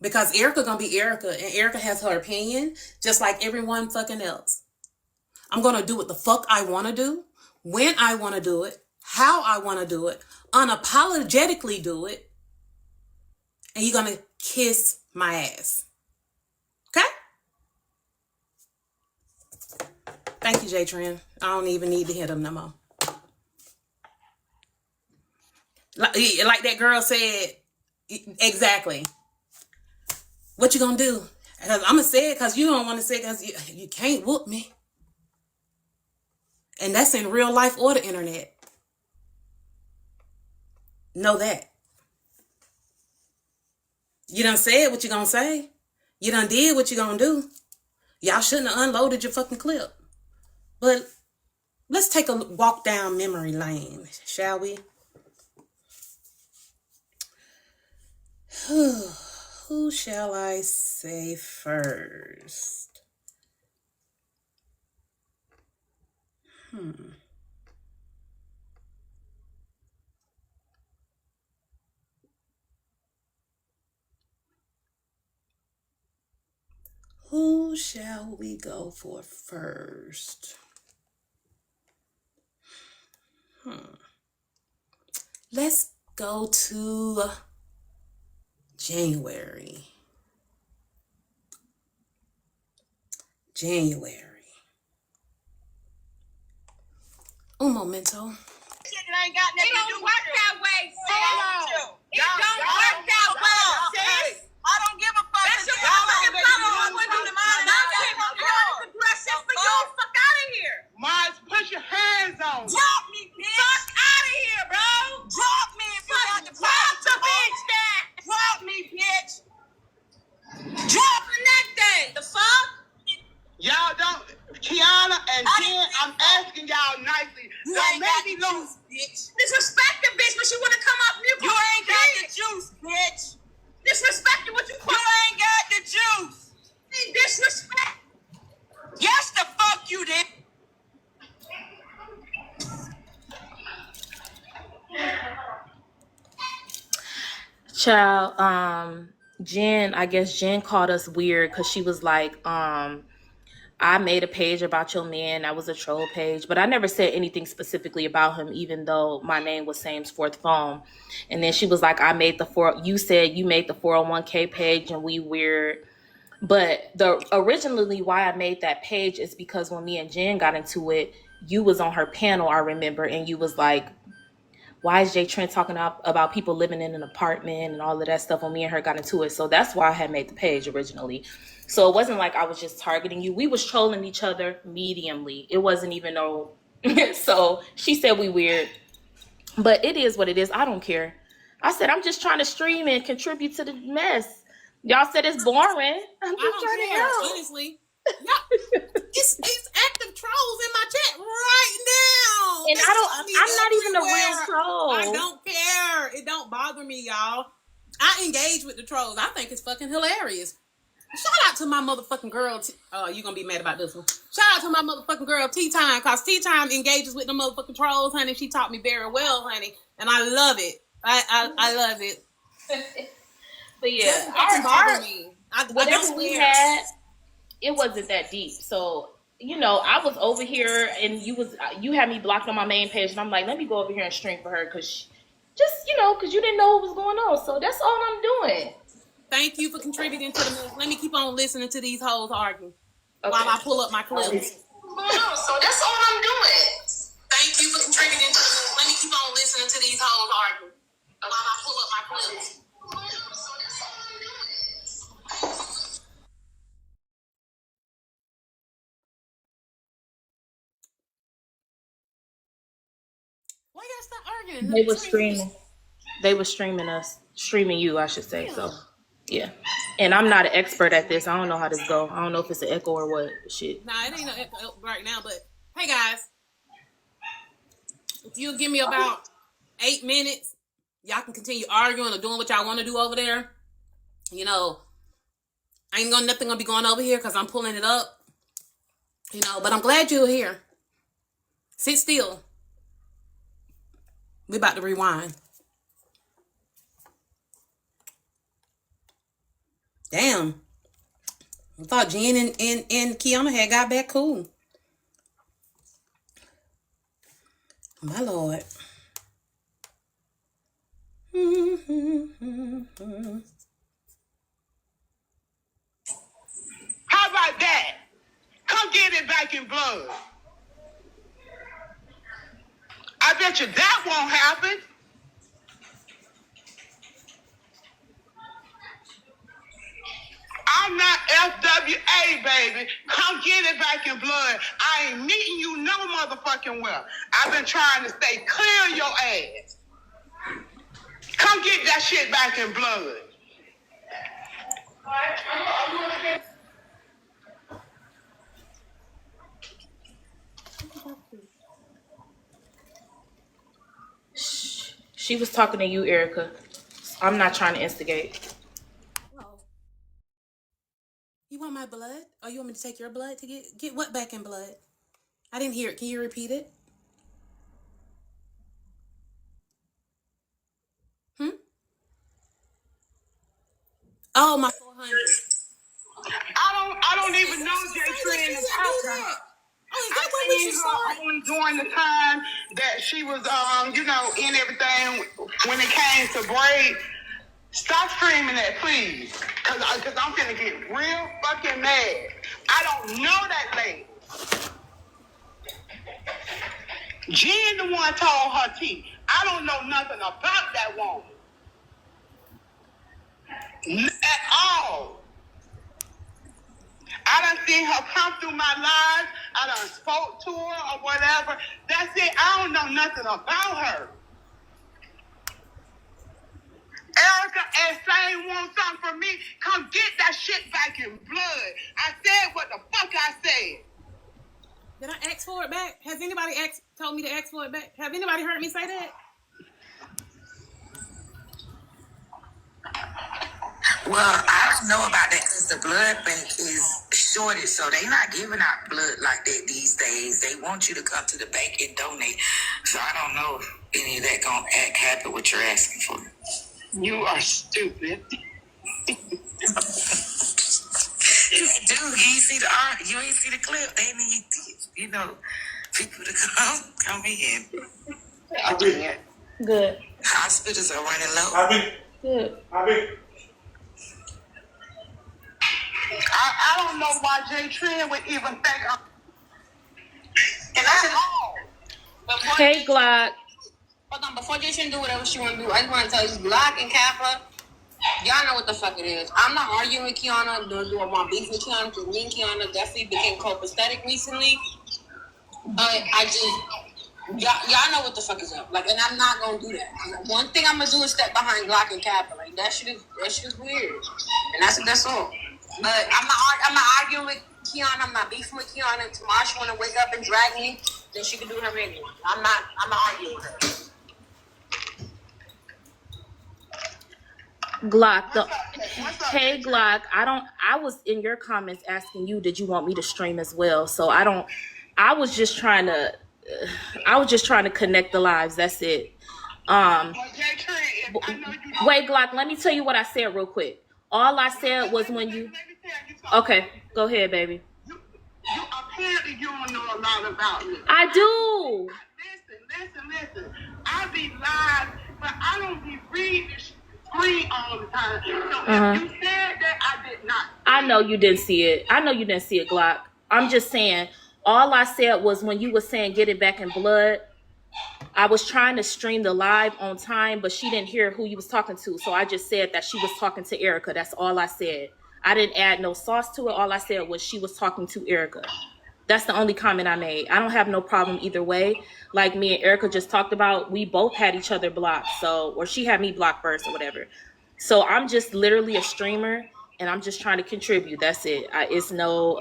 Because Erica gonna be Erica, and Erica has her opinion, just like everyone fucking else. I'm gonna do what the fuck I wanna do, when I wanna do it, how I wanna do it, unapologetically do it, and you're gonna kiss my ass. Okay? Thank you, J Trend. I don't even need to hit them no more. Like that girl said, exactly. What you gonna do? Because I'm gonna say it because you don't want to say it because you can't whoop me. And that's in real life or the internet. Know that. You done said what you gonna say. You done did what you gonna do. Y'all shouldn't have unloaded your fucking clip. But let's take a walk down memory lane, shall we? Who shall I say first? Who shall we go for first? Let's go to January. Un momento. Ain't got nothing to do with work that way, sis. It don't work that way, sis. I don't give a fuck. That's your motherfucking problem. I wouldn't do the mine. I'm saying, you know, do that shit for you. Fuck out of here. Miles, put your hands on. Drop me, bitch. Fuck out of here, bro. Drop me if you got the drop the bitch then. Drop me, bitch. Drop the neck day. The fuck? Y'all don't, Keyonna and Jen, I'm asking y'all nicely. You Don't ain't make got me the lose. juice, bitch. Disrespect the bitch, but she wanna come up. You ain't got the juice, bitch. Disrespect what you call. You ain't got the juice. Disrespect. Yes, the fuck you did. Child, I guess Jen called us weird because she was like, I made a page about your man. That was a troll page, but I never said anything specifically about him, even though my name was Sam's fourth phone. And then she was like, you said you made the 401k page and we weird. But originally why I made that page is because when me and Jen got into it, you was on her panel, I remember, and you was like, why is Jay Trent talking about people living in an apartment and all of that stuff when me and her got into it? So that's why I had made the page originally. So it wasn't like I was just targeting you. We was trolling each other mediumly. It wasn't even no. So she said we weird. But it is what it is. I don't care. I said, I'm just trying to stream and contribute to the mess. Y'all said it's boring. I'm just trying to help. Honestly. It's active trolls in my chat right now. And I'm not even a real troll. I don't care. It don't bother me, y'all. I engage with the trolls. I think it's fucking hilarious. Shout out to my motherfucking girl. You gonna be mad about this one. Shout out to my motherfucking girl, T-Time, because T-Time engages with the motherfucking trolls, honey. She taught me very well, honey. And I love it. I love it. But yeah, whatever we had, it wasn't that deep. So, you know, I was over here and you had me blocked on my main page, and I'm like, let me go over here and stream for her because you didn't know what was going on. So that's all I'm doing. Thank you for contributing to the move. Let me keep on listening to these hoes argue while I pull up my clips. So that's all I'm doing. Thank you for contributing to the move. Let me keep on listening to these hoes argue while I pull up my clips. Why y'all stop arguing? They were streaming you, I should say. Yeah. So, yeah. And I'm not an expert at this. I don't know how this go. I don't know if it's an echo or what. Shit. Nah, it ain't no echo right now. But hey, guys, if you'll give me about 8 minutes, y'all can continue arguing or doing what y'all want to do over there. You know, nothing gonna be going over here because I'm pulling it up. You know, but I'm glad you're here. Sit still. We about to rewind. Damn. I thought Jen and Keyonna had got back cool. My Lord. How about that? Come get it back in blood. I bet you that won't happen. I'm not FWA, baby. Come get it back in blood. I ain't meeting you no motherfucking well. I've been trying to stay clear of your ass. Come get that shit back in blood. She was talking to you, Erica. I'm not trying to instigate. Oh. You want my blood? Or you want me to take your blood to get what back in blood? I didn't hear it. Can you repeat it? Oh, my 400. I don't even know J Trend is out there. Oh, is that what we should start? Only during the time that she was, in everything when it came to Braid. Stop screaming that, please. Because I'm finna get real fucking mad. I don't know that lady. Jen the one told her tea. I don't know nothing about that woman. At all. I done seen her come through my life. I done spoke to her or whatever. That's it. I don't know nothing about her. Erica and Sane want something from me. Come get that shit back in blood. I said what the fuck I said. Did I ask for it back? Has anybody told me to ask for it back? Have anybody heard me say that? Well, I don't know about that because the blood bank is shorted, so they're not giving out blood like that these days. They want you to come to the bank and donate. So I don't know if any of that gonna happen what you're asking for. You are stupid. Dude, you ain't see the clip. They need, people to come in. I did. Good. Hospitals are running low. Good. I don't know why J Trend would even think of. And that's it. Hey, Glock. Hold on, before J Trend do whatever she want to do, I just want to tell you, Glock and Kappa, y'all know what the fuck it is. I'm not arguing with Keyonna, nor do I want beef with Keyonna, because me and Keyonna definitely became copacetic recently. But y'all know what the fuck is up. Like, and I'm not gonna do that. One thing I'm gonna do is step behind Glock and Kappa. Like, that shit is weird. And that's all. But I'm not arguing with Keyonna. I'm not beefing with Keyonna. Tomorrow she wanna wake up and drag me, then she can do her radio. I'm not arguing with her. Glock, hey Glock, I was in your comments asking you, did you want me to stream as well? So I was just trying to connect the lives. That's it. Wait, Glock, let me tell you what I said real quick. All I said was when you, okay, go ahead, baby. Apparently you don't know a lot about me. I do. Listen. I be live, but I don't be reading screen all the time. So if you said that, I did not. I know you didn't see it. Glock. I'm just saying, all I said was when you were saying get it back in blood, I was trying to stream the live on time, but she didn't hear who you was talking to. So I just said that she was talking to Erica. That's all I said. I didn't add no sauce to it. All I said was she was talking to Erica. That's the only comment I made. I don't have no problem either way. Like me and Erica just talked about, we both had each other blocked. Or she had me blocked first or whatever. So I'm just literally a streamer and I'm just trying to contribute. That's it. It's no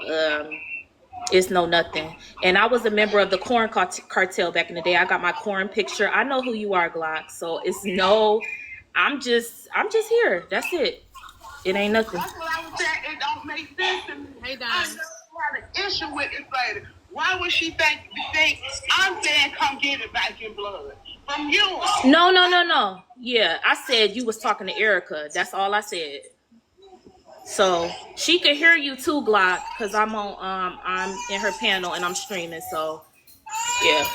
nothing. And I was a member of the corn cartel back in the day. I got my corn picture. I know who you are, Glock. So I'm just here. That's it. It ain't nothing. That's what I was saying. It don't make sense to me. Hey, Don. I never had an issue with this lady. Why would she think I'm saying come get it back in blood? From you. No. Yeah, I said you was talking to Erica. That's all I said. So she could hear you too, Glock, because I'm in her panel and I'm streaming. So yeah.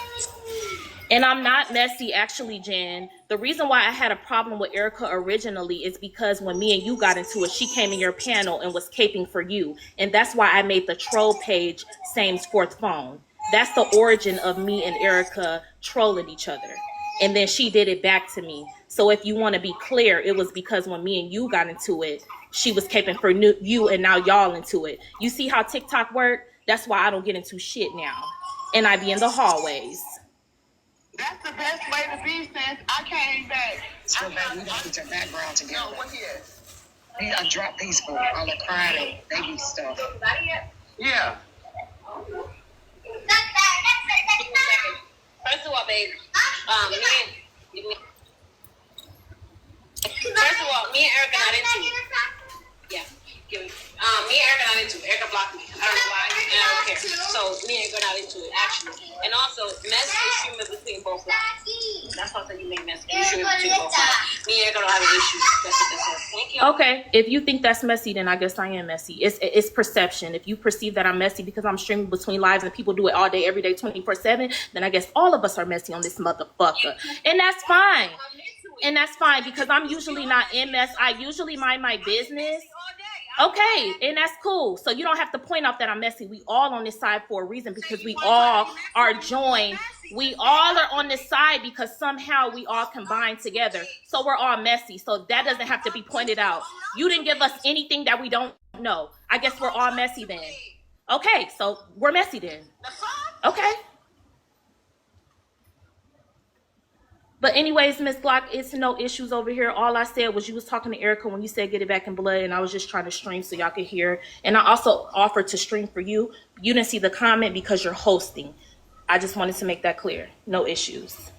And I'm not messy, actually, Jen. The reason why I had a problem with Erica originally is because when me and you got into it, she came in your panel and was caping for you. And that's why I made the troll page Same's fourth phone. That's the origin of me and Erica trolling each other. And then she did it back to me. So if you want to be clear, it was because when me and you got into it, she was caping for you, and now y'all into it. You see how TikTok work? That's why I don't get into shit now. And I be in the hallways. That's the best way to be since I came back. So, baby, we gotta get your background together. No, what here? I dropped Facebook, all the crying, baby stuff. Yeah. First of all, babe, me and Erica not into it. Yeah. Me and Erica not into it. Erica blocked me. I don't know why, and I don't care. So me and Erica not into it, actually. And also, Messy is streaming between both lines. That's why I said you make Messy. You stream between both lines. Me and Erica don't have an issue. That's it. Thank you. Okay, if you think that's messy, then I guess I am messy. It's perception. If you perceive that I'm messy because I'm streaming between lives and people do it all day, every day, 24/7, then I guess all of us are messy on this motherfucker. And that's fine. And that's fine because I'm usually not in mess. I usually mind my business. Okay, and that's cool. So you don't have to point out that I'm messy. We all on this side for a reason because we all are joined. We all are on this side because somehow we all combine together. So we're all messy. So that doesn't have to be pointed out. You didn't give us anything that we don't know. I guess we're all messy then. Okay, so we're messy then. Okay. But anyways, Miss Glock, it's no issues over here. All I said was you was talking to Erica when you said get it back in blood, and I was just trying to stream so y'all could hear. And I also offered to stream for you. You didn't see the comment because you're hosting. I just wanted to make that clear. No issues.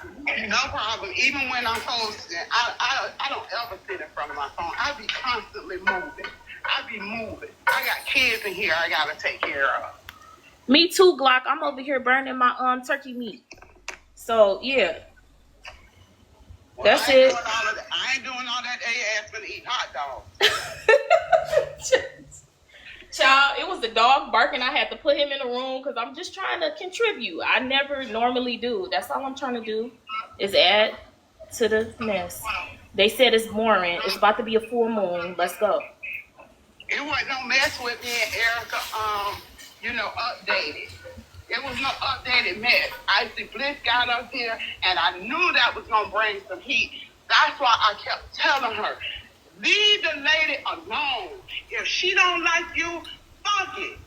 No problem. Even when I'm hosting, I don't ever sit in front of my phone. I be constantly moving. I be moving. I got kids in here I gotta take care of. Me too, Glock. I'm over here burning my turkey meat. So yeah, that's it. I ain't doing all that. They asked me to eat hot dogs. Child, it was the dog barking. I had to put him in the room because I'm just trying to contribute. I never normally do. That's all I'm trying to do is add to the mess. They said it's boring. It's about to be a full moon. Let's go. It wasn't no mess with me and Erica. Updated. It was no updated mess. Icy Bliss got up here, and I knew that was going to bring some heat. That's why I kept telling her, leave the lady alone. If she don't like you, fuck it.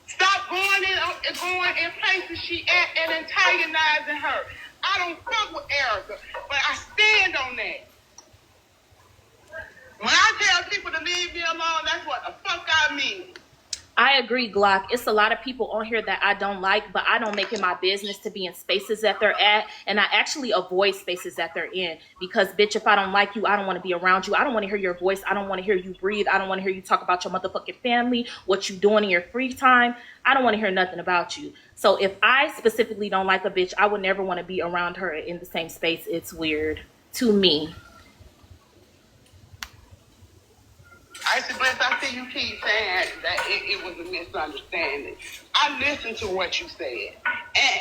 Stop going in places she at and antagonizing her. I don't fuck with Erica, but I stand on that. When I tell people to leave me alone, that's what the fuck I mean. I agree, Glock. It's a lot of people on here that I don't like, but I don't make it my business to be in spaces that they're at. And I actually avoid spaces that they're in because, bitch, if I don't like you, I don't want to be around you. I don't want to hear your voice. I don't want to hear you breathe. I don't want to hear you talk about your motherfucking family, what you doing in your free time. I don't want to hear nothing about you. So if I specifically don't like a bitch, I would never want to be around her in the same space. It's weird to me. Icy Bliss, I see you keep saying that it was a misunderstanding. I listened to what you said.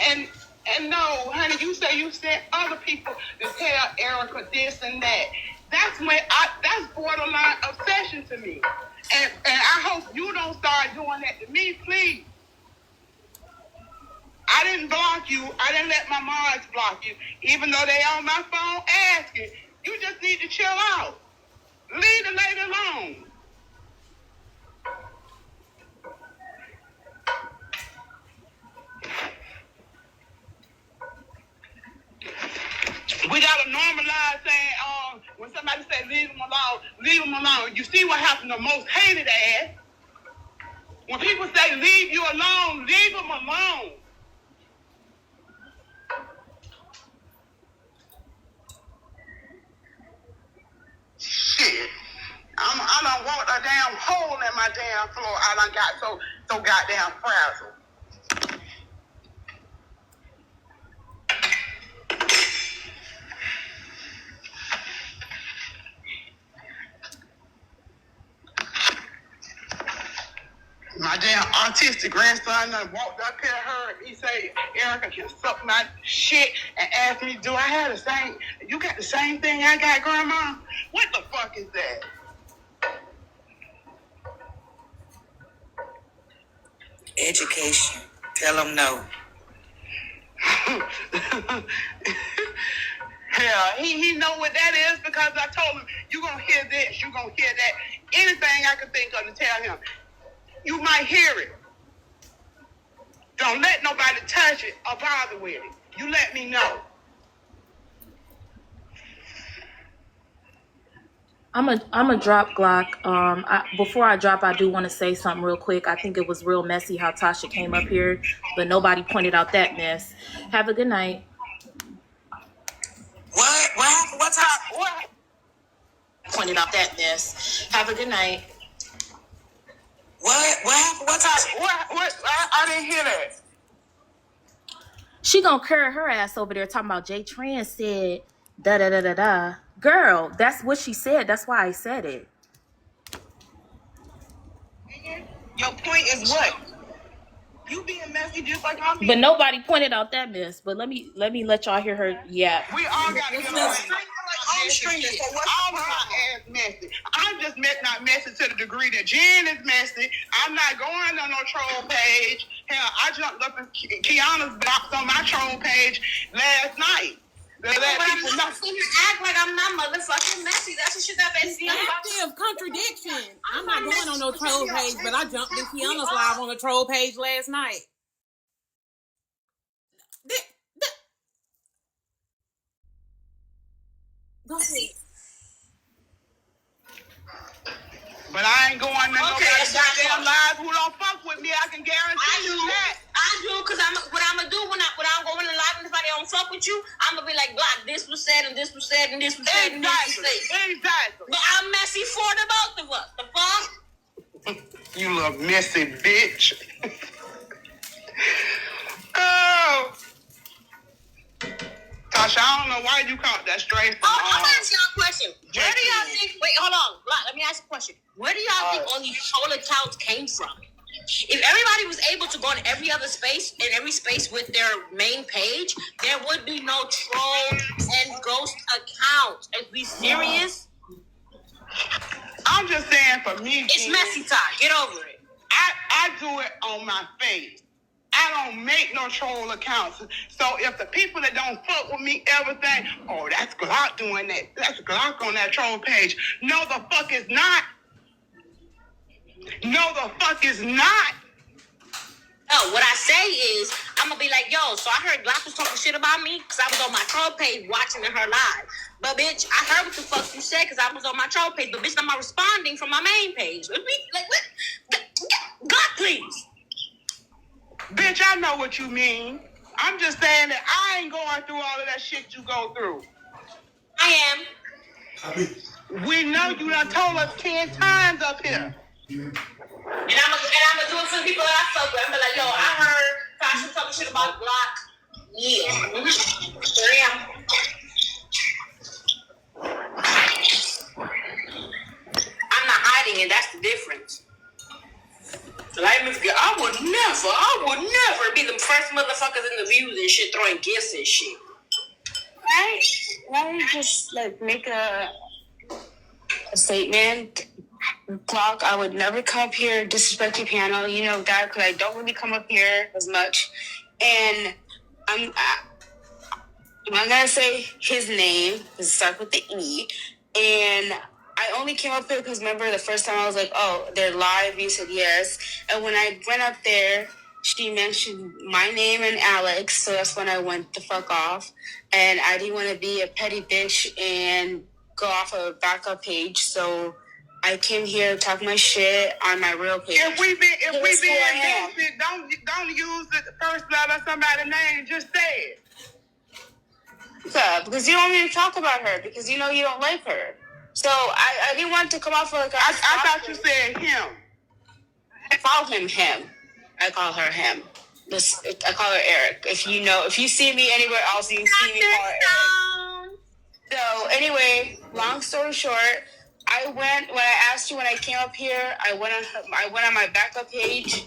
And no, honey, you said other people to tell Erica this and that. That's borderline obsession to me. And I hope you don't start doing that to me, please. I didn't block you. I didn't let my mods block you. Even though they on my phone asking, you just need to chill out. Leave the lady alone. We gotta normalize saying, when somebody say leave them alone, leave them alone. You see what happened to most hated ass? When people say leave you alone, leave them alone. Shit. I done walked a damn hole in my damn floor. I done got so goddamn frazzled. My damn autistic grandson done walked up here, her. He say, Erica can suck my shit and ask me, do I have the same, you got the same thing I got, Grandma? What the fuck is that? Education. Tell them no. Hell, he know what that is because I told him, you gonna hear this, you gonna hear that. Anything I could think of to tell him, you might hear it. Don't let nobody touch it or bother with it. You let me know. I'm a drop Glock. Before I drop, I do want to say something real quick. I think it was real messy how Tasha came up here, but nobody pointed out that mess. Have a good night. What? What happened? What's up? What? Pointed out that mess. Have a good night. What? What happened? What's up? What? I didn't hear that. She gonna carry her ass over there talking about Jay Tran said da da da da da. Girl, that's what she said. That's why I said it. Your point is what? You being messy just like I'm being. But nobody pointed out that mess. But let me let y'all hear her. Yeah. We all gotta get on the street. So what's all my ass messy? I'm just not messy to the degree that Jen is messy. I'm not going on no troll page. Hell, I jumped up in Keyonna's box on my troll page last night. But I'm not finna act like I'm not motherfucking messy. That's the shit that they see. Active contradiction. I'm not going on no troll page, but I jumped in Keyonna's live on the troll page last night. Go ahead. But I ain't going to nobody's goddamn live who don't fuck with me. I can guarantee you that. I do, because what I'm going to do when I'm going to live and if I don't fuck with you, I'm going to be like, Glock, this was said and this was said and this was said and this was said. Exactly. But I'm messy for the both of us. The fuck? You little messy bitch. Oh. Tasha, I don't know why you caught that straight from I'm going to ask y'all a question. Where do y'all think... Wait, hold on. Glock, let me ask a question. Where do y'all think all these troll accounts came from? If everybody was able to go in every other space, in every space with their main page, there would be no troll and ghost accounts. Is we serious? I'm just saying for me... It's MessyTok. Get over it. I do it on my face. I don't make no troll accounts. So if the people that don't fuck with me ever think, oh, that's Glock doing that. That's Glock on that troll page. No, the fuck is not. No, the fuck is not. No, what I say is, I'm going to be like, yo, so I heard Glock was talking shit about me because I was on my troll page watching her live. But, bitch, I heard what the fuck you said because I was on my troll page. But, bitch, I'm not responding from my main page. Like, what? Glock, please. Bitch, I know what you mean. I'm just saying that I ain't going through all of that shit you go through. I am. We know you done told us 10 times up here. And I'm gonna do it for the people that I fuck with. I'm gonna be like, yo, I heard Tasha talking shit about Glock. Yeah. Mm-hmm. I'm not hiding it. That's the difference. I would never be the first motherfuckers in the views and shit throwing gifts and shit. I just make a statement. Glock, I would never come up here disrespect your piano. You know that because I don't really come up here as much. And I'm not gonna say his name. It starts with the E. And I only came up here because remember the first time I was like, oh, they're live. You said yes. And when I went up there, she mentioned my name and Alex. So that's when I went the fuck off. And I didn't want to be a petty bitch and go off a backup page. So I came here to talk my shit on my real page. If we be against it, don't use the first letter of somebody's name. Just say it. Yeah, because you don't want me to talk about her because you know you don't like her. So I didn't want to come off like I thought you said him. I call him him. I call her him. I call her Eric. If you see me anywhere else, you can see me call her Eric. So anyway, long story short, when I asked you when I came up here, I went on my backup page.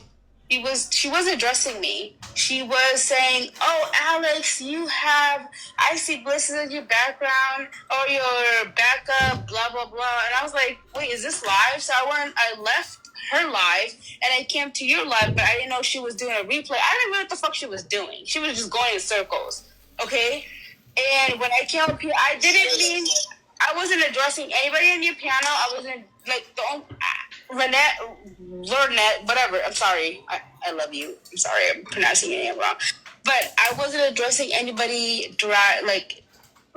She was addressing me. She was saying, "Oh, Alex, I see blisters in your background or your backup, blah blah blah." And I was like, "Wait, is this live?" So I left her live and I came to your live, but I didn't know she was doing a replay. I didn't know what the fuck she was doing. She was just going in circles, okay? And when I came up here, I wasn't addressing anybody in your panel. I wasn't like Lornette, whatever. I'm sorry. I love you. I'm sorry. I'm pronouncing your name wrong. But I wasn't addressing anybody like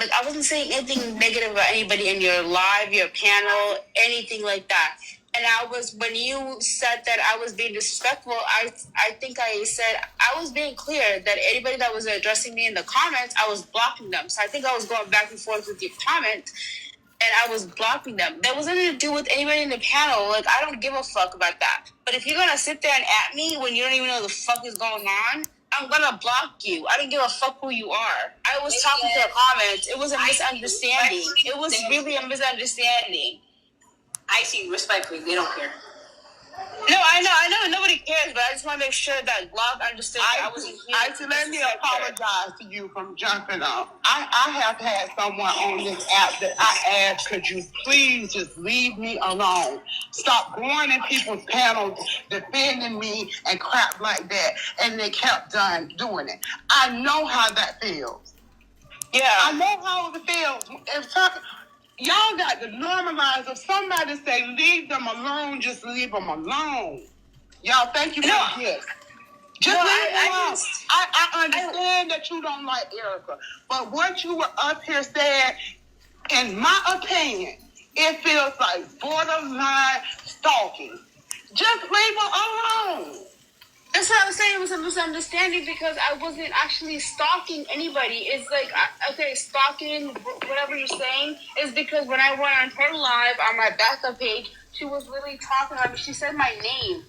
I wasn't saying anything negative about anybody in your live, your panel, anything like that. And when you said that I was being disrespectful, I think I said I was being clear that anybody that was addressing me in the comments, I was blocking them. So I think I was going back and forth with your comment, and I was blocking them. That wasn't to do with anybody in the panel. Like, I don't give a fuck about that. But if you're gonna sit there and at me when you don't even know the fuck is going on, I'm gonna block you. I don't give a fuck who you are. I was talking to the comments. It was a misunderstanding. It was really a misunderstanding. I see, respectfully, they don't care. No, I know, nobody cares, but I just want to make sure that Glock understood that I wasn't here. Let me apologize to you from jumping on. I have had someone on this app that I asked, could you please just leave me alone? Stop going in people's panels, defending me and crap like that. And they kept doing it. I know how that feels. Yeah. I know how it feels. Y'all got to normalize. If somebody say leave them alone, just leave them alone. Y'all, thank you for the gift. Just leave them alone. I understand that you don't like Erica, but what you were up here saying, in my opinion, it feels like borderline stalking. Just leave them alone. That's what I was saying. It was a misunderstanding because I wasn't actually stalking anybody. It's like, okay, stalking, whatever you're saying, is because when I went on her live on my backup page, she was really talking about me. She said my name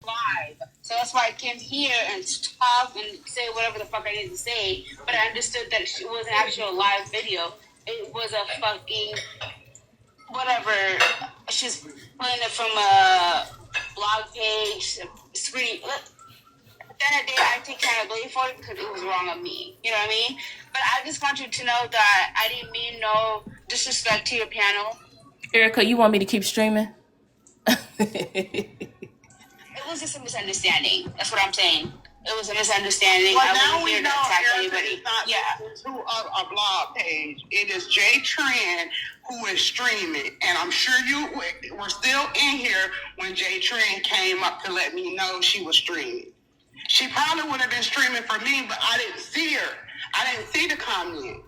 live. So that's why I came here and talk and say whatever the fuck I needed to say. But I understood that it was an actual live video. It was a fucking whatever. She's playing it from a blog page, screen. Then I take accountability for it because it was wrong on me. You know what I mean? But I just want you to know that I didn't mean no disrespect to your panel. Erica, you want me to keep streaming? It was just a misunderstanding. That's what I'm saying. It was a misunderstanding. Well, I now wasn't we here to know attack Erica anybody. is not Yeah. to a blog page. It is Jay Tran who is streaming, and I'm sure you were still in here when Jay Tran came up to let me know she was streaming. She probably would have been streaming for me, but I didn't see her. I didn't see the comment.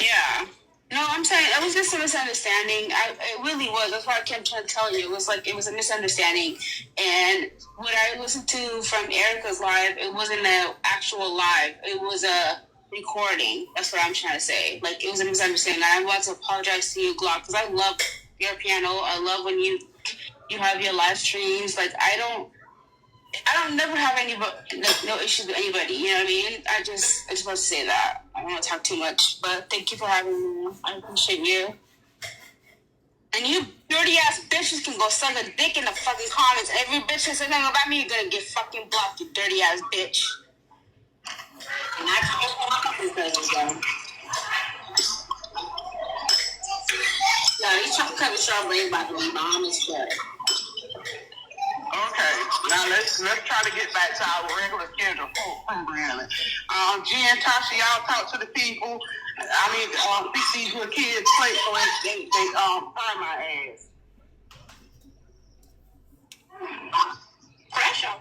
Yeah. No, I'm saying it was just a misunderstanding. It really was. That's why I kept trying to tell you. It was like it was a misunderstanding. And what I listened to from Erica's live, it wasn't an actual live. It was a recording. That's what I'm trying to say. Like, it was a misunderstanding. I want to apologize to you, Glock, because I love your piano. I love when you have your live streams. Like, I don't never have no issues with anybody. You know what I mean? I just want to say that. I don't want to talk too much, but thank you for having me. I appreciate you. And you dirty ass bitches can go suck a dick in the fucking comments. Every bitch that says nothing about me, you're gonna get fucking blocked, you dirty ass bitch. And I can't yeah, these chocolate strawberries about to be bomb as fuck. Okay, now let's try to get back to our regular schedule programming. Jen, Tasha, y'all talk to the people. I mean, fix these little kids' plate so they fry my ass. Pressure.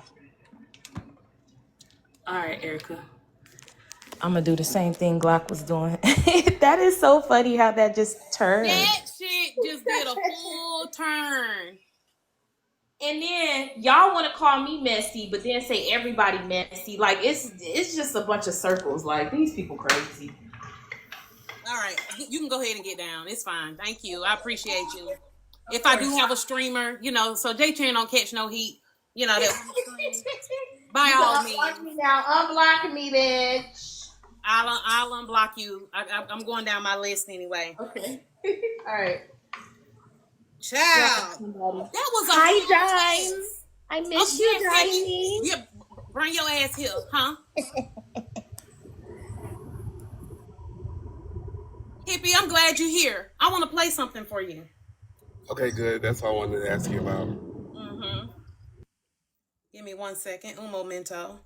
All right, Erica. I'm gonna do the same thing Glock was doing. That is so funny how that just turned. That shit just did a full turn. And then y'all want to call me messy, but then say everybody messy. Like, it's just a bunch of circles. Like, these people crazy. All right, you can go ahead and get down. It's fine. Thank you. I appreciate you. If I do have a streamer, so J-Tran don't catch no heat, that by all means. Now, unblock me, bitch. I'll unblock you. I'm going down my list anyway. Okay. All right. Child, that was a Hi, James. I miss you, James. Yeah, bring your ass here, huh? Hippie, I'm glad you're here. I want to play something for you. Okay, good. That's what I wanted to ask you about. Mm-hmm. Give me 1 second. Un momento.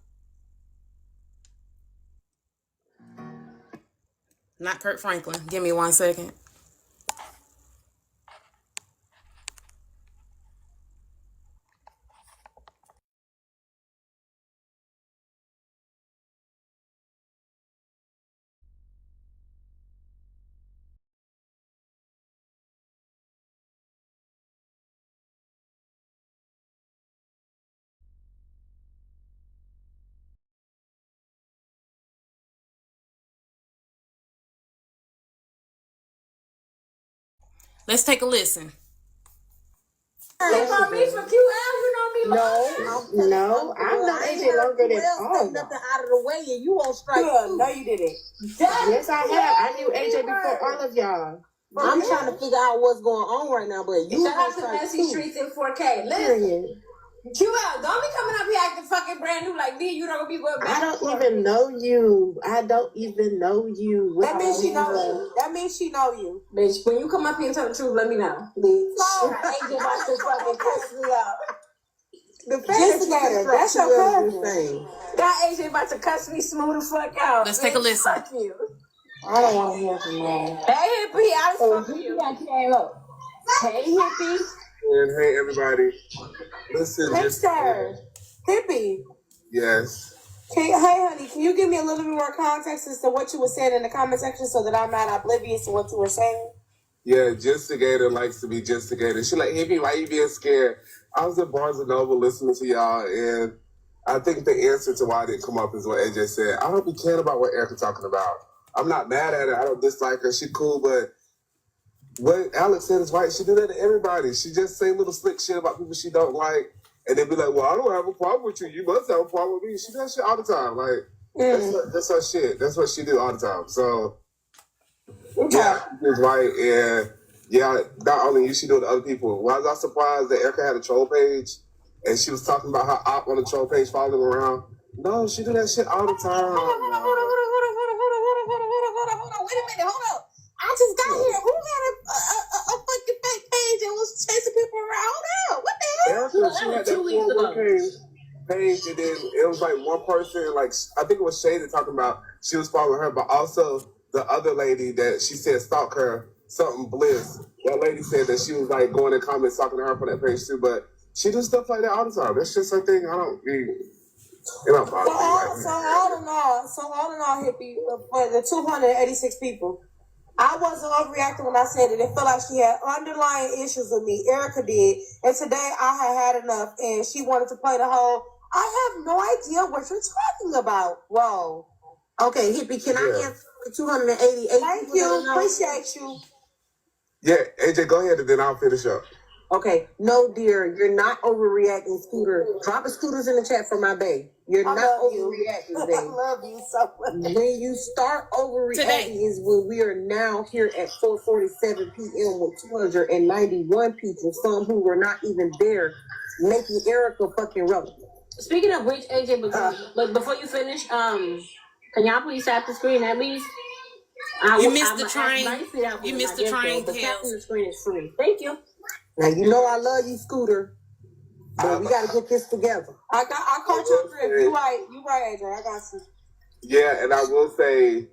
Not Kurt Franklin. Give me 1 second. Let's take a listen. You know me from QL, you know me. No, I've known AJ longer than all. Nothing out of the way, and you on strike. No, you didn't. Yes, I have. I knew AJ before all of y'all. I'm trying to figure out what's going on right now, but you Shout on out to strike Messy too. Streets in 4K. Listen, QL, don't be coming up here acting fucking brand new like me. You don't be going back. I don't even know you. That means she know you. That means she know you. Bitch, when you come up here and tell the truth, let me know. Bitch. AJ about to fucking cuss me out. The Instigator, that's your cousin. That AJ about to cuss me smooth the fuck out. Let's take a listen. Fuck you. I don't want to hear from you. Hey, Hippie, I just fuck you. Came up. Hey, Hippie. And hey, everybody. Listen, Hippie. Yes. Hey, honey, can you give me a little bit more context as to what you were saying in the comment section so that I'm not oblivious to what you were saying? Yeah, Justigator likes to be Justigator. She like, Hippie, why you being scared? I was at Barnes & Noble listening to y'all, and I think the answer to why I didn't come up is what AJ said. I don't be caring about what Erica talking about. I'm not mad at her. I don't dislike her. She cool, but what Alex said is right. She do that to everybody. She just say little slick shit about people she don't like, and they be like, well, I don't have a problem with you. You must have a problem with me. She does shit all the time. Like, that's her shit. That's what she do all the time. So, yeah, she's right. And, yeah, not only you, she do it to other people. Why was I surprised that Erica had a troll page, and she was talking about her op on the troll page following around? No, she do that shit all the time. Hold on. Wait a minute, hold up. I just got here. Who had a fucking fake page and was chasing people around? Hold up. What the hell? Erica, she had that 401k page, and then it was like one person, like, I think it was Shada talking about she was following her, but also the other lady that she said stalked her, something Bliss. That lady said that she was like going in comments talking to her for that page too, but she does stuff like that all the time. That's just her thing. I don't mean, it don't bother me. So all in all, Hippie, for the 286 people, I wasn't overreacting when I said it. It felt like she had underlying issues with me. Erica did. And today I had enough, and she wanted to play the whole, I have no idea what you're talking about. Whoa. Okay, Hippie, can I answer the 288? Thank you. Appreciate you. Yeah, AJ, go ahead and then I'll finish up. Okay, no, dear, you're not overreacting, Scooter. Drop a Scooters in the chat for my babe. You're not overreacting, babe. I love you so much. When you start overreacting is when we are now here at 4:47 p.m. with 291 people, some who were not even there, making Erica fucking relevant. Speaking of which, AJ, but before you finish, can y'all please tap the screen at least? You missed the train. You missed the train, but tapping the screen is free. Thank you. Now you know I love you, Scooter. But we gotta get this together. I caught your drift. You right, AJ. I got you. Yeah, and I will say,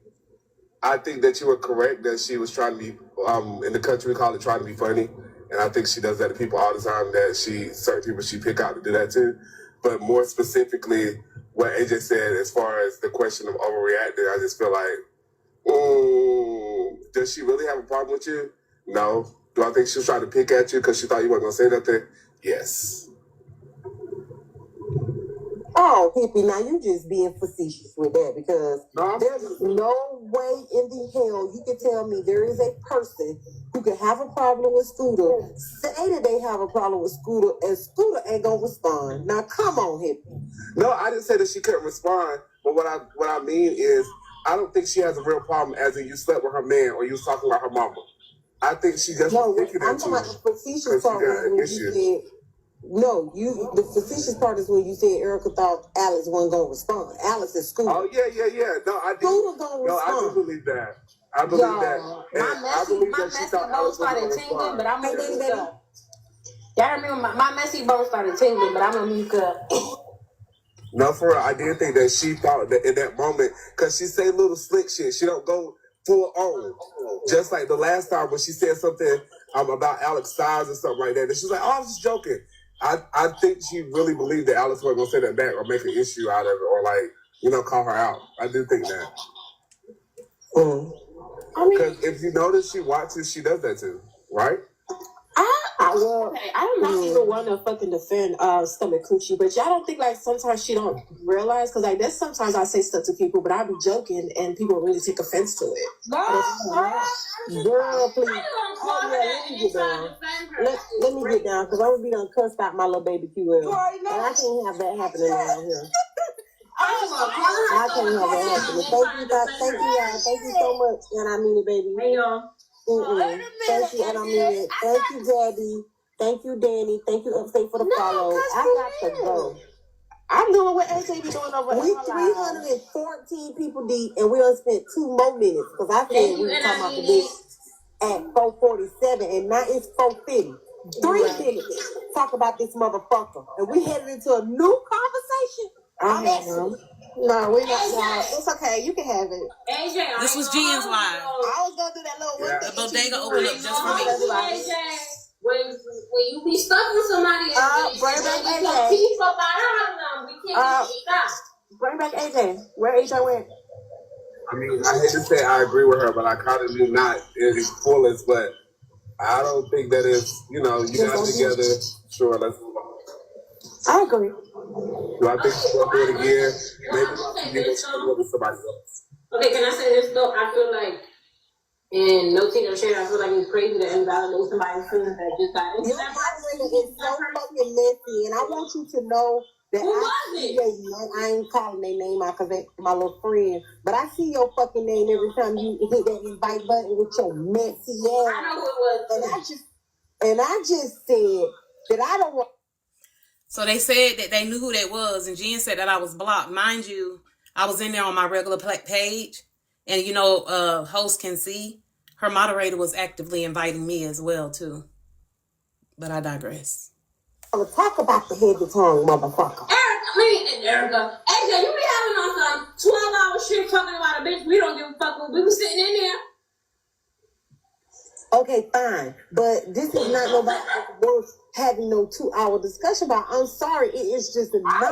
I think that you were correct that she was trying to be, in the country we call it trying to be funny. And I think she does that to people all the time, that certain people she pick out to do that too. But more specifically, what AJ said as far as the question of overreacting, I just feel like, does she really have a problem with you? No. Do I think she was trying to pick at you because she thought you weren't going to say nothing? Yes. Oh, Hippie, now you just being facetious with that, because there's no way in the hell you can tell me there is a person who can have a problem with Scooter, say that they have a problem with Scooter, and Scooter ain't going to respond. Now, come on, Hippie. No, I didn't say that she couldn't respond, but what I mean is, I don't think she has a real problem as in you slept with her man or you was talking about her mama. I think she just thinking that I'm talking about the facetious part when you said, the facetious part is when you said Erica thought Alex wasn't going to respond. Alex is school. Oh, yeah. No, I do. I do believe that. I believe that. My messy bow started tingling, but I'm going to mute up. Y'all remember my messy bow started tingling, but I'm going to mute up. No, for real, I did think that she thought that in that moment, because she say little slick shit. She don't go full on. Just like the last time when she said something about Alex's size or something like that. And she was like, I was just joking. I think she really believed that Alex wasn't going to say that back or make an issue out of it or call her out. I do think that. Because if you notice she watches, she does that too, right? I'm not even one to fucking defend stomach coochie, but y'all don't think sometimes she don't realize because there's sometimes I say stuff to people, but I be joking and people really take offense to it. Girl, please. Let me get down because I would be done cussed out my little baby QL, and I can't have that happening around here. I can't have that happening. Thank you, y'all. Thank you so much, and I mean it, baby. Hey, y'all. Thank you, and I mean it. Thank you, Gabby. Thank you, Danny. Thank you, Upstate, for the follow. I got to go. I'm doing what AJ be doing over here. We 314 people deep, and we done spent 2 more minutes because I said we were talking about the bitch at 4:47, and now it's 4:50. 3 minutes talk about this motherfucker, and we headed into a new conversation. No, we're not. It's okay. You can have it. AJ, this was Jen's live. I was gonna do that little one. The bodega opened up just for me. AJ, when you be stuck with somebody, bring back AJ. Bring back AJ. Where AJ went? I mean, I hate to say I agree with her, but I kind of do not in its fullest. But I don't think that is, you guys together. Sure, let's move on. I agree. Do I think she'll do it again? Maybe she'll with somebody else. Okay, can I say this though? I feel like, and no teen or shade, I feel like it's crazy to invalidate somebody's feelings that just got into that. It's so fucking messy, and I want you to know that I ain't calling their name out because they're my little friend, but I see your fucking name every time you hit that invite button with your messy ass. I know who it was. And I just said that I don't want. So they said that they knew who that was, and Jen said that I was blocked. Mind you, I was in there on my regular page, and host can see her moderator was actively inviting me as well too. But I digress. I'm gonna talk about the heavy tongue, motherfucker. Erica, AJ, you be having on some 12-hour shit talking about a bitch we don't give a fuck with. We was sitting in there. Okay, fine, but this is not nobody worth having no 2-hour discussion about. I'm sorry, it is just not.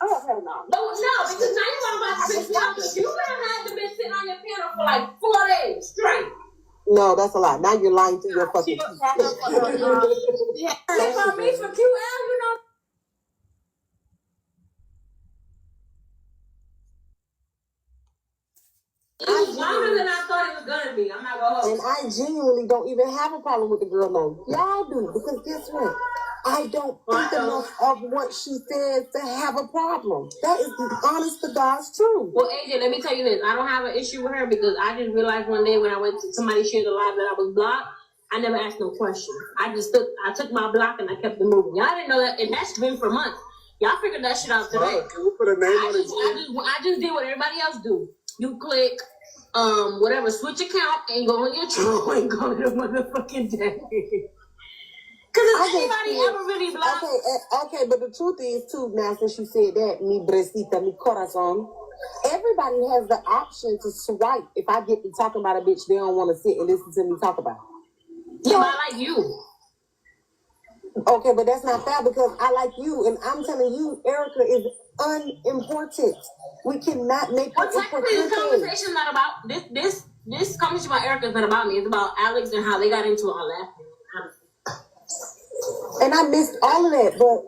Oh, hell no. No, because now you're talking about the bitch because you would have had the bitch sitting on your piano for like 4 days straight. No, that's a lie. Now you're lying through your fucking teeth. Yeah, they call me for QL, It was longer than I thought it was gonna be. I'm not gonna hold. And I genuinely don't even have a problem with the girl though. Y'all do, because guess what? I don't think enough of what she says to have a problem. That is the honest to God's truth. Well, AJ, let me tell you this. I don't have an issue with her because I just realized one day when I went to somebody shared a live that I was blocked. I never asked no questions. I took my block and I kept it moving. Y'all didn't know that, and that's been for months. Y'all figured that shit out today. Can we put a name on it? I just did what everybody else do. You click, whatever, switch account and go on your troll and go to the motherfucking day. Because if anybody ever really blocked. Okay, but the truth is too, now since you said that, mi bresita, mi corazon, everybody has the option to swipe if I get to talking about a bitch they don't want to sit and listen to me talk about. Yeah, but I like you. Okay, but that's not fair because I like you, and I'm telling you, Erica is unimportant. We cannot make Well, technically, this conversation is not about this conversation about Erica is not about me. It's about Alex and how they got into our last year. And I missed all of that, but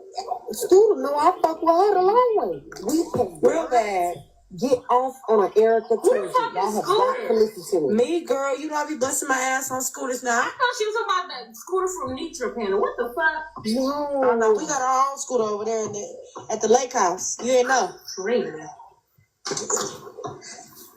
Scooter, no, I fuck with her the long way. We can real bad get off on an Erica tangent. Y'all have got to listen to it. Me, girl, you know I be busting my ass on scooters now. I thought she was talking about that scooter from Nitra panel. What the fuck? No, no, we got our own scooter over there at the lake house. You ain't know. Crazy.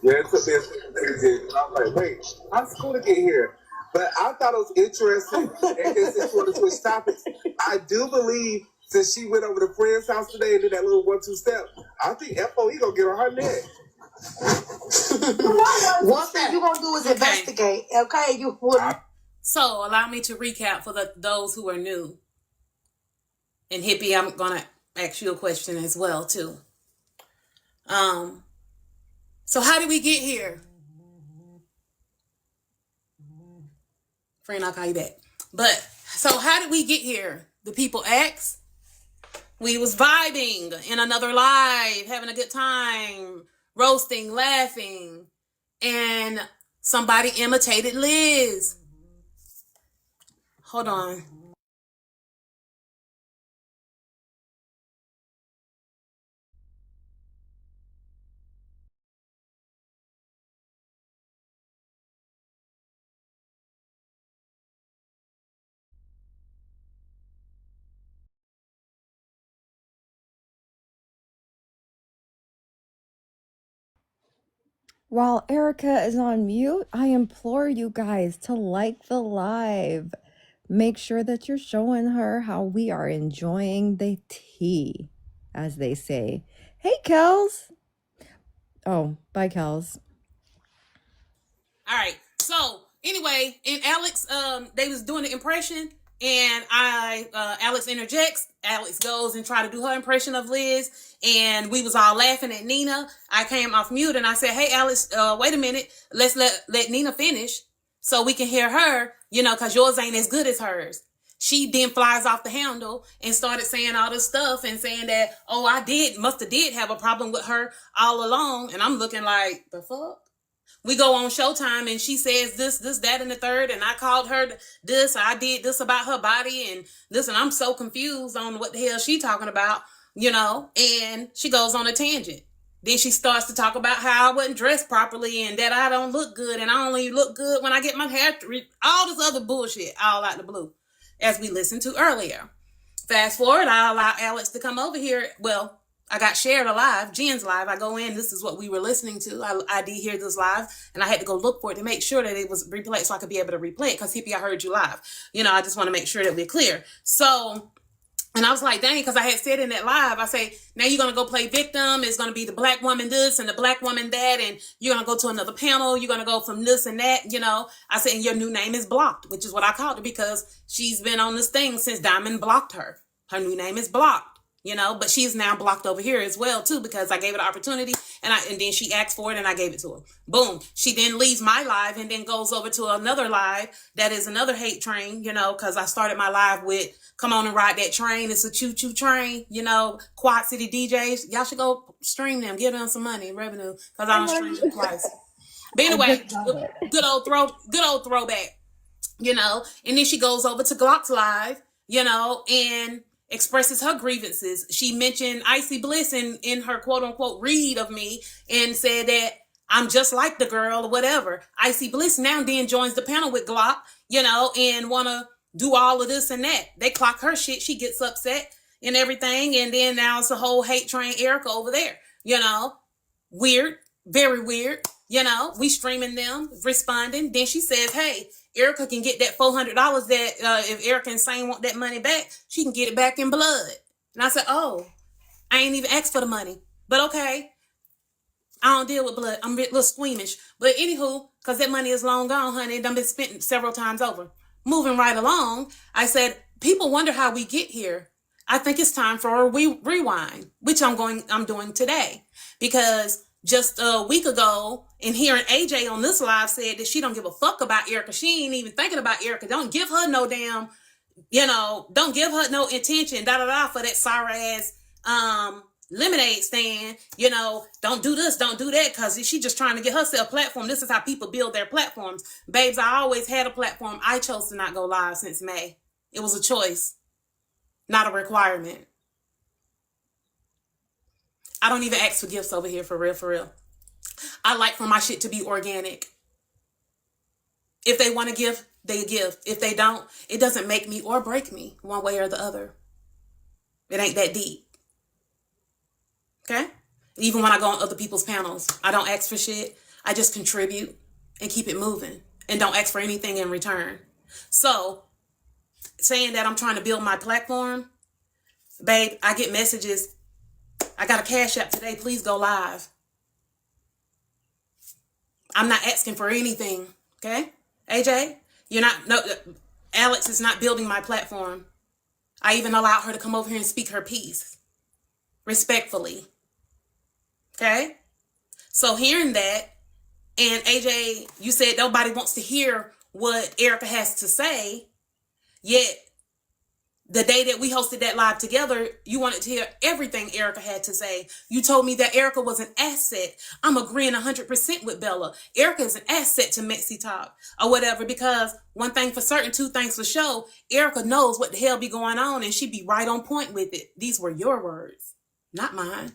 Yeah, it took me a second. I was like, wait, how's school to get here? But I thought it was interesting. And then since you want to switch topics, I do believe since she went over to friend's house today and did that little 1-2 step, I think FOE gonna get on her neck. One thing you gonna do is investigate, okay? You wouldn't. So allow me to recap for those who are new. And Hippie, I'm gonna ask you a question as well too. So how did we get here? Friend, I'll call you back. But so how did we get here? The people asked. We was vibing in another live, having a good time, roasting, laughing, and somebody imitated Liz. Hold on. While Erica is on mute, I implore you guys to like the live. Make sure that you're showing her how we are enjoying the tea, as they say. Hey, Kels. Oh, bye, Kels. All right. So anyway, and Alex, they was doing the impression, and Alex interjects. Alex goes and try to do her impression of Liz, and we was all laughing at Nina. I came off mute and I said, "Hey, Alex, wait a minute. Let's let Nina finish so we can hear her. You know, because yours ain't as good as hers." She then flies off the handle and started saying all this stuff and saying that, "Oh, must have have a problem with her all along." And I'm looking like, the fuck? We go on Showtime and she says this, that, and the third. And I called her this. I did this about her body and this. And I'm so confused on what the hell she talking about, you know. And she goes on a tangent. Then she starts to talk about how I wasn't dressed properly and that I don't look good. And I only look good when I get my hair, all this other bullshit, all out the blue, as we listened to earlier. Fast forward, I allow Alex to come over here. Well, I got shared a live, Jen's live. I go in, this is what we were listening to. I did hear this live, and I had to go look for it to make sure that it was replayed so I could be able to replay it, because Hippie, I heard you live. You know, I just want to make sure that we're clear. So, and I was like, dang, because I had said in that live, I say, now you're going to go play victim. It's going to be the black woman this and the black woman that, and you're going to go to another panel. You're going to go from this and that, you know. I said, and your new name is Blocked, which is what I called her, because she's been on this thing since Diamond blocked her. Her new name is Blocked. You know, but she's now blocked over here as well, too, because I gave her the opportunity and then she asked for it and I gave it to her. Boom. She then leaves my live and then goes over to another live that is another hate train, you know, because I started my live with come on and ride that train. It's a choo-choo train, you know, Quad City DJs. Y'all should go stream them, give them some money, revenue, because I don't stream them twice. But anyway, good old throwback, you know, and then she goes over to Glock's live, you know, and expresses her grievances. She mentioned Icy Bliss in her quote unquote read of me and said that I'm just like the girl or whatever. Icy Bliss now then joins the panel with Glock, you know, and want to do all of this and that. They clock her shit. She gets upset and everything. And then now it's a whole hate train Erica over there, you know, weird, very weird. You know, we streaming them, responding. Then she says, hey, Erica can get that $400 that if Erica and Sane want that money back, she can get it back in blood. And I said, oh, I ain't even asked for the money. But okay, I don't deal with blood. I'm a little squeamish. But anywho, because that money is long gone, honey. It done been spent several times over. Moving right along, I said, people wonder how we get here. I think it's time for a rewind, which I'm doing today. Because just a week ago, and hearing Ajai on this live said that she don't give a fuck about Erica. She ain't even thinking about Erica. Don't give her no damn, you know, don't give her no intention, for that sorry ass lemonade stand. You know, don't do this, don't do that, because she just trying to get herself a platform. This is how people build their platforms. Babes, I always had a platform. I chose to not go live since May. It was a choice, not a requirement. I don't even ask for gifts over here, for real. I like for my shit to be organic. If they want to give, they give. If they don't, it doesn't make me or break me one way or the other. It ain't that deep. Okay? Even when I go on other people's panels, I don't ask for shit. I just contribute and keep it moving and don't ask for anything in return. So saying that I'm trying to build my platform, babe, I get messages. I got a Cash App today. Please go live. I'm not asking for anything. Okay? AJ, Alex is not building my platform. I even allowed her to come over here and speak her piece. Respectfully. Okay? So hearing that, and AJ, you said nobody wants to hear what Erica has to say, yet the day that we hosted that live together, you wanted to hear everything Erica had to say. You told me that Erica was an asset. I'm agreeing 100% with Bella. Erica is an asset to MessyTok or whatever, because one thing for certain, two things for sure, Erica knows what the hell be going on and she be right on point with it. These were your words, not mine.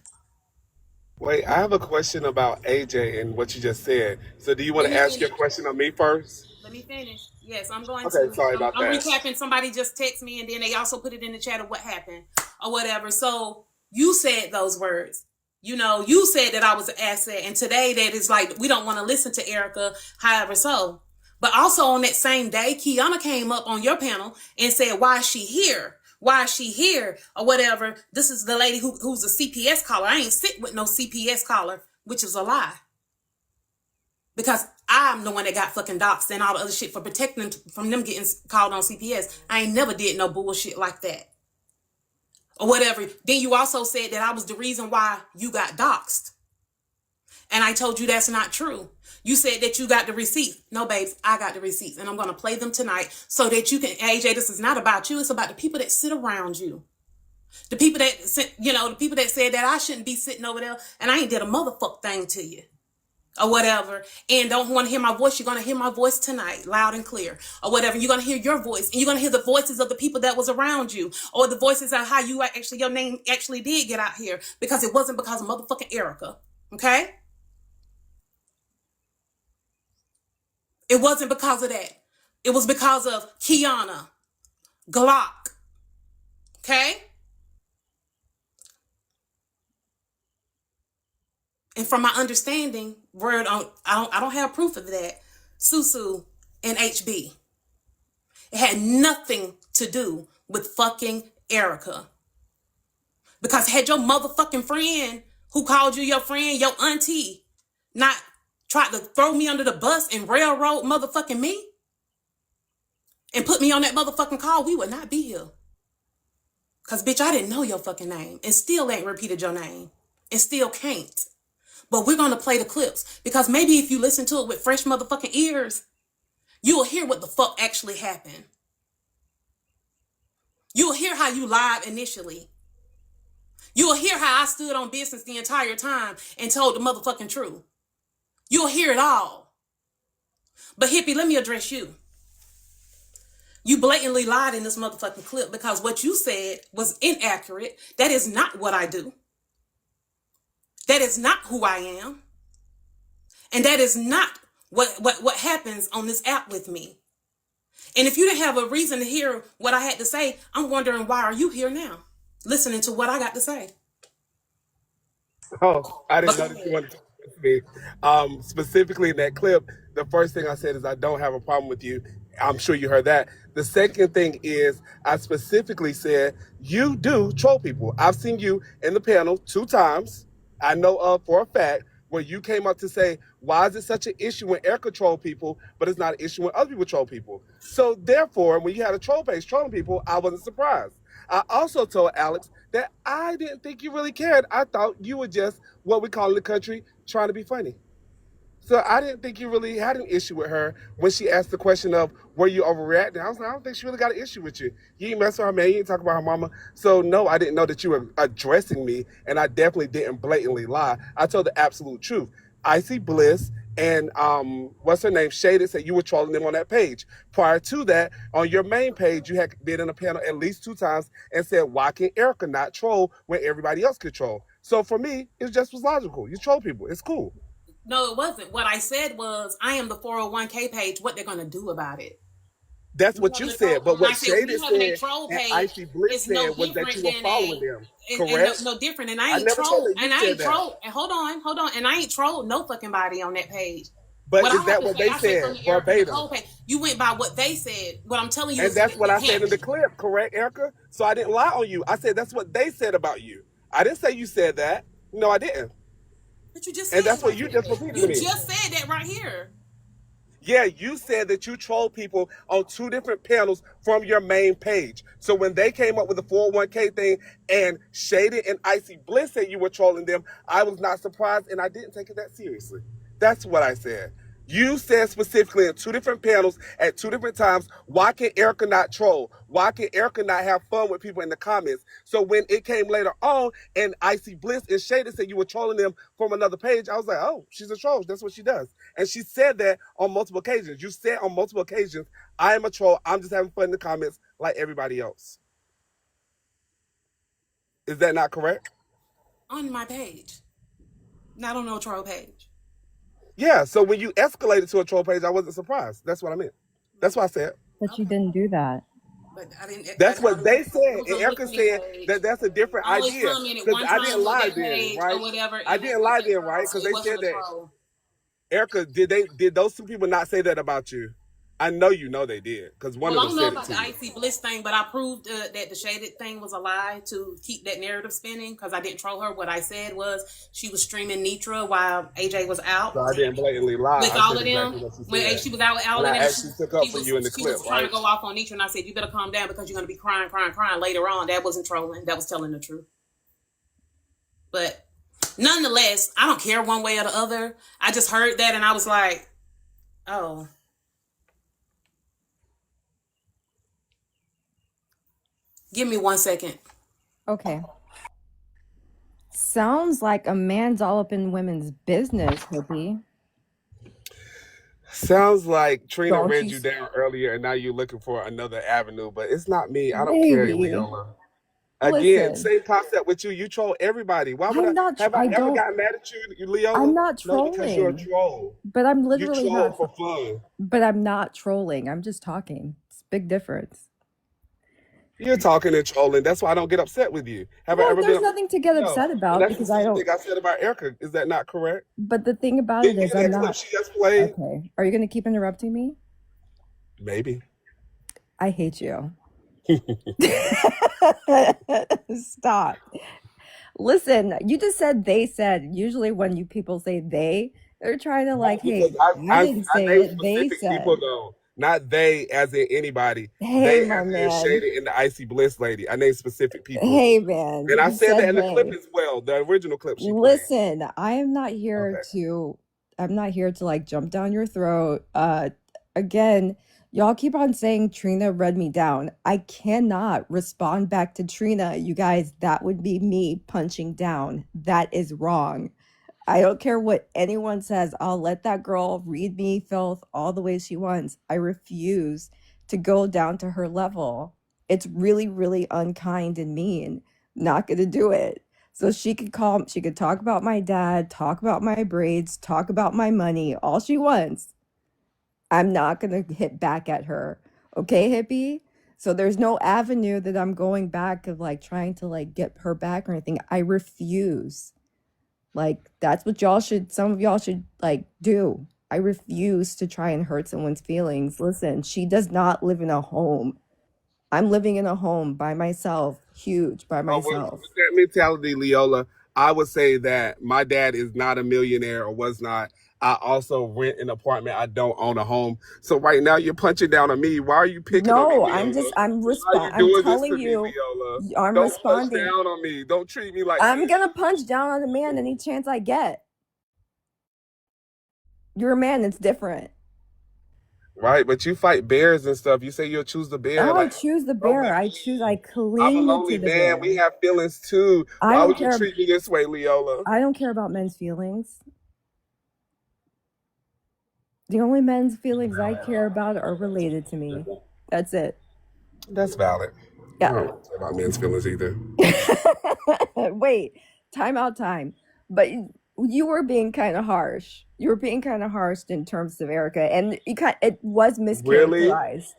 Wait, I have a question about AJ and what you just said. So do you want to ask your question on me first? Let me finish. Yes, I'm going Okay, to. sorry about I'm that. recapping. Somebody just texted me and then they also put it in the chat of what happened or whatever. So you said those words. You know, you said that I was an asset, and today that is like, we don't want to listen to Erica, however so. But also on that same day, Keyonna came up on your panel and said, why is she here? Why is she here? Or whatever. This is the lady who's a CPS caller. I ain't sit with no CPS caller, which is a lie. Because I'm the one that got fucking doxxed and all the other shit for protecting them from them getting called on CPS. I ain't never did no bullshit like that. Or whatever. Then you also said that I was the reason why you got doxxed. And I told you that's not true. You said that you got the receipts. No, babes, I got the receipts. And I'm going to play them tonight so that you can, AJ, this is not about you. It's about the people that sit around you. The people that, the people that said that I shouldn't be sitting over there and I ain't did a motherfuck thing to you. Or whatever. And don't want to hear my voice. You're going to hear my voice tonight, loud and clear. Or whatever. You're going to hear your voice. And you're going to hear the voices of the people that was around you. Or the voices of how you actually, your name actually did get out here. Because it wasn't because of motherfucking Erica. Okay? It wasn't because of that. It was because of Keyonna, Glock. Okay? And from my understanding, I don't have proof of that, Susu and HB. It had nothing to do with fucking Erica. Because had your motherfucking friend who called you your friend, your auntie, not tried to throw me under the bus and railroad motherfucking me and put me on that motherfucking call, we would not be here. Because, bitch, I didn't know your fucking name and still ain't repeated your name and still can't. But we're going to play the clips because maybe if you listen to it with fresh motherfucking ears, you'll hear what the fuck actually happened. You'll hear how you lied initially. You'll hear how I stood on business the entire time and told the motherfucking truth. You'll hear it all. But Hippie, let me address you. You blatantly lied in this motherfucking clip because what you said was inaccurate. That is not what I do. That is not who I am. And that is not what happens on this app with me. And if you didn't have a reason to hear what I had to say, I'm wondering why are you here now, listening to what I got to say? Oh, I didn't know that you wanted to talk to me. Specifically in that clip, the first thing I said is I don't have a problem with you. I'm sure you heard that. The second thing is I specifically said you do troll people. I've seen you in the panel 2 times. I know of for a fact where you came up to say, why is it such an issue when Erica troll people, but it's not an issue when other people troll people? So therefore, when you had a troll page trolling people, I wasn't surprised. I also told Alex that I didn't think you really cared. I thought you were just what we call in the country trying to be funny. So I didn't think you really had an issue with her when she asked the question of, were you overreacting? I was like, I don't think she really got an issue with you. You ain't mess with her, man. You ain't talk about her mama. So no, I didn't know that you were addressing me, and I definitely didn't blatantly lie. I told the absolute truth. Icy Bliss and what's her name, Shaded, said you were trolling them on that page. Prior to that, on your main page, you had been in a panel at least 2 times and said, why can Erica not troll when everybody else could troll? So for me, it just was logical. You troll people. It's cool. No, it wasn't. What I said was, I am the 401k page. What they're going to do about it. That's Me what you having a troll, said. But and I what said Shaded me having a said troll and page Icy Bliss is no said was that different you were than following a them, and correct? no different. And I I ain't never said troll, that you and I said ain't that. troll. And hold on, and I ain't trolled no fucking body on that page. But What is I have that to what say, they I said from said the verbatim? EricaNicole page. You went by what they said. What I'm telling you And is that's what I said in the happened. clip, correct, Erica? So I didn't lie on you. I said that's what they said about you. I didn't say you said that. No, I didn't. But you just said And that's it right what you here. just repeated to You me. just said that right here. Yeah, you said that you troll people on 2 different panels from your main page. So when they came up with the 401k thing and Shaded and Icy Bliss said you were trolling them, I was not surprised and I didn't take it that seriously. That's what I said. You said specifically in 2 different panels at 2 different times, why can Erica not troll? Why can Erica not have fun with people in the comments? So when it came later on and Icy Bliss and Shaded said you were trolling them from another page, I was like, oh, she's a troll. That's what she does. And she said that on multiple occasions. You said on multiple occasions, I am a troll. I'm just having fun in the comments like everybody else. Is that not correct? On my page. Not on no troll page. Yeah, so when you escalated to a troll page, I wasn't surprised. That's what I meant. That's what I said. But you didn't do that. But I didn't. That's what they It said. was And a Erica listening said page. that that's a different I only idea. commented Because one I time didn't on lie that then, page right? or whatever. I didn't lie then, right? So Because it they wasn't said a that. troll. Erica, did those 2 people not say that about you? I know you know they did, because one Well, of I them don't know said it about to the you. Icy Bliss thing, but I proved that the Shaded thing was a lie to keep that narrative spinning because I didn't troll her. What I said was she was streaming Nitra while AJ was out. So I didn't blatantly lie. With I all said of exactly them, what she when said. she was out with all And of I them, actually took up for you in the she clip, was trying right? to go off on Nitra, and I said, "You better calm down because you're going to be crying later on." That wasn't trolling. That was telling the truth. But nonetheless, I don't care one way or the other. I just heard that and I was like, "Oh." Give me 1 second. Okay. Sounds like a man's all up in women's business, Hippie. Sounds like Trina Don't read you? you down earlier and now you're looking for another avenue, but it's not me. I don't care, Baby, Leola. Again, listen. same concept with you. You troll everybody. Why would I'm not. have I I ever don't. gotten mad at you, Leola? I'm not No, because you're a trolling. troll. But I'm You literally troll not. for fun. But I'm not trolling. I'm just talking. It's a big difference. You're talking and trolling. That's why I don't get upset with you. Have I No, ever there's been? nothing to get No. upset And about that's the because I same don't. thing I said about Erica. Is that not correct? But the thing about Didn't it you is, hear I'm that clip not. she just played? Okay. Are you going to keep interrupting me? Maybe. I hate you. Stop. Listen, you just said they said. Usually when you people say they, they're trying to like, hey, I didn't I say name it. They specific said. people though, not they as in anybody. Hey, They my as in man. Shaded and the Icy Bliss lady. I named specific people. Hey, man. And I You said that in the clip they. as well, the original clip she played. Listen, I am not here Okay. to. I'm not here to like jump down your throat. Again, y'all keep on saying Trina read me down. I cannot respond back to Trina. You guys, that would be me punching down. That is wrong. I don't care what anyone says. I'll let that girl read me filth all the way she wants. I refuse to go down to her level. It's really, really unkind and mean. Not gonna do it. So she could talk about my dad, talk about my braids, talk about my money, all she wants. I'm not gonna hit back at her. Okay, hippie? So there's no avenue that I'm going back of like trying to like get her back or anything. I refuse. Like that's what some of y'all should like do. I refuse to try and hurt someone's feelings. Listen, she does not live in a home. I'm living in a home by myself, huge by myself. With that mentality, Leola, I would say that my dad is not a millionaire or was not. I also rent an apartment. I don't own a home. So right now you're punching down on me. Why are you picking on me, No, Leola? I'm Why are you doing this telling to me, you, Leola? I'm Don't responding. punch down on me. Don't treat me like I'm this. gonna punch down on a man any chance I get. You're a man, it's different. Right, but you fight bears and stuff. You say you'll choose the bear. I Like, choose the bear. I I'm a cling lonely to the man. bear. We have feelings too. I Why don't would you care. treat me this way, Leola? I don't care about men's feelings. The only men's feelings I care about are related to me. That's it. That's valid. Yeah. I don't care about men's feelings either. Wait, time. But you were being kind of harsh. You were being kind of harsh in terms of Erica, and it was mischaracterized.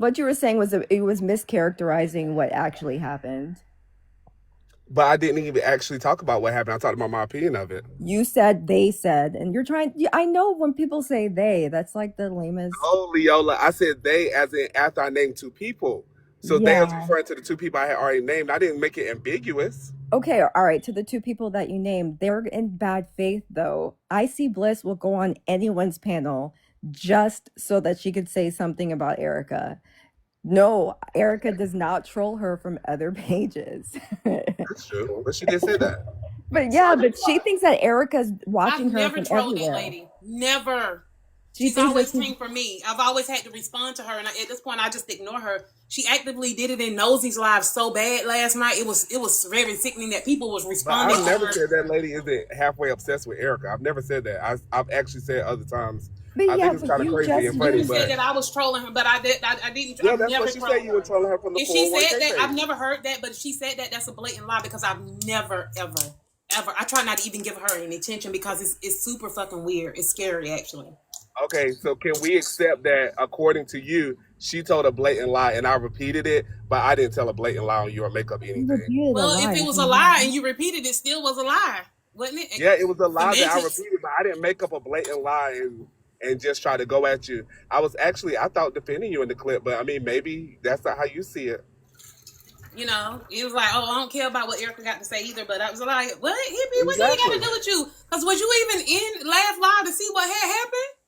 What you were saying was it was mischaracterizing what actually happened. But I didn't even actually talk about what happened. I talked about my opinion of it. You said, they said, and you're trying. I know when people say they, that's like the lamest. Oh, Leola, I said they as in after I named two people. So they was referring to the two people I had already named. I didn't make it ambiguous. Okay, all right. To the two people that you named, they were in bad faith, though. Icy Bliss will go on anyone's panel just so that she could say something about Erica. No, Erica does not troll her from other pages. That's true, but she did say that. But yeah, but she thinks that Erica's watching her never from trolled everywhere. that lady. Never. She She's always came for me. I've always had to respond to her, and at this point, I just ignore her. She actively did it in Nosy's live so bad last night. It was very sickening that people was responding. I've never said that lady isn't halfway obsessed with Erica. I've never said that. I've actually said other times. But I think it's kind of crazy and funny. You said that I was trolling her, but I didn't. Yeah, that's what she said. You were trolling her from the. If she said that, I've never heard that. But if she said that, that's a blatant lie because I've never, ever. I try not to even give her any attention because it's super fucking weird. It's scary, actually. Okay, so can we accept that according to you, she told a blatant lie and I repeated it, but I didn't tell a blatant lie on you or make up anything? Well, if it was a lie and you repeated it, still was a lie, wasn't it? Yeah, it was a lie that I repeated, but I didn't make up a blatant lie and just try to go at you. I thought defending you in the clip, but I mean, maybe that's not how you see it. You know, it was like, oh, I don't care about what Erica got to say either, but I was like, what? Hippie, what do you got to do with you? Because was you even in Laugh Live to see what had happened?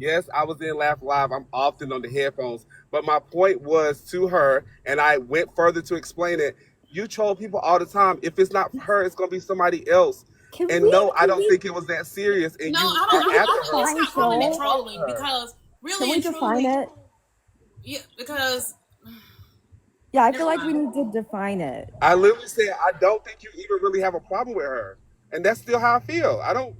Yes, I was in Laugh Live. I'm often on the headphones. But my point was to her, and I went further to explain it. You troll people all the time. If it's not her, it's going to be somebody else. I don't think it was that serious. And no, I don't stop calling it trolling because really Can we define it? Yeah, because... Yeah, I feel like we need to define it. I literally said, I don't think you even really have a problem with her. And that's still how I feel. I don't...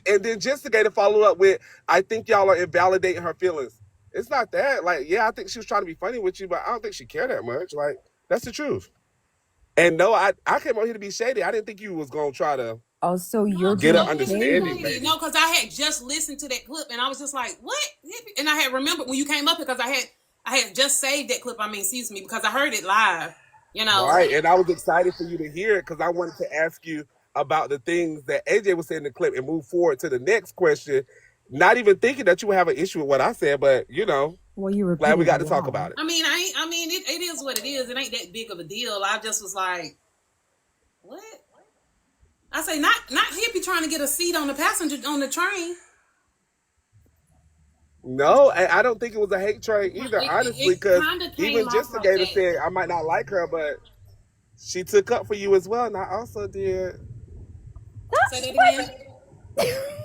And then Jessica followed up with, I think y'all are invalidating her feelings. It's not that. Like, yeah, I think she was trying to be funny with you, but I don't think she cared that much. Like, that's the truth. And no, I came out here to be shady. I didn't think you was going to try to so you're get an understanding. No, because I had just listened to that clip and I was just like, what? And I had remembered when you came up here because I had just saved that clip. Because I heard it live, you know. Right, and I was excited for you to hear it because I wanted to ask you about the things that AJ was saying in the clip and move forward to the next question, not even thinking that you would have an issue with what I said, but you know, glad we got to talk about it. I mean, it is what it is. It ain't that big of a deal. I just was like, what? I say, not Hippie trying to get a seat on the passenger on the train. No, I don't think it was a hate train either, honestly, because even Jessica said I might not like her, but she took up for you as well, and I also did. Say that again.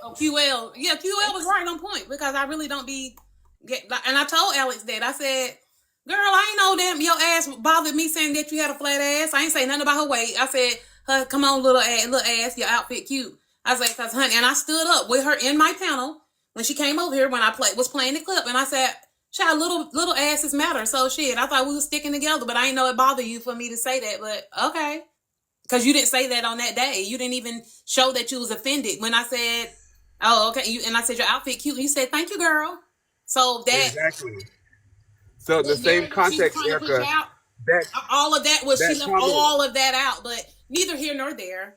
Oh, QL. Yeah, QL was right on point because I really don't and I told Alex that. I said, girl, I ain't know that your ass bothered me saying that you had a flat ass. I ain't say nothing about her weight. I said, come on, little ass, your outfit cute. I said, cause honey, and I stood up with her in my panel when she came over here when I was playing the clip, and I said, child, little asses matter. So shit, I thought we were sticking together, but I didn't know it bothered you for me to say that. But okay. Because you didn't say that on that day. You didn't even show that you was offended. When I said, oh, okay. And I said, your outfit cute. You said, thank you, girl. So that... Exactly. So the same context, Erica, all of that was, she left all of that out. But neither here nor there.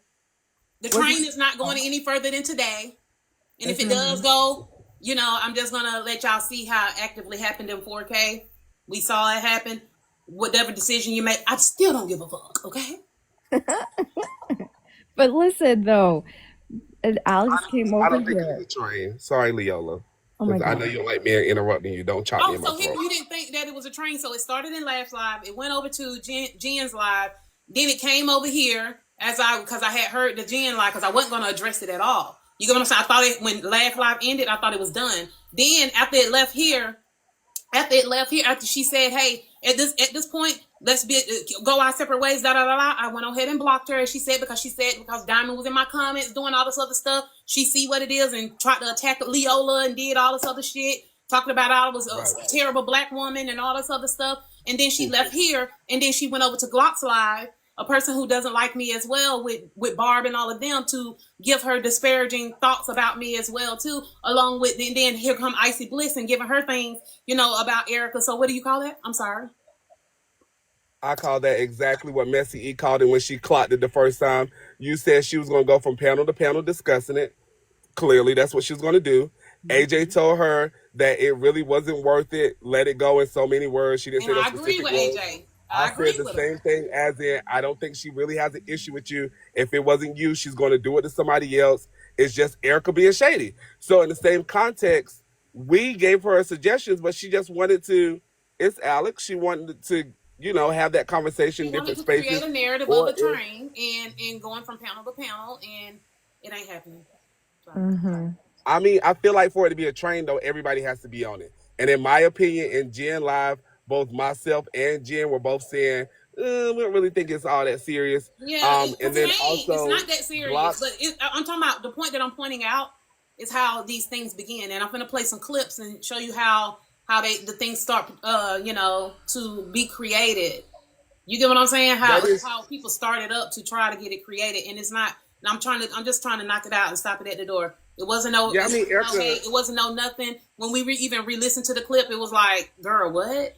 The train is not going any further than today. And if it does go, you know, I'm just going to let y'all see how it actively happened in 4K. We saw it happen. Whatever decision you make, I still don't give a fuck, okay? But listen, though, Alex came over here. I don't think it was a train. Sorry, Leola. Oh my God. I know you don't like me interrupting you. Don't chop me in my throat. You didn't think that it was a train. So it started in Laugh Live. It went over to Jen's live. Then it came over here because I had heard the Jen live because I wasn't going to address it at all. You get what I'm saying? I thought when Laugh Live ended, I thought it was done. Then after it left here, after she said, hey, at this point, let's go our separate ways, I went ahead and blocked her, as she said, because Diamond was in my comments doing all this other stuff. She see what it is and tried to attack Leola and did all this other shit, talking about I was a terrible black woman and all this other stuff. And then she left here, and then she went over to Glock's live, a person who doesn't like me as well with Barb and all of them to give her disparaging thoughts about me as well too, along with, and then here come Icy Bliss and giving her things, about Erica. So what do you call that? I'm sorry. I call that exactly what Messy E called it when she clocked it the first time. You said she was going to go from panel to panel discussing it. Clearly, that's what she was going to do. AJ told her that it really wasn't worth it. Let it go in so many words. She didn't say that specific words. I agree with AJ. I said the same thing, as in, I don't think she really has an issue with you. If it wasn't you, she's going to do it to somebody else. It's just Erica being shady. So in the same context, we gave her suggestions, but she just wanted to, it's Alex. She wanted to, have that conversation in different spaces. Create a narrative of a train and going from panel to panel, and it ain't happening. I mean, I feel like for it to be a train, though, everybody has to be on it. And in my opinion, in Jen Live, both myself and Jen were both saying, we don't really think it's all that serious. Yeah, and then also, it's not that serious. Glock, but I'm talking about the point that I'm pointing out is how these things begin. And I'm going to play some clips and show you how the things start, to be created. You get what I'm saying? How people started up to try to get it created, and it's not. I'm just trying to knock it out and stop it at the door. It wasn't no. Yeah, I mean, Erica, it wasn't no nothing. When we even re-listened to the clip, it was like, girl, what?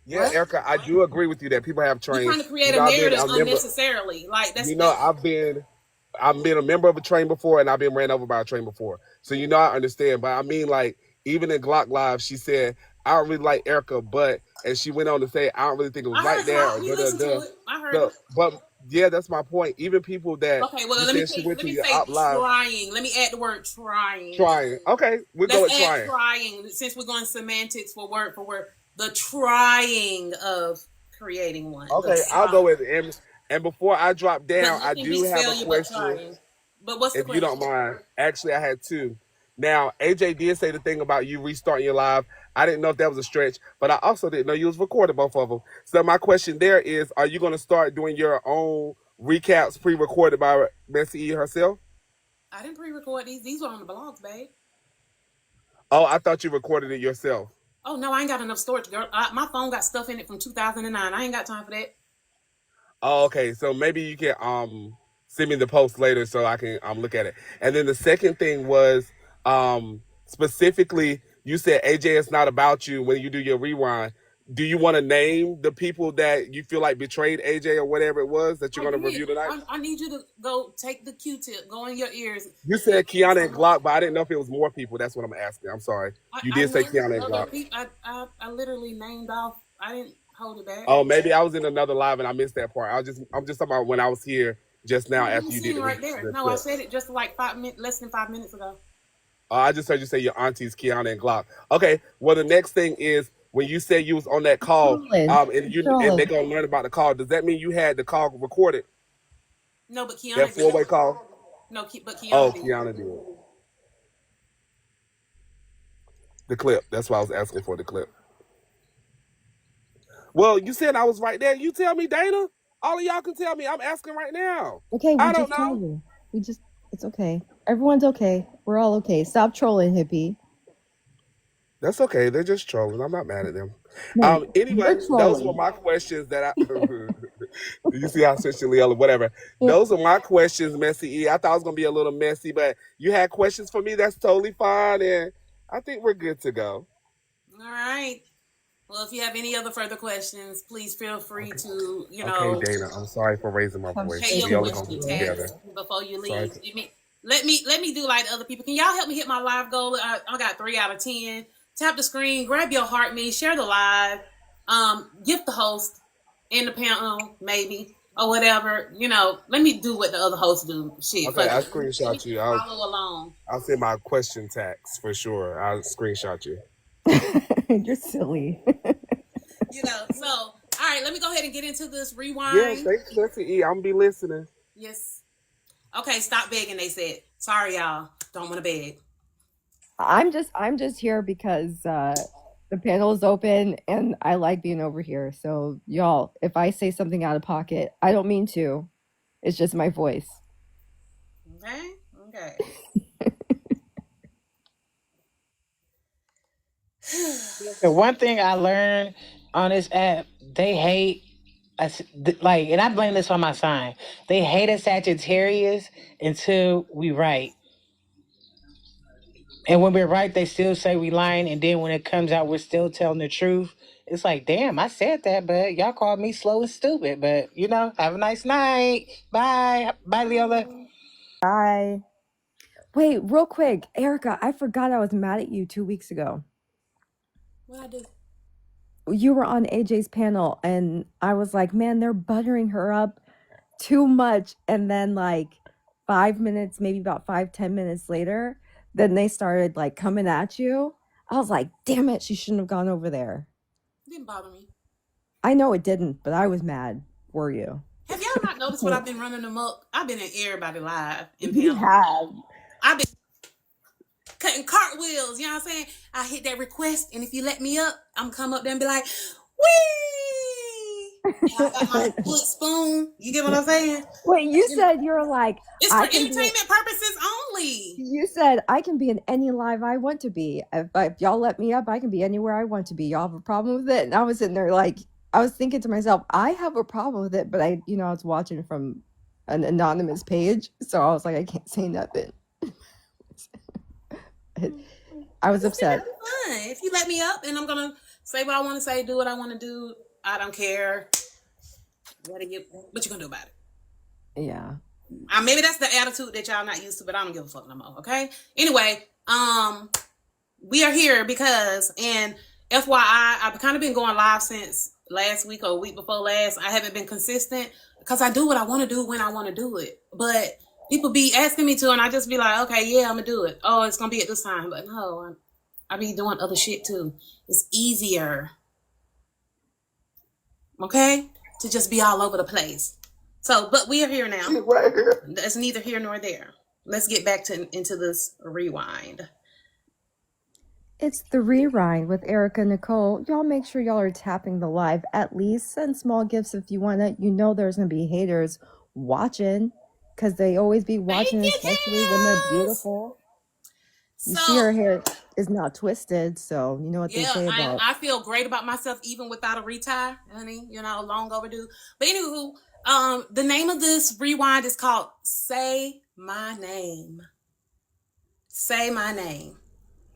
Yeah, what? Erica, I do agree with you that people have trains. You're trying to create a narrative unnecessarily. Like that's. I've been a member of a train before, and I've been ran over by a train before. So I understand. But I mean, like, even in Glock Live, she said, I don't really like Erica, and she went on to say, I don't really think it was right there. I heard it. But yeah, that's my point. Even people that let me say trying. Let me add the word trying. Trying. Okay, we'll go with trying. Trying. Since we're going semantics for word, the trying of creating one. Okay, I'll go with it. And before I drop down, I do have a question. But what's the question? If you don't mind. Actually, I had two. Now, AJ did say the thing about you restarting your live. I didn't know if that was a stretch, but I also didn't know you was recording both of them. So my question there is, are you going to start doing your own recaps pre-recorded by Messy E herself? I didn't pre-record these. These were on the blogs, babe. Oh, I thought you recorded it yourself. Oh, no, I ain't got enough storage, girl. My phone got stuff in it from 2009. I ain't got time for that. Oh, okay. So maybe you can send me the post later so I can look at it. And then the second thing was specifically, you said AJ, it's not about you when you do your rewind. Do you want to name the people that you feel like betrayed AJ or whatever it was that you're going to review tonight? I need you to go take the Q-tip, go in your ears. You said Keyonna and Glock, but I didn't know if it was more people. That's what I'm asking. I'm sorry. You did say Keyonna and Glock. I literally named off. I didn't hold it back. Oh, maybe I was in another live and I missed that part. I'm just talking about when I was here just now after you did it. Right there. No, I said it just like less than 5 minutes ago. I just heard you say your aunties, Keyonna and Glock. Okay, well, the next thing is, when you said you was on that call, and they're gonna learn about the call, does that mean you had the call recorded? No, but Keyonna that 4-way call. No, but Keyonna. Oh, Keyonna did. The clip. That's why I was asking for the clip. Well, you said I was right there. You tell me, Dana. All of y'all can tell me. I'm asking right now. Okay, I don't know. It's okay. Everyone's okay. We're all okay. Stop trolling, hippie. That's okay. They're just trolling. I'm not mad at them. No, anyway, those were my questions that you see how essentially or whatever. Those are my questions, Messy E. I thought it was going to be a little messy, but you had questions for me. That's totally fine. And I think we're good to go. All right. Well, if you have any other further questions, please feel free to, Okay, Dana, I'm sorry for raising my voice. Pay your question tax before you leave. Let me do like the other people. Can y'all help me hit my live goal? I got 3 out of 10. Tap the screen, grab your heart me, share the live, gift the host in the panel, maybe, or whatever. Let me do what the other hosts do. Shit. Okay, I'll screenshot you. Follow along. I'll send my question tax for sure. I'll screenshot you. You're silly. So, all right, let me go ahead and get into this rewind. Yeah, thanks, Messy E. I'm going to be listening. Yes. Okay, stop begging, they said. Sorry, y'all. Don't want to beg. I'm just here because the panel is open and I like being over here. So y'all, if I say something out of pocket, I don't mean to. It's just my voice. Okay. The one thing I learned on this app, they hate And I blame this on my sign. They hate us Sagittarius until we right. And when we're right, they still say we lying. And then when it comes out, we're still telling the truth. It's like, damn, I said that, but y'all called me slow and stupid. But, have a nice night. Bye. Bye, Leola. Bye. Wait, real quick, Erica, I forgot I was mad at you 2 weeks ago. What I do? You were on AJ's panel, and I was like, man, they're buttering her up too much. And then like 5 minutes, maybe about 5-10 minutes later, then they started like coming at you. I was like, damn it, she shouldn't have gone over there. It didn't bother me. I know it didn't, but I was mad. Were you? Have y'all not noticed what I've been running them up? I've been in everybody live in You panel. have. I've been cutting cartwheels, you know what I'm saying? I hit that request, and if you let me up, I'm come up there and be like, wee! And I got my foot spoon. You get what I'm saying? Wait, you said you're like, it's for entertainment purposes only. You said I can be in any live I want to be. If y'all let me up, I can be anywhere I want to be. Y'all have a problem with it? And I was sitting there like, I was thinking to myself, I have a problem with it, but I was watching from an anonymous page, so I was like, I can't say nothing. I was upset. Fun. If you let me up, and I'm gonna say what I want to say, do what I want to do. I don't care. What you gonna do about it? Yeah. Maybe that's the attitude that y'all not used to, but I don't give a fuck no more. Okay. Anyway, we are here because, and FYI, I've kind of been going live since last week or a week before last. I haven't been consistent because I do what I want to do when I want to do it, but people be asking me to, and I just be like, okay, yeah, I'm gonna do it. Oh, it's gonna be at this time, but no, I be doing other shit too. It's easier, okay, to just be all over the place. So, but we are here now. Right here. That's neither here nor there. Let's get back into this rewind. It's the rewind with EricaNicole. Y'all make sure y'all are tapping the live. At least send small gifts if you want it. There's gonna be haters watching. Because they always be watching, especially when they're beautiful. You see her hair is not twisted, so you know what they say about. I feel great about myself even without a retie, honey. Long overdue. But anywho, the name of this rewind is called Say My Name. Say My Name.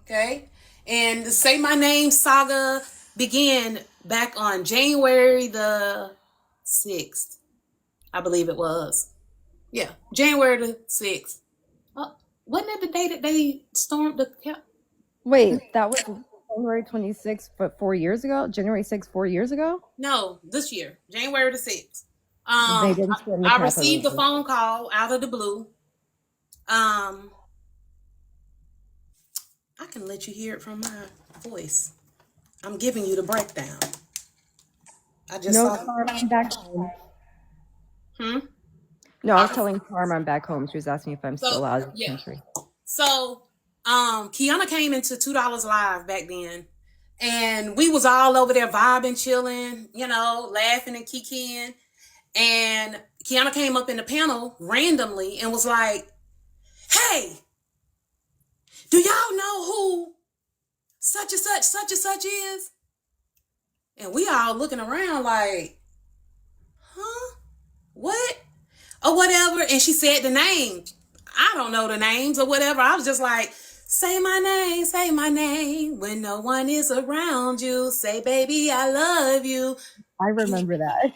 Okay? And the Say My Name saga began back on January the 6th. I believe it was. Yeah, January the 6th. Wasn't that the day that they stormed the cap? Wait, that was January 26th, but 4 years ago? January 6th, 4 years ago? No, this year, January the 6th. They didn't storm the I received a phone call out of the blue. I can let you hear it from my voice. I'm giving you the breakdown. I just saw I'm back home. No, I was telling Karma I'm back home. She was asking me if I'm still out of the country. So, Keyonna came into $2 Live back then, and we was all over there vibing, chilling, laughing and kikiing. And Keyonna came up in the panel randomly and was like, "Hey, do y'all know who such and such is?" And we all looking around like, "Huh? What?" Or whatever. And she said the name. I don't know the names or whatever. I was just like, say my name when no one is around you. Say, baby, I love you. I remember that.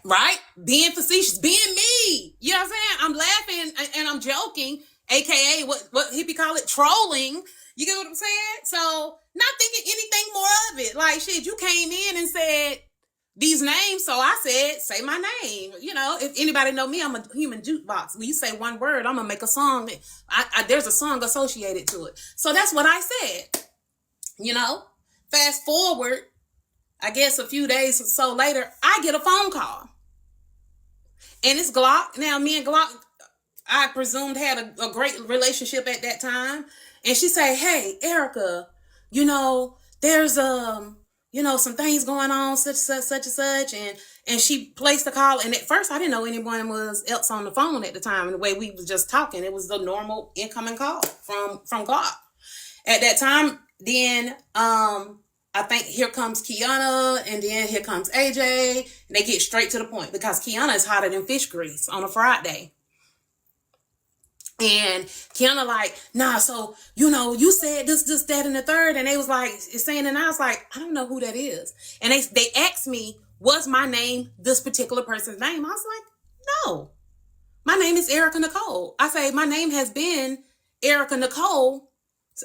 Right? Being facetious, being me. You know what I'm saying? I'm laughing and I'm joking, aka what hippie call it, trolling. You get what I'm saying? So not thinking anything more of it. Like, shit, you came in and said these names, so I said, say my name. If anybody know me, I'm a human jukebox. When you say one word, I'm gonna make a song. There's a song associated to it. So that's what I said. Fast forward, I guess a few days or so later, I get a phone call. And it's Glock. Now, me and Glock, I presumed had a great relationship at that time. And she say, "Hey, Erica, there's some things going on, such and such, and she placed the call." And at first, I didn't know anyone else on the phone at the time. And the way we was just talking, it was the normal incoming call from Glock at that time. Then I think here comes Keyonna, and then here comes Ajay, and they get straight to the point because Keyonna is hotter than fish grease on a Friday. And Keyonna like, nah, so, you said this, that, and the third. And they was like, it's saying, and I was like, I don't know who that is. And they asked me, was my name this particular person's name? I was like, no. My name is EricaNicole. I say, my name has been EricaNicole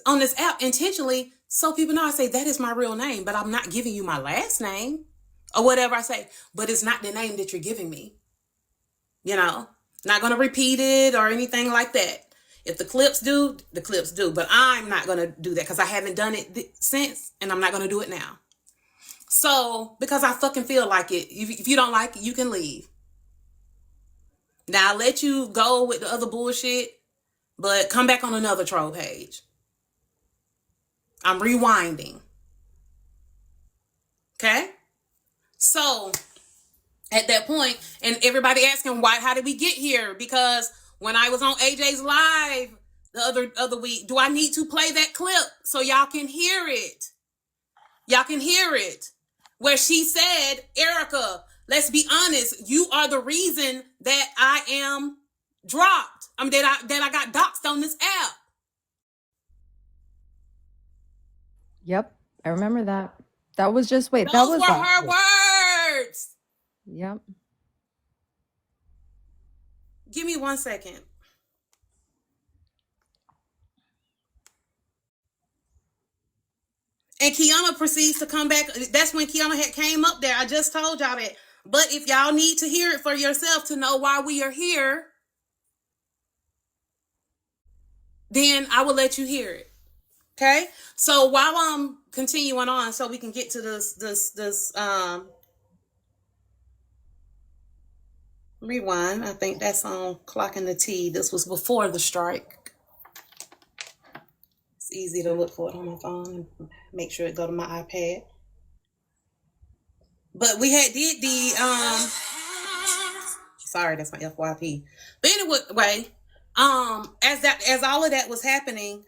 on this app intentionally so people know. I say, that is my real name, but I'm not giving you my last name or whatever I say. But it's not the name that you're giving me. Not going to repeat it or anything like that. If the clips do, the clips do. But I'm not going to do that because I haven't done it since, and I'm not going to do it now. So, because I fucking feel like it. If you don't like it, you can leave. Now, I'll let you go with the other bullshit, but come back on another troll page. I'm rewinding. Okay? So, at that point, and everybody asking, how did we get here? Because when I was on AJ's live the other week, do I need to play that clip so y'all can hear it? Y'all can hear it. Where she said, Erica, let's be honest, you are the reason that I am dropped. That I got doxxed on this app. Yep, I remember that. That was just, wait, Those were her words. Yep. Give me 1 second. And Keyonna proceeds to come back. That's when Keyonna had came up there. I just told y'all that. But if y'all need to hear it for yourself to know why we are here, then I will let you hear it. Okay? So while I'm continuing on, so we can get to this rewind. I think that's on Clocking the T. This was before the strike. It's easy to look for it on my phone and make sure it go to my iPad. But we had did the sorry, that's my FYP. But anyway, as all of that was happening,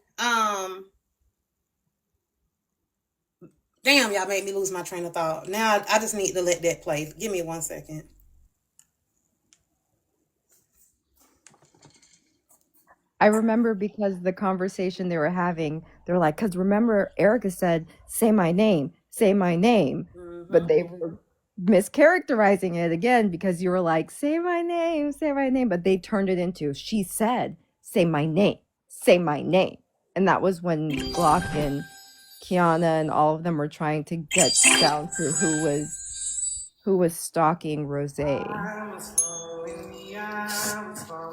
damn, y'all made me lose my train of thought. Now I just need to let that play. Give me 1 second. I remember because the conversation they were having, they're like, because remember, Erica said, say my name. Mm-hmm. But they were mischaracterizing it again because you were like, say my name. But they turned it into, she said, say my name. And that was when Glock and Keyonna and all of them were trying to get down to who was stalking Rose.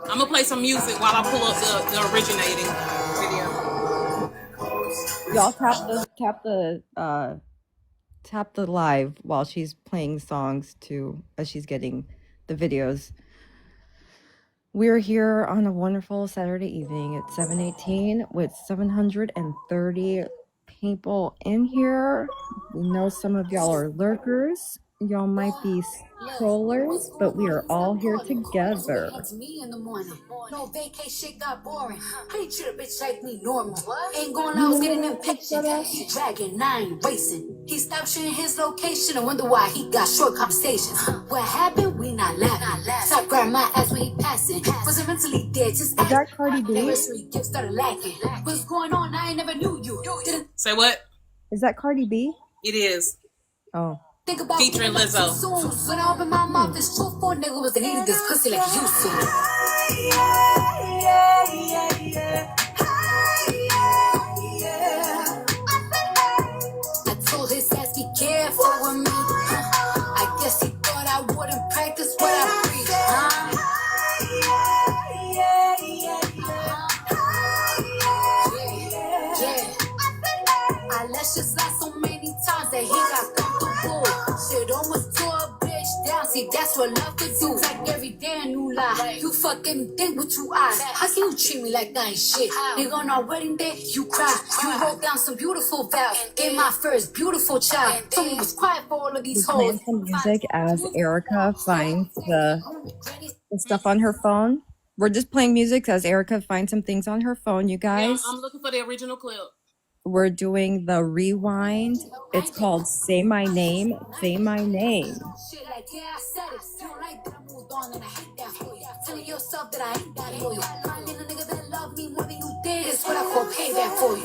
I'm gonna play some music while I pull up the originating video. Y'all tap the live while she's playing songs too, as she's getting the videos. We're here on a wonderful Saturday evening at 7:18 with 730 people in here. We know some of y'all are lurkers. Y'all might be trollers, but we are all here together. No vacation got boring. I ain't treat a bitch like me normal. Ain't going out getting impatient. He dragging, I ain't racing. He stopped sharing his location. I wonder why he got short conversations. What happened? We not laughing. Stop grabbing my ass when he passing. Wasn't mentally dead, just is that Cardi B? Anniversary gift started lacking. What's going on? I ain't never knew you. Say what? Is that Cardi B? It is. Oh. Think about featuring Lizzo. When I open my mouth, this truthful nigga was gonna eat this pussy like you used to. I told his ass be careful with me. I guess he thought I wouldn't practice what I preach. I let shit slide so many times that he got comfortable. Shit almost tore a bitch down. See, that's what love could do. Like every day a new lie. You fucking think with 2 eyes. How can you treat me like I ain't shit? Nigga, on our wedding day, you cry. You wrote down some beautiful vows. Gave my first beautiful child. Told me it was quiet for all of these hoes. Playing some music as Erica finds the stuff on her phone. We're just playing music as Erica finds some things on her phone, you guys. Yeah, I'm looking for the original clip. we're doing the rewind. It's called Say My Name, Say My Name. Shit like, yeah, I said it. You don't like that I moved on and I hate that for you. Telling yourself that I ain't that loyal. Finding a nigga that love me more than you did is what I call payback for you.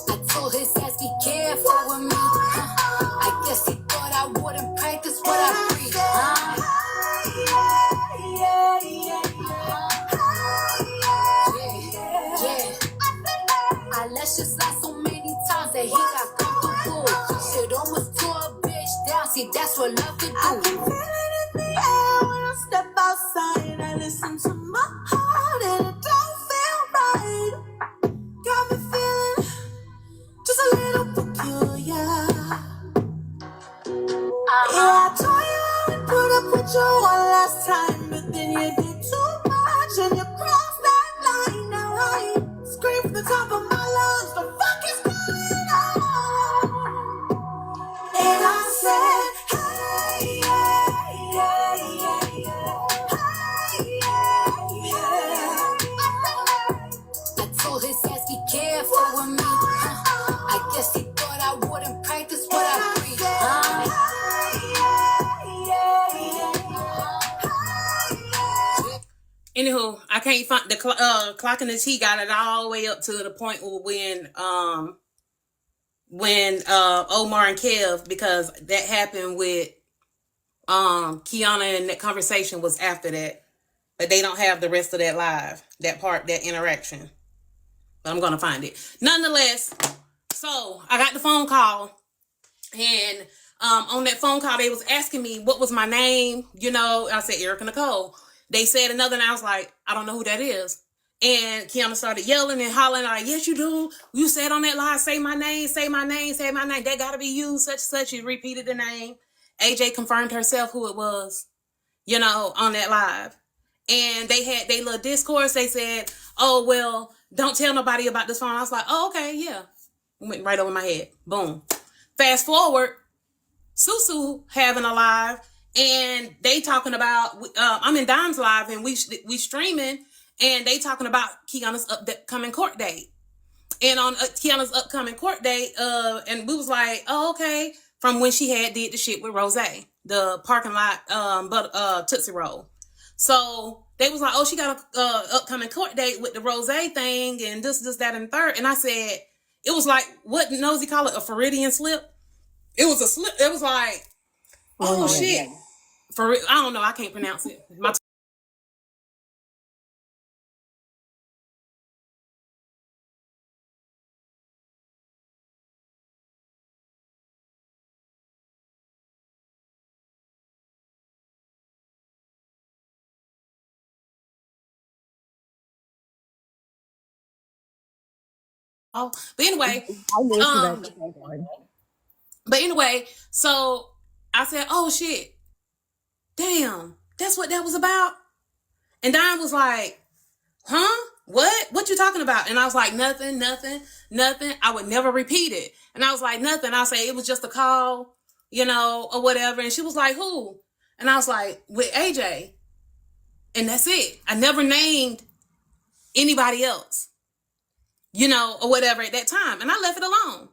I told his ass be careful with me. I guess he thought I wouldn't practice what I preach. I let shit slide so many times that he got comfortable. Shit almost tore a bitch down. See, that's what love could do. I can feel it in the air when I step outside. I listen to my heart and it don't feel right. Got me feeling just a little peculiar. Yeah, I told you I would put up with you one last time, but then you did too much and you crossed that line. Now I scream from the top of my lungs, the fuck is going on? And I said, hey, yeah, yeah, yeah, yeah. I told his ass be careful with me. I guess he thought I wouldn't practice what I preach. Anywho, I can't find the clock in the tea. Got it all the way up to the point when Omar and Kev, because that happened with Keyonna, and that conversation was after that. But they don't have the rest of that live, that interaction. But I'm gonna find it. Nonetheless, so I got the phone call, and on that phone call they was asking me what was my name. You know, I said EricaNicole. They said another, and I was like, I don't know who that is. And Keyonna started yelling and hollering, like, yes, you do. You said on that line, say my name, say my name, say my name. That gotta be you, such and such. She repeated the name. AJ confirmed herself who it was, you know, on that live. And they had their little discourse. They said, oh, well, don't tell nobody about this phone. I was like, oh, okay, yeah. Went right over my head. Boom. Fast forward, Susu having a live, and they talking about, I'm in Dime's live, and we streaming, and they talking about Keyonna's upcoming court date. And on Keyonna's upcoming court date, and we was like, oh, okay, from when she had did the shit with Rose, the parking lot, Tootsie Roll. So they was like, oh, she got a upcoming court date with the Rose thing, and this, that, and third. And I said, it was like, what Nosy call it, a Floridian slip? It was a slip. It was like, oh shit. For I don't know. I can't pronounce it. But anyway, so I said, oh shit, damn, that's what that was about. And Don was like, huh? What you talking about? And I was like, nothing. I would never repeat it. And I was like, nothing. I'll say it was just a call, you know, or whatever. And she was like, who? And I was like, with AJ. And that's it. I never named anybody else, you know, or whatever at that time. And I left it alone.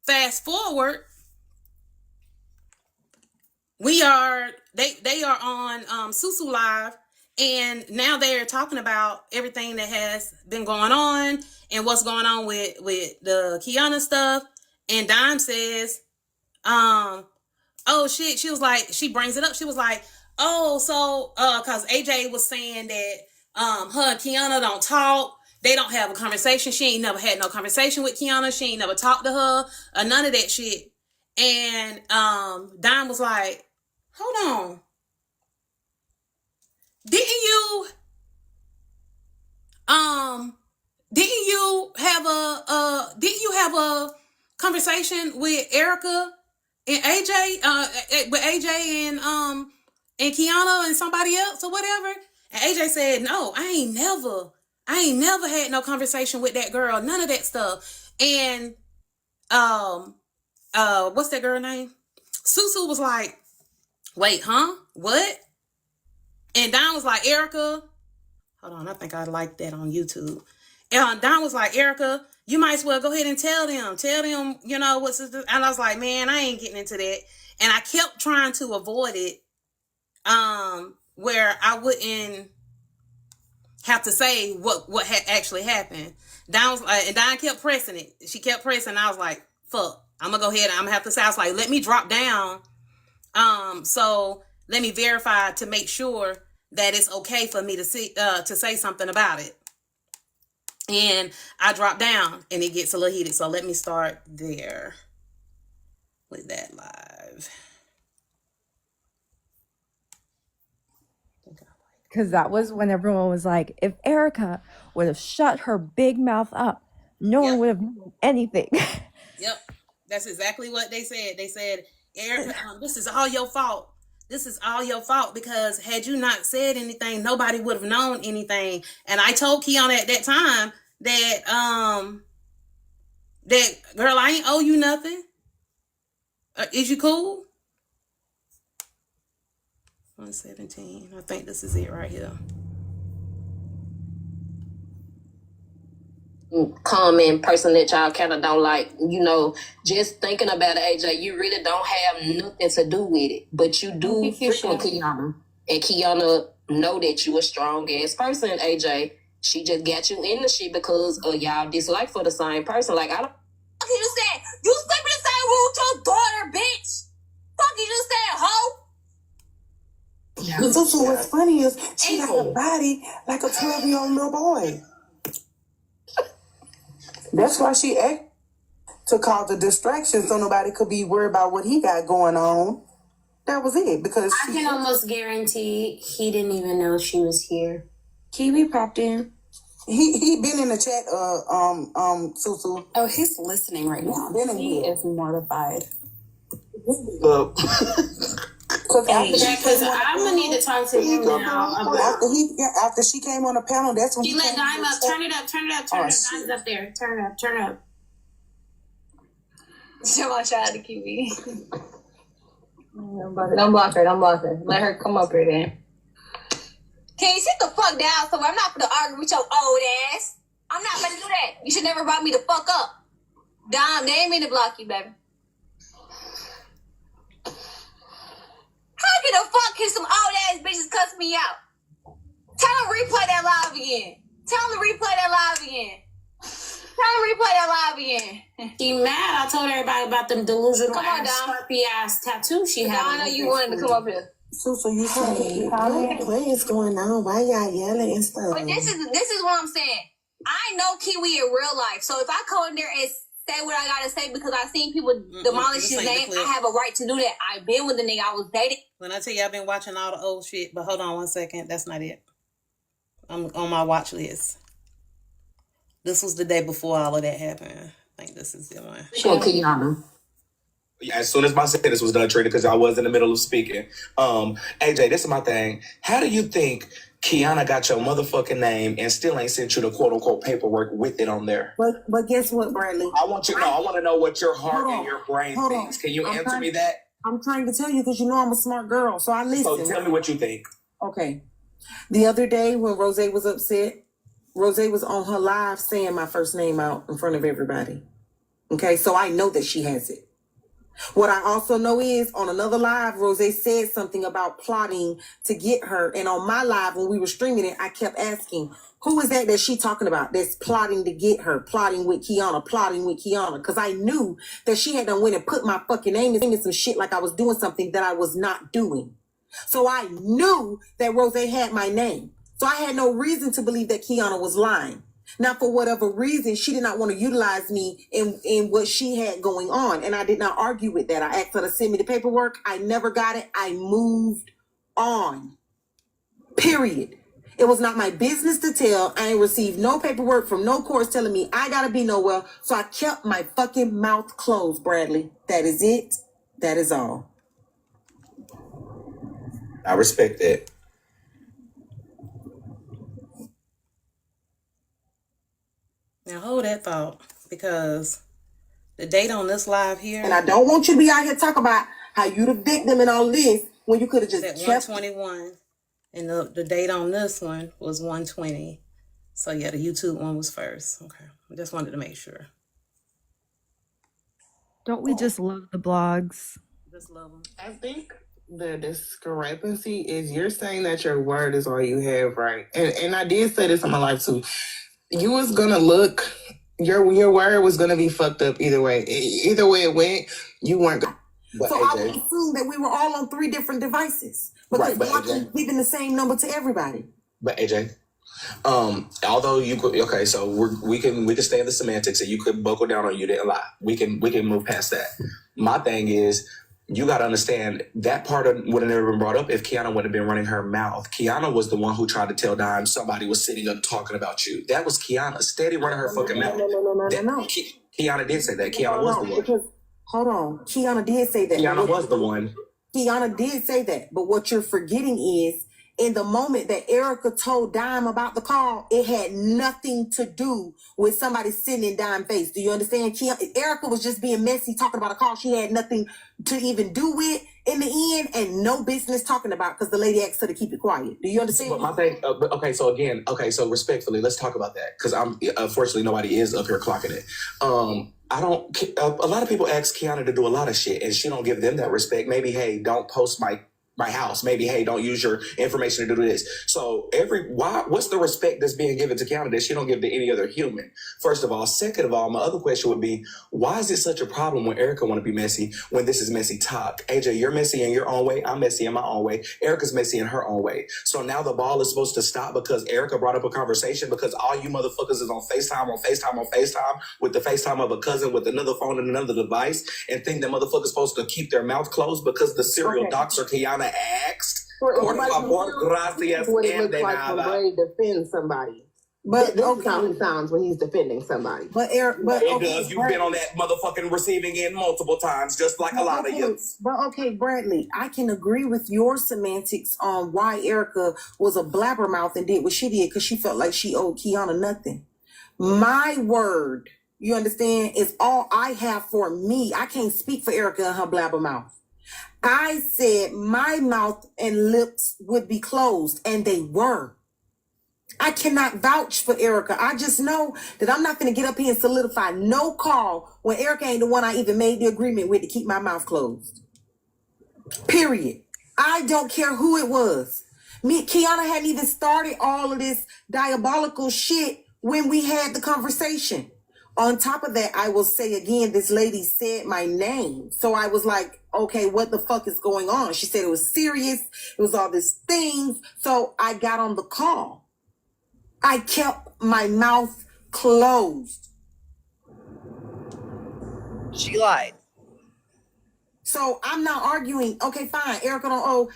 Fast forward, they are on Susu Live, and now they're talking about everything that has been going on and what's going on with the Keyonna stuff. And Dime says, oh shit, she was like, she brings it up. She was like, oh, so cause AJ was saying that her and Keyonna don't talk. They don't have a conversation. She ain't never had no conversation with Keyonna. She ain't never talked to her or none of that shit. And Dime was like, hold on. Didn't you have a conversation with Erica and AJ, with AJ and Keyonna and somebody else or whatever? And AJ said, no, I ain't never had no conversation with that girl, none of that stuff. And what's that girl name? Susu was like, wait, huh? What? And Don was like, Erica, hold on, I think I like that on YouTube. And Don was like, Erica, you might as well go ahead and tell them, you know, what's this? And I was like, man, I ain't getting into that. And I kept trying to avoid it, where I wouldn't have to say what had actually happened. Don was like, and Don kept pressing it. She kept pressing. And I was like, fuck, I'm gonna go ahead. I'm gonna have to say, I was like, let me drop down. So let me verify to make sure that it's okay for me to say something about it. And I drop down and it gets a little heated. So let me start there with that live. Because that was when everyone was like, if Erica would have shut her big mouth up, no one would have known anything. Yep. That's exactly what they said. They said, Erica, this is all your fault. This is all your fault, because had you not said anything, nobody would have known anything. And I told Keyonna at that time that, that girl, I ain't owe you nothing. Is you cool? 117. I think this is it right here. Common person that y'all kind of don't like, you know, just thinking about it, AJ, you really don't have nothing to do with it, but you do frequent Keyonna, and Keyonna know that you a strong ass person, AJ. She just got you in the shit because of y'all dislike for the same person. Like, I don't. Fuck you saying? You sleep in the same room with your daughter, bitch. Fuck you just saying, hoe. So what's funny is she got a body like a 12-year-old little boy. That's why she act to cause a distraction so nobody could be worried about what he got going on. That was it. Because I can almost guarantee he didn't even know she was here. Kiwi popped in. He been in the chat, Susu. Oh, he's listening right now. He is mortified. Because I'm gonna need to talk to him now. After she came on the panel, that's when he let Dime up. Turn it up. Dime's up there. Turn up. Show my child to Kiwi. Don't block her. Let her come up here then. Can you sit the fuck down somewhere? I'm not gonna argue with your old ass. I'm not gonna do that. You should never brought me the fuck up. Dime, they ain't mean to block you, baby. How the fuck can some old ass bitches cuss me out? Tell them replay that live again. She mad. I told everybody about them delusional sharpie ass tattoos she had. I know you wanted to come up here. So you say, what is going on? Why y'all yelling and stuff? But this is what I'm saying. I know Kiwi in real life, so if I go in there and say what I gotta say because I seen people demolish his name, I have a right to do that. I've been with the nigga I was dating. When I tell you I've been watching all the old shit, but hold on 1 second, that's not it. I'm on my watch list. This was the day before all of that happened. I think this is the one. Sure, Keyonna. Yeah, as soon as my sentence was done, Trina, because I was in the middle of speaking. AJ, this is my thing. How do you think Keyonna got your motherfucking name and still ain't sent you the quote unquote paperwork with it on there? But guess what, Bradley? I want to know what your heart and your brain thinks. Can you answer me that? I'm trying to tell you because you know I'm a smart girl, so I listen. So tell me what you think. Okay. The other day when Rose was upset, Rose was on her live saying my first name out in front of everybody. Okay, so I know that she has it. What I also know is on another live, Rose said something about plotting to get her. And on my live, when we were streaming it, I kept asking, who is that she talking about that's plotting to get her, plotting with Keyonna? Because I knew that she had done went and put my fucking name in some shit like I was doing something that I was not doing. So I knew that Rose had my name. So I had no reason to believe that Keyonna was lying. Now, for whatever reason, she did not want to utilize me in what she had going on. And I did not argue with that. I asked her to send me the paperwork. I never got it. I moved on. Period. It was not my business to tell. I ain't received no paperwork from no courts telling me I gotta be nowhere. So I kept my fucking mouth closed, Bradley. That is it. That is all. I respect that. Now hold that thought, because the date on this live here, and I don't want you to be out here talking about how you the victim and all this when you could have just at kept 121. And the date on this one was 1/20. So yeah, the YouTube one was first. Okay. I just wanted to make sure. Don't we just love the blogs? Just love them. I think the discrepancy is you're saying that your word is all you have, right? And I did say this in my life too. You was gonna look, your word was gonna be fucked up either way. Either way it went, you weren't gonna. So I would assume that we were all on 3 different devices. Because Glock was giving the same number to everybody. But AJ, although you could, okay, so we can stay in the semantics, and you could buckle down on you didn't lie. We can move past that. My thing is, you got to understand that part of would have never been brought up if Keyonna would have been running her mouth. Keyonna was the one who tried to tell Dime somebody was sitting up talking about you. That was Keyonna, steady running her fucking mouth. No. Keyonna did say that. Keyonna was the one. Because, hold on. Keyonna did say that. Keyonna was the one. Keyonna did say that. But what you're forgetting is, in the moment that Erica told Dime about the call, it had nothing to do with somebody sitting in Dime's face. Do you understand? Erica was just being messy, talking about a call she had nothing to even do with in the end, and no business talking about, because the lady asked her to keep it quiet. Do you understand? But my thing, so respectfully, let's talk about that, because unfortunately nobody is up here clocking it. A lot of people ask Keyonna to do a lot of shit, and she don't give them that respect. Maybe, hey, don't post my house. Maybe, hey, don't use your information to do this. So what's the respect that's being given to Keyonna that she don't give to any other human? First of all. Second of all, my other question would be, why is it such a problem when Erica want to be messy when this is MessyTok? AJ, you're messy in your own way. I'm messy in my own way. Erica's messy in her own way. So now the ball is supposed to stop because Erica brought up a conversation, because all you motherfuckers is on FaceTime with the FaceTime of a cousin with another phone and another device, and think that motherfuckers supposed to keep their mouth closed because the serial doxer Keyonna asked. What it looks like when Bray defends somebody. But this is how he sounds when he's defending somebody. But does. You've been on that motherfucking receiving end multiple times, just like a lot of you. But okay, Bradley, I can agree with your semantics on why Erica was a blabbermouth and did what she did, because she felt like she owed Keyonna nothing. My word, you understand, is all I have for me. I can't speak for Erica and her blabbermouth. I said my mouth and lips would be closed, and they were. I cannot vouch for Erica. I just know that I'm not going to get up here and solidify no call when Erica ain't the one I even made the agreement with to keep my mouth closed. Period. I don't care who it was. Keyonna hadn't even started all of this diabolical shit when we had the conversation. On top of that, I will say again, this lady said my name. So I was like, okay, what the fuck is going on? She said it was serious. It was all these things. So I got on the call. I kept my mouth closed. She lied. So I'm not arguing. Okay, fine. Erica don't owe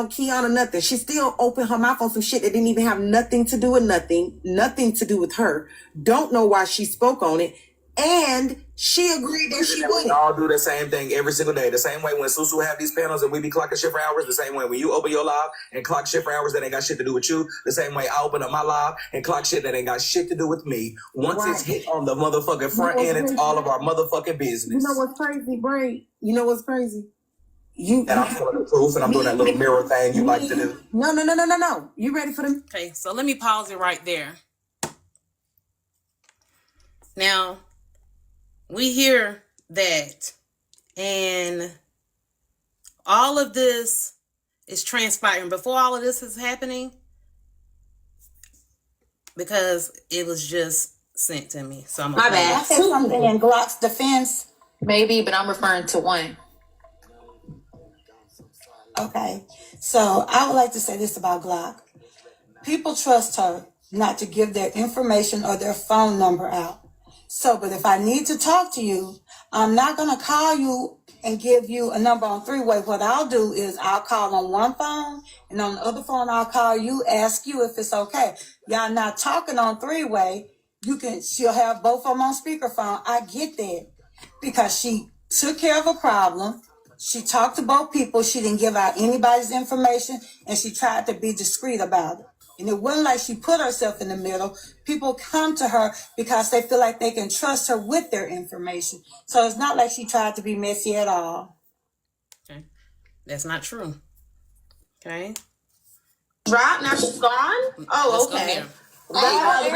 Keyonna nothing. She still opened her mouth on some shit that didn't even have nothing to do with nothing to do with her. Don't know why she spoke on it. And she agreed that she would. We all do the same thing every single day. The same way when Susu have these panels and we be clocking shit for hours. The same way when you open your live and clock shit for hours that ain't got shit to do with you. The same way I open up my live and clock shit that ain't got shit to do with me. Once it's hit on the motherfucking front end, it's all of our motherfucking business. You know what's crazy, Bray? You know what's crazy? And I'm telling the truth, and I'm doing that little mirror thing you like to do. No. You ready for them? Okay, so let me pause it right there. Now, we hear that, and all of this is transpiring before all of this is happening, because it was just sent to me. So my bad. I said something in Glock's defense. Maybe, but I'm referring to one. Okay, so I would like to say this about Glock. People trust her not to give their information or their phone number out. So, but if I need to talk to you, I'm not going to call you and give you a number on three-way. What I'll do is I'll call on one phone, and on the other phone I'll call you, ask you if it's okay. Y'all not talking on three-way. She'll have both of them on speakerphone. I get that because she took care of a problem. She talked to both people. She didn't give out anybody's information, and she tried to be discreet about it. And it wasn't like she put herself in the middle. People come to her because they feel like they can trust her with their information. So it's not like she tried to be messy at all. Okay. That's not true. Okay. Drop, now she's gone? Oh, okay. Let's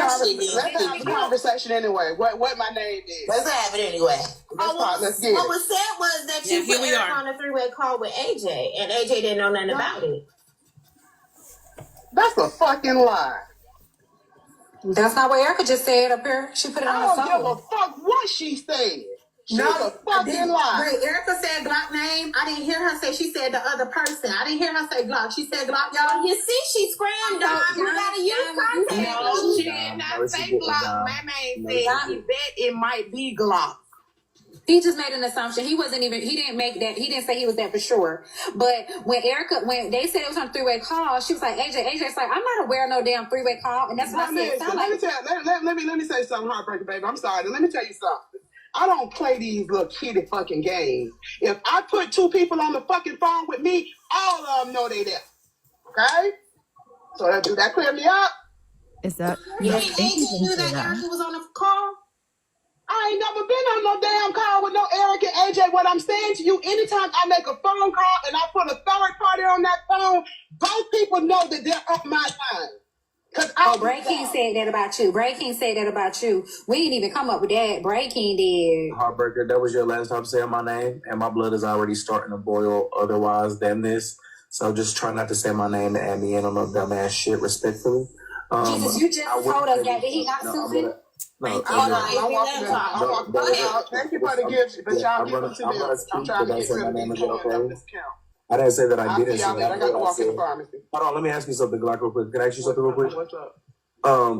have a conversation anyway. What my name is. Let's have it anyway. Let's get it. What was said was that you put Erica on a three-way call with AJ, and AJ didn't know nothing about it. That's a fucking lie. That's not what Erica just said up here. She put it on the phone. I don't give a fuck what she said. She's a fucking lie. Wait, Erica said Glock name. I didn't hear her say. She said the other person. I didn't hear her say Glock. She said Glock, y'all. You see, she scrammed on. You gotta use context. No, she did not say Glock. My man said he bet it might be Glock. He just made an assumption. He didn't make that. He didn't say he was that for sure. But when when they said it was on a three-way call, she was like, AJ's like, I'm not aware of no damn three-way call. And that's what I said. Let me say something, heartbreaker, baby. I'm sorry. Let me tell you something. I don't play these little kiddie fucking games. If I put two people on the fucking phone with me, all of them know they there. Okay? So do that clear me up? Is that? Yes, AJ knew that Erica was on the call? I ain't never been on no damn call with no Eric and AJ. What I'm saying to you, anytime I make a phone call and I put a third party on that phone, both people know that they're on my line. Bray King said that about you. Bray King said that about you. We didn't even come up with that. Bray King did. Heartbreaker, that was your last time saying my name, and my blood is already starting to boil otherwise than this. So just try not to say my name and add me in on no dumbass shit, respectfully. Jesus, you just told us that. Did he not stupid? No, thank you for the gift, but y'all give them to them. I'm trying to get rid of these coins on this count. I didn't say that I didn't. I got to walk in the pharmacy. Hold on, let me ask you something, Glock, real quick. Can I ask you something real quick? What's up?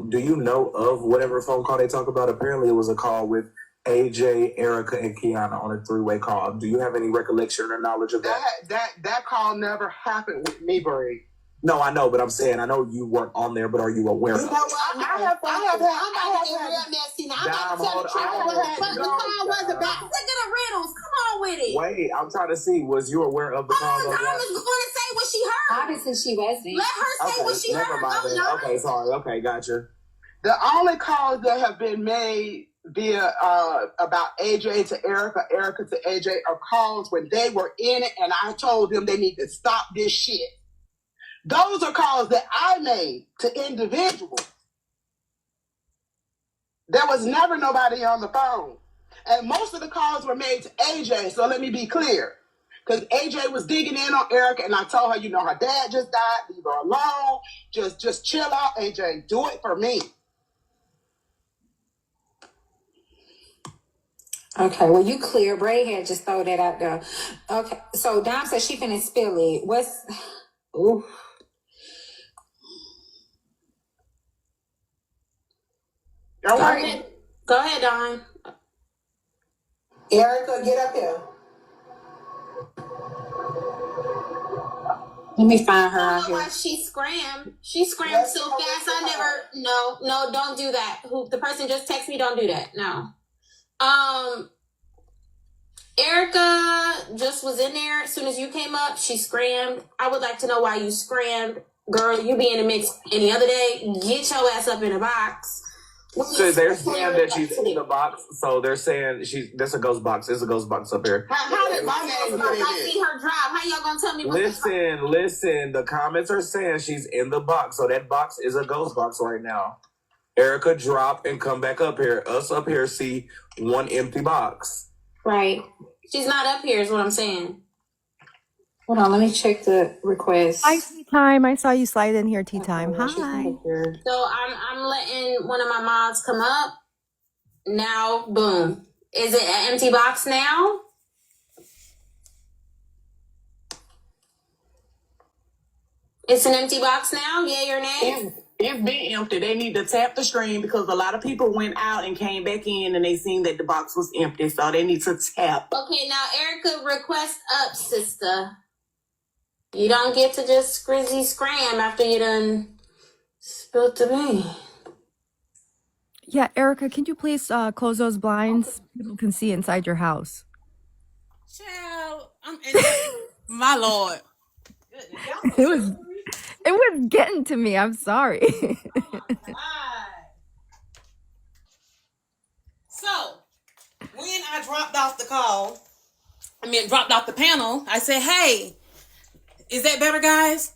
Do you know of whatever phone call they talk about? Apparently, it was a call with AJ, Erica, and Keyonna on a three-way call. Do you have any recollection or knowledge of that? That call never happened with me, Bray. No, I know, but I'm saying I know you weren't on there, but are you aware of it? I'm about to get real messy now. I'm about to tell the truth. But the call wasn't about. Look at the riddles. Come on with it. Wait, I'm trying to see. Was you aware of the call? Diamond's going to say what she heard. Obviously, she wasn't. Let her say what she heard. Okay, sorry. Okay, gotcha. The only calls that have been made via about AJ to Erica, Erica to AJ are calls when they were in it, and I told them they need to stop this shit. Those are calls that I made to individuals. There was never nobody on the phone. And most of the calls were made to AJ, so let me be clear. Because AJ was digging in on Erica, and I told her, her dad just died, leave her alone. Just chill out, AJ. Do it for me. Okay, well, you clear. Bray had just throw that out there. Okay, so Dom said she finna spill it. Ooh. Go ahead, Dawn. Erica, get up here. Let me find her out here. She scrammed. She scrammed so fast. No, don't do that. The person just texted me, don't do that. No. Erica just was in there. As soon as you came up, she scrammed. I would like to know why you scrammed. Girl, you be in the mix any other day. Get your ass up in a box. So they're saying that she's in the box. So they're saying that's a ghost box. There's a ghost box up here. How did my name I see her drive. How y'all gonna tell me? Listen. The comments are saying she's in the box. So that box is a ghost box right now. Erica drop and come back up here. Us up here see one empty box. Right. She's not up here is what I'm saying. Hold on, let me check the request. Hi, Tea Time. I saw you slide in here, Tea Time. Hi. So I'm letting one of my mods come up. Now, boom. Is it an empty box now? It's an empty box now? Yay or nay? It's been empty. They need to tap the screen because a lot of people went out and came back in and they seen that the box was empty. So they need to tap. Okay, now Erica, request up, sister. You don't get to just scrizzy scram after you done spilled the bean. Yeah, Erica, can you please close those blinds? People can see inside your house. Child, my Lord. It was getting to me. I'm sorry. So, when I dropped off the panel, I said, hey, is that better, guys?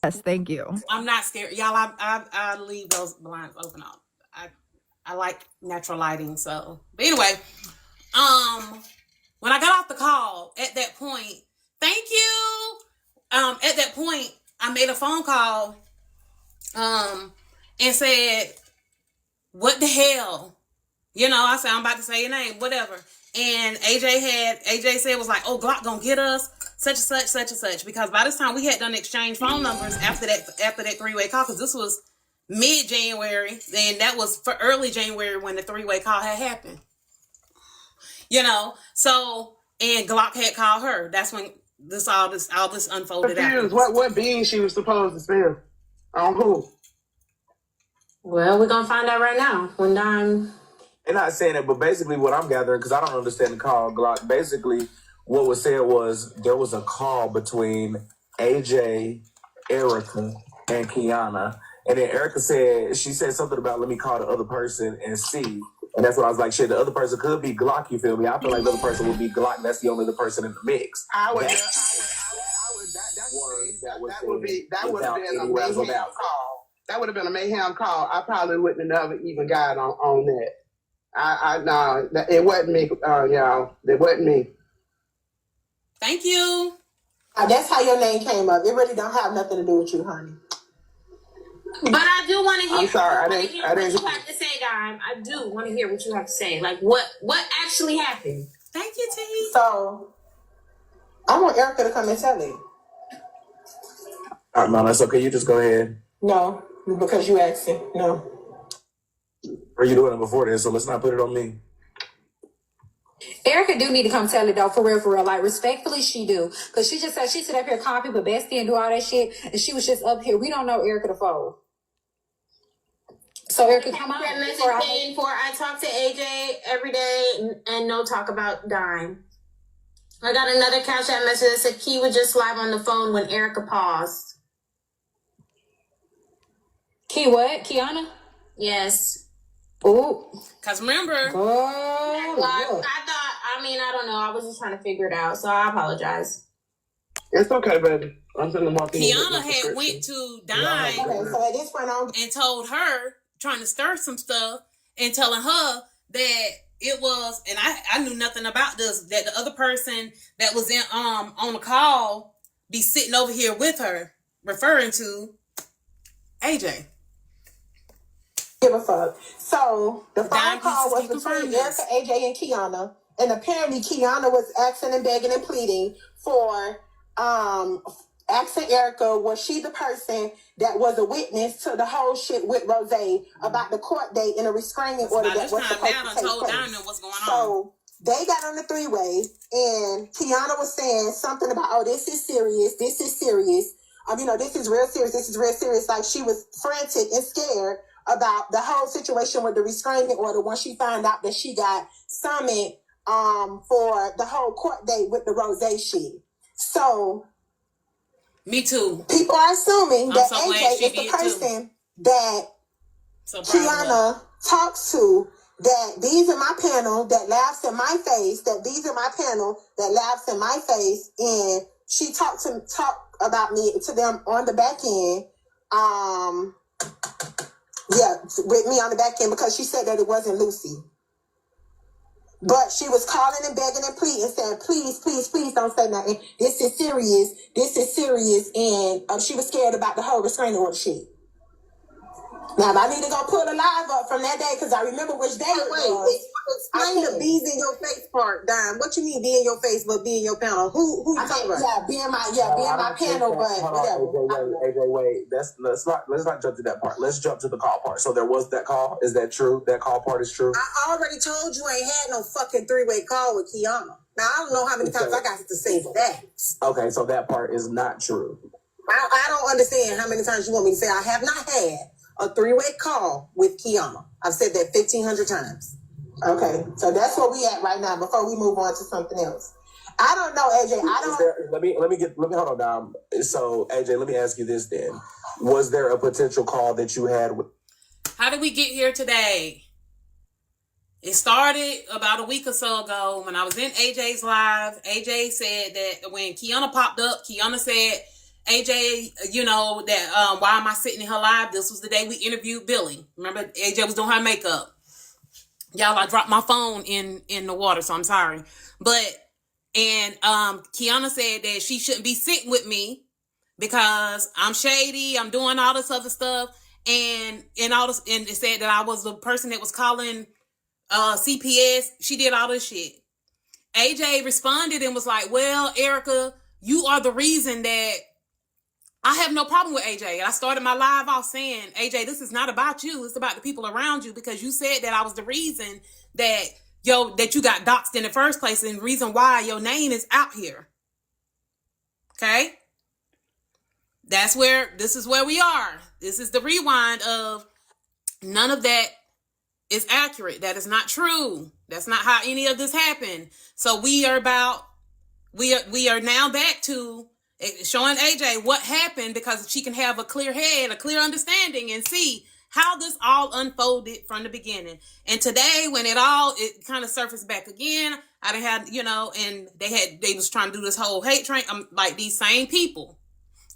Yes, thank you. I'm not scared, y'all. I leave those blinds open. I like natural lighting. So, but anyway, when I got off the call at that point, thank you. At that point, I made a phone call, and said, "What the hell?" You know, I said, "I'm about to say your name, whatever." And AJ said was like, "Oh, Glock gonna get us, such and such, such and such." Because by this time we had done exchange phone numbers after that three-way call, because this was mid-January, and that was for early January when the three-way call had happened. You know, so, and Glock had called her. That's when all this unfolded. Confused. What being she was supposed to spend on who? Well, we're gonna find out right now when Dime. They're not saying it, but basically what I'm gathering, because I don't understand the call, Glock, basically what was said was there was a call between AJ, Erica, and Keyonna. And then Erica she said something about, let me call the other person and see. And that's what I was like, shit, the other person could be Glock, you feel me? I feel like the other person would be Glock. That's the only other person in the mix. That would have been a mayhem call. That would have been a mayhem call. I probably wouldn't have never even got on that. No, it wasn't me, y'all. It wasn't me. Thank you. That's how your name came up. It really don't have nothing to do with you, honey. But I do want to hear. I'm sorry, I didn't. What you have to say, Dime. I do want to hear what you have to say. Like what actually happened? Thank you, T. So I want Erica to come and tell it. All right, Mom, that's okay. You just go ahead. No, because you asking. No. Or you doing it before this, so let's not put it on me. Erica do need to come tell it though, for real. Like respectfully, she do, because she just said she sit up here call people bestie and do all that shit, and she was just up here. We don't know Erica the fold. So Erica, come on. I talk to AJ every day and no talk about Dime. I got another Cash App message that said Key was just live on the phone when Erica paused. Key what? Keyonna? Yes. Ooh. Because remember. I don't know. I was just trying to figure it out, so I apologize. It's okay, baby. I'm sending them off. Keyonna had went to Dime and told her, trying to stir some stuff, and telling her that it was, and I knew nothing about this, that the other person that was in on the call be sitting over here with her, referring to AJ. Give a fuck. So the phone call was between Erica, AJ, and Keyonna, and apparently Keyonna was asking and begging and pleading for asking Erica, was she the person that was a witness to the whole shit with Rose about the court date and a restraining order that was supposed to take place. So they got on the three-way, and Keyonna was saying something about, oh, this is serious. This is serious. This is real serious. This is real serious. Like she was frantic and scared about the whole situation with the restraining order once she found out that she got summoned for the whole court date with the Rose shit. So me too. People are assuming that AJ is the person that Keyonna talks to, that these are my panel that laughs in my face, that these are my panel that laughs in my face, and she talked about me to them on the back end. With me on the back end, because she said that it wasn't Lucy. But she was calling and begging and pleading, saying, please, please, please don't say nothing. This is serious. This is serious. And she was scared about the whole restraining order shit. Now, I need to go pull the live up from that day, because I remember which day it was. Explain the bees in your face part, Dime. What you mean be in your face, but be in your panel? Who you talking about? Yeah, be in my panel, but whatever. AJ, wait. Let's not jump to that part. Let's jump to the call part. So there was that call. Is that true? That call part is true? I already told you I ain't had no fucking three-way call with Keyonna. Now, I don't know how many times I got to say that. Okay, so that part is not true. I don't understand how many times you want me to say I have not had a three-way call with Keyonna. I've said that 1,500 times. Okay, so that's where we at right now before we move on to something else. I don't know, AJ. Let me hold on, Dom. So, AJ, let me ask you this then. Was there a potential call that you had with... How did we get here today? It started about a week or so ago when I was in AJ's live. AJ said that when Keyonna popped up, Keyonna said AJ, you know, that why am I sitting in her live? This was the day we interviewed Billy. Remember, AJ was doing her makeup. Y'all, I dropped my phone in the water, so I'm sorry. And Keyonna said that she shouldn't be sitting with me because I'm shady, I'm doing all this other stuff, and it said that I was the person that was calling CPS. She did all this shit. AJ responded and was like, well, Erica, you are the reason that I have no problem with AJ. And I started my live off saying, AJ, this is not about you. It's about the people around you, because you said that I was the reason that you got doxxed in the first place and the reason why your name is out here. Okay? This is where we are. This is the rewind of none of that is accurate. That is not true. That's not how any of this happened. So we are now back to showing AJ what happened, because she can have a clear head, a clear understanding, and see how this all unfolded from the beginning. And today, when it kind of surfaced back again, I done had, and they was trying to do this whole hate train. I'm like, these same people.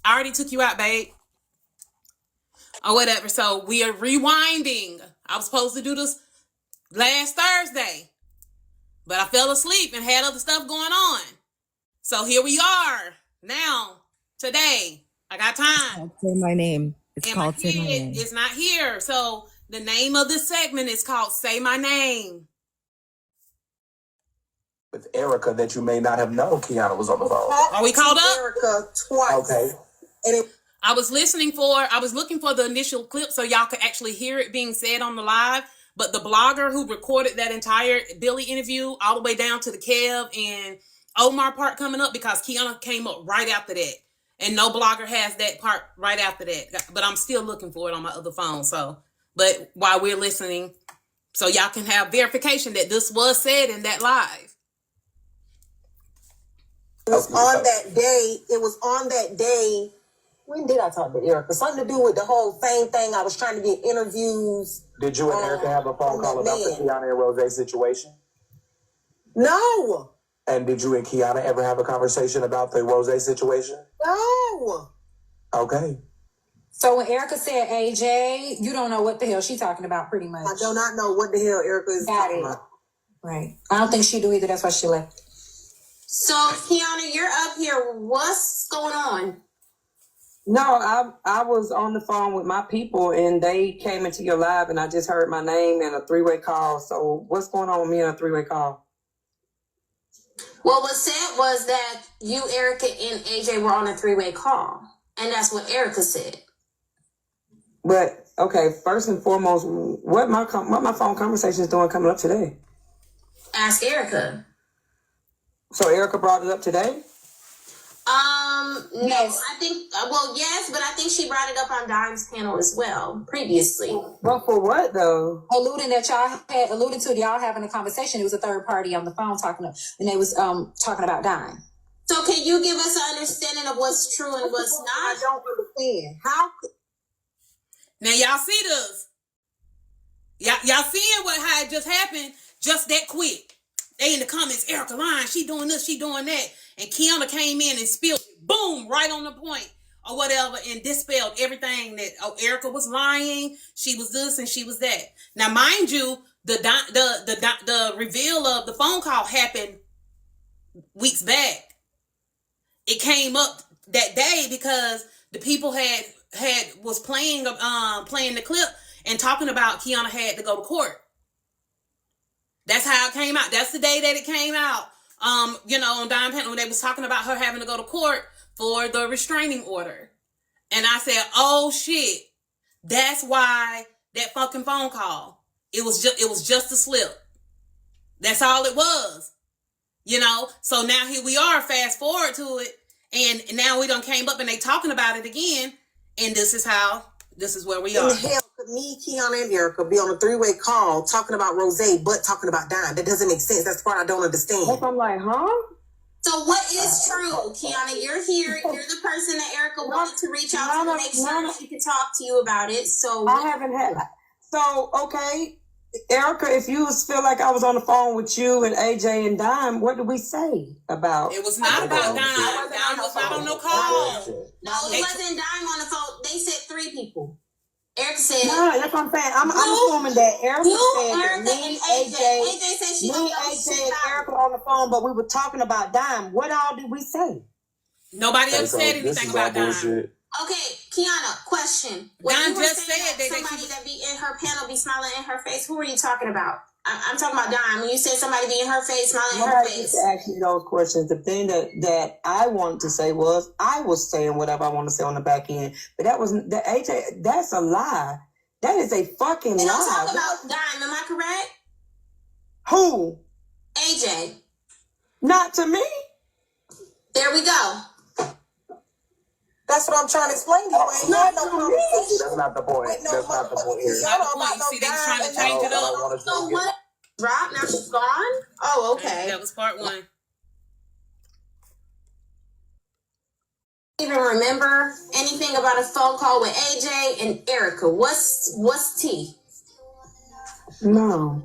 I already took you out, babe. Or whatever. So we are rewinding. I was supposed to do this last Thursday, but I fell asleep and had other stuff going on. So here we are now, today. I got time. Say my name. It's and called my Say My kid Name. is not here. So the name of this segment is called Say My Name. With Erica that you may not have known Keyonna was on the phone. Are we called up? Erica twice. Okay. And I was looking for the initial clip so y'all could actually hear it being said on the live. But the blogger who recorded that entire Billy interview all the way down to the Kev and Omar part coming up, because Keyonna came up right after that. And no blogger has that part right after that. But I'm still looking for it on my other phone. But while we're listening, so y'all can have verification that this was said in that live. It was on that day. When did I talk to Erica? Something to do with the whole same thing. I was trying to get interviews. Did you and Erica have a phone call about the Keyonna and Rose situation? No. And did you and Keyonna ever have a conversation about the Rose situation? No. Okay. So when Erica said AJ, you don't know what the hell she's talking about, pretty much. I do not know what the hell Erica is talking about. Right. I don't think she do either. That's why she left. So, Keyonna, you're up here. What's going on? No, I was on the phone with my people and they came into your live and I just heard my name and a 3-way call. So what's going on with me in a 3-way call? What was said was that you, Erica, and AJ were on a 3-way call. And that's what Erica said. But, okay, first and foremost, what my phone conversation is doing coming up today? Ask Erica. So Erica brought it up today? No, I think, yes, but I think she brought it up on Dime's panel as well, previously. Well, for what, though? Alluding to y'all having a conversation. It was a third party on the phone and they was talking about Dime. So can you give us an understanding of what's true and what's not? I don't understand. How? Now y'all see this. Y'all seeing how it just happened just that quick. They in the comments, Erica lying, she doing this, she doing that. And Keyonna came in and spilled it, boom, right on the point or whatever, and dispelled everything that Erica was lying, she was this and she was that. Now, mind you, the reveal of the phone call happened weeks back. It came up that day because the people was playing the clip and talking about Keyonna had to go to court. That's how it came out. That's the day that it came out. On Dime Panel, when they was talking about her having to go to court for the restraining order. And I said, oh shit, that's why that fucking phone call. It was just a slip. That's all it was. So now here we are, fast forward to it, and now we done came up and they talking about it again, and this is where we are. In the hell could me, Keyonna, and Erica be on a 3-way call talking about Rose, but talking about Dime? That doesn't make sense. That's the part I don't understand. I'm like, huh? So what is true, Keyonna? You're here. You're the person that Erica wanted to reach out to make sure she could talk to you about it. So I haven't had. So okay, Erica, if you feel like I was on the phone with you and AJ and Dime, what did we say about? It was not about Dime. Dime was not on no call. No, it wasn't Dime on the phone. They said 3 people. Erica said. No, that's what I'm saying. I'm assuming that Erica said Erica that me, and AJ said she me, AJ, and Erica on the phone, but we were talking about Dime. What all did we say? Nobody else said anything about Dime. Okay, Keyonna, question. Dime just said that somebody that be in her panel be smiling in her face. Who are you talking about? I'm talking about Dime. When you said somebody be in her face, smiling in her face. Used to ask me those questions. The thing that I wanted to say was I was saying whatever I want to say on the back end, but that was the AJ. That's a lie. That is a fucking lie. And I'm talking about Dime. Am I correct? Who? AJ. Not to me. There we go. That's what I'm trying to explain to you. Ain't had no conversation. That's not the point. That's not the point here. See, they was trying to change it up. So what? Drop? Now she's gone? Oh, okay. That was part 1. Even remember anything about a phone call with AJ and Erica? What's T? No.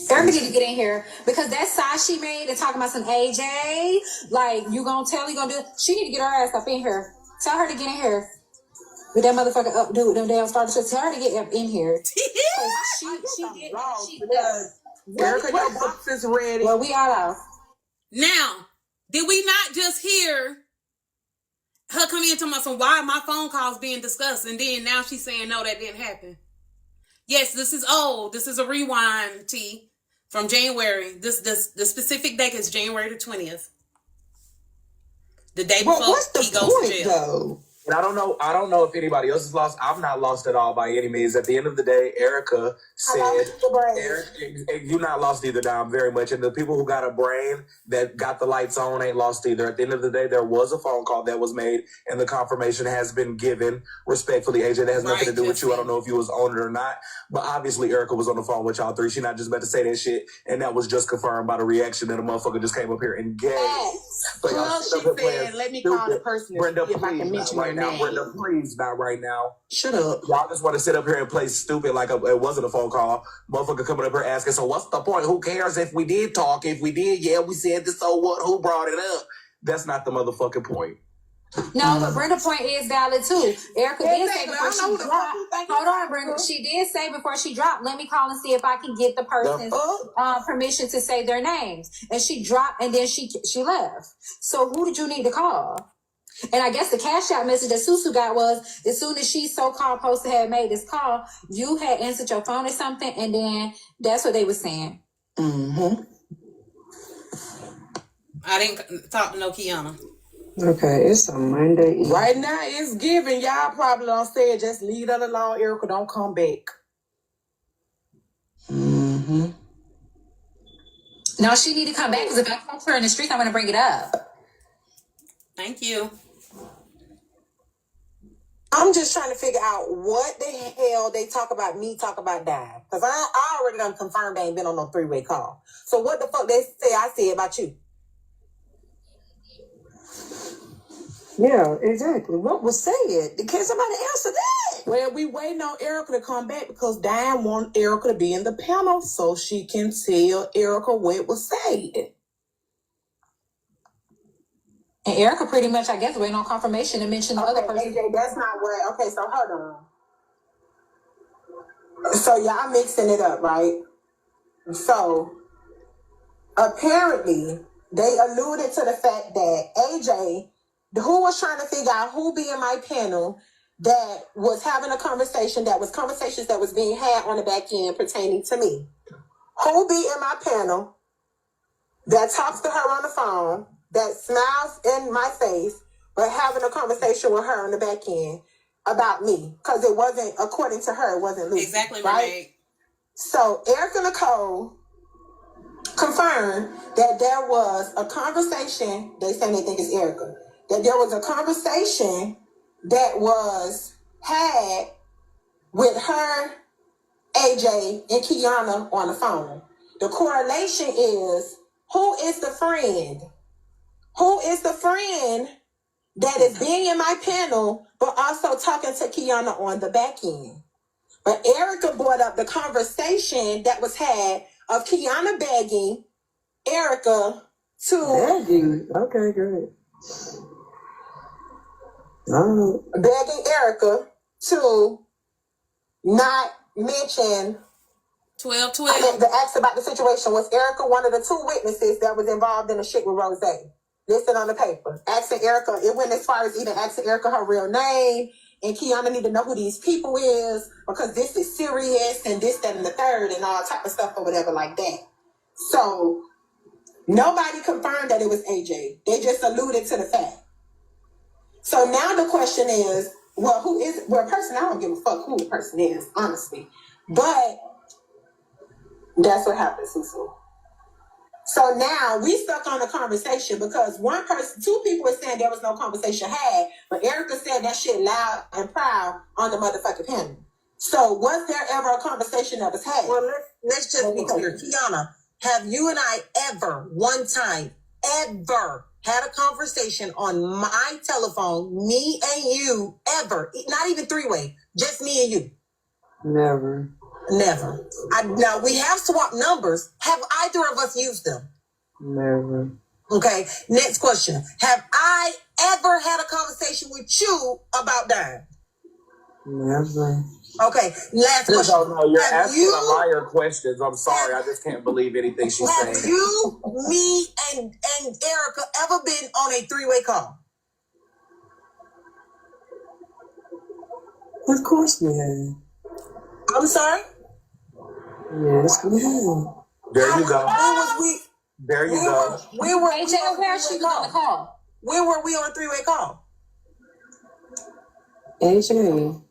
Erica need to get in here because that side she made and talking about some AJ, like you gonna tell, you gonna do. She need to get her ass up in here. Tell her to get in here. With that motherfucker up, dude, them damn starters. So tell her to get up in here. She does. Erica, your box is ready. Well, we all out. Now, did we not just hear her come in to my son? Why are my phone calls being discussed? And then now she's saying no, that didn't happen. Yes, this is old. This is a rewind, T. From January. The specific date is January the 20th. The day before he goes to jail. Though? And I don't know if anybody else is lost. I'm not lost at all by any means. At the end of the day, Erica said, you're not lost either, Dom, very much. And the people who got a brain that got the lights on ain't lost either. At the end of the day, there was a phone call that was made, and the confirmation has been given. Respectfully, AJ, that has nothing to do with you. I don't know if you was on it or not, but obviously Erica was on the phone with y'all 3. She not just about to say that shit, and that was just confirmed by the reaction that a motherfucker just came up here and gave. So well, she said, let me call the person Brenda, if I can mention your name. Brenda, please, not right now. Shut up. Y'all just want to sit up here and play stupid like it wasn't a phone call. Motherfucker coming up here asking, so what's the point? Who cares if we did talk? If we did, yeah, we said this, so what? Who brought it up? That's not the motherfucking point. No, but Brenda's point is valid too. Erica did say before she dropped. Hold on, Brenda. She did say before she dropped, let me call and see if I can get the person's permission to say their names. And she dropped, and then she left. So who did you need to call? And I guess the cash out message that Susu got was, as soon as she so-called supposed to have made this call, you had answered your phone or something, and then that's what they were saying. Mm-hmm. I didn't talk to no Keyonna. Okay, it's a Monday. Right now, it's giving. Y'all probably don't say it. Just leave that alone, Erica. Don't come back. Mm-hmm. No, she need to come back because if I catch her in the street, I'm going to bring it up. Thank you. I'm just trying to figure out what the hell they talk about me, talk about Dime. Because I already done confirmed they ain't been on no 3-way call. So what the fuck they say I said about you? Yeah, exactly. What was said? Can somebody answer that? Well, we waiting on Erica to come back because Dime want Erica to be in the panel so she can tell Erica what was said. And Erica pretty much, I guess, waiting on confirmation to mention the other person. AJ, that's not what. Okay, so hold on. So y'all mixing it up, right? So apparently they alluded to the fact that AJ, who was trying to figure out who be in my panel, that was having a conversation, that was conversations that was being had on the back end pertaining to me. Who be in my panel that talks to her on the phone, that smiles in my face, but having a conversation with her on the back end about me. Because it wasn't, according to her, it wasn't Lucy. Exactly, right? Renee. So EricaNicole confirmed that there was a conversation, they say they think it's Erica, that there was a conversation that was had with her, AJ, and Keyonna on the phone. The correlation is, who is the friend? Who is the friend that is being in my panel, but also talking to Keyonna on the back end? But Erica brought up the conversation that was had of Keyonna begging Erica to... Begging? Okay, great. Begging Erica to not mention 12-12. the acts about the situation. Was Erica one of the two witnesses that was involved in the shit with Rose? Listed on the paper. Asking Erica, it went as far as even asking Erica her real name. And Keyonna need to know who these people is because this is serious and this, that, and the third and all type of stuff or whatever like that. So nobody confirmed that it was AJ. They just alluded to the fact. So now the question is, well, who is it? Well, a person, I don't give a fuck who the person is, honestly. But that's what happened, Susu. So now we stuck on the conversation because one person, two people are saying there was no conversation had, but Erica said that shit loud and proud on the motherfucking panel. So was there ever a conversation that was had? Well, let's just be clear. Keyonna, have you and I ever, one time, ever had a conversation on my telephone, me and you, ever? Not even three-way, just me and you. Never. Never. Now, we have swapped numbers. Have either of us used them? Never. Okay, next question. Have I ever had a conversation with you about dying? Never. Okay, last question. No, you're Have asking you- a liar questions. I'm sorry. I just can't believe anything she's saying. Have you, me, and Erica ever been on a three-way call? Of course we have. I'm sorry? Yes, we have. There you go. When was we? There you go. When were AJ, we on where she was on the call? When were we on a three-way call? AJ.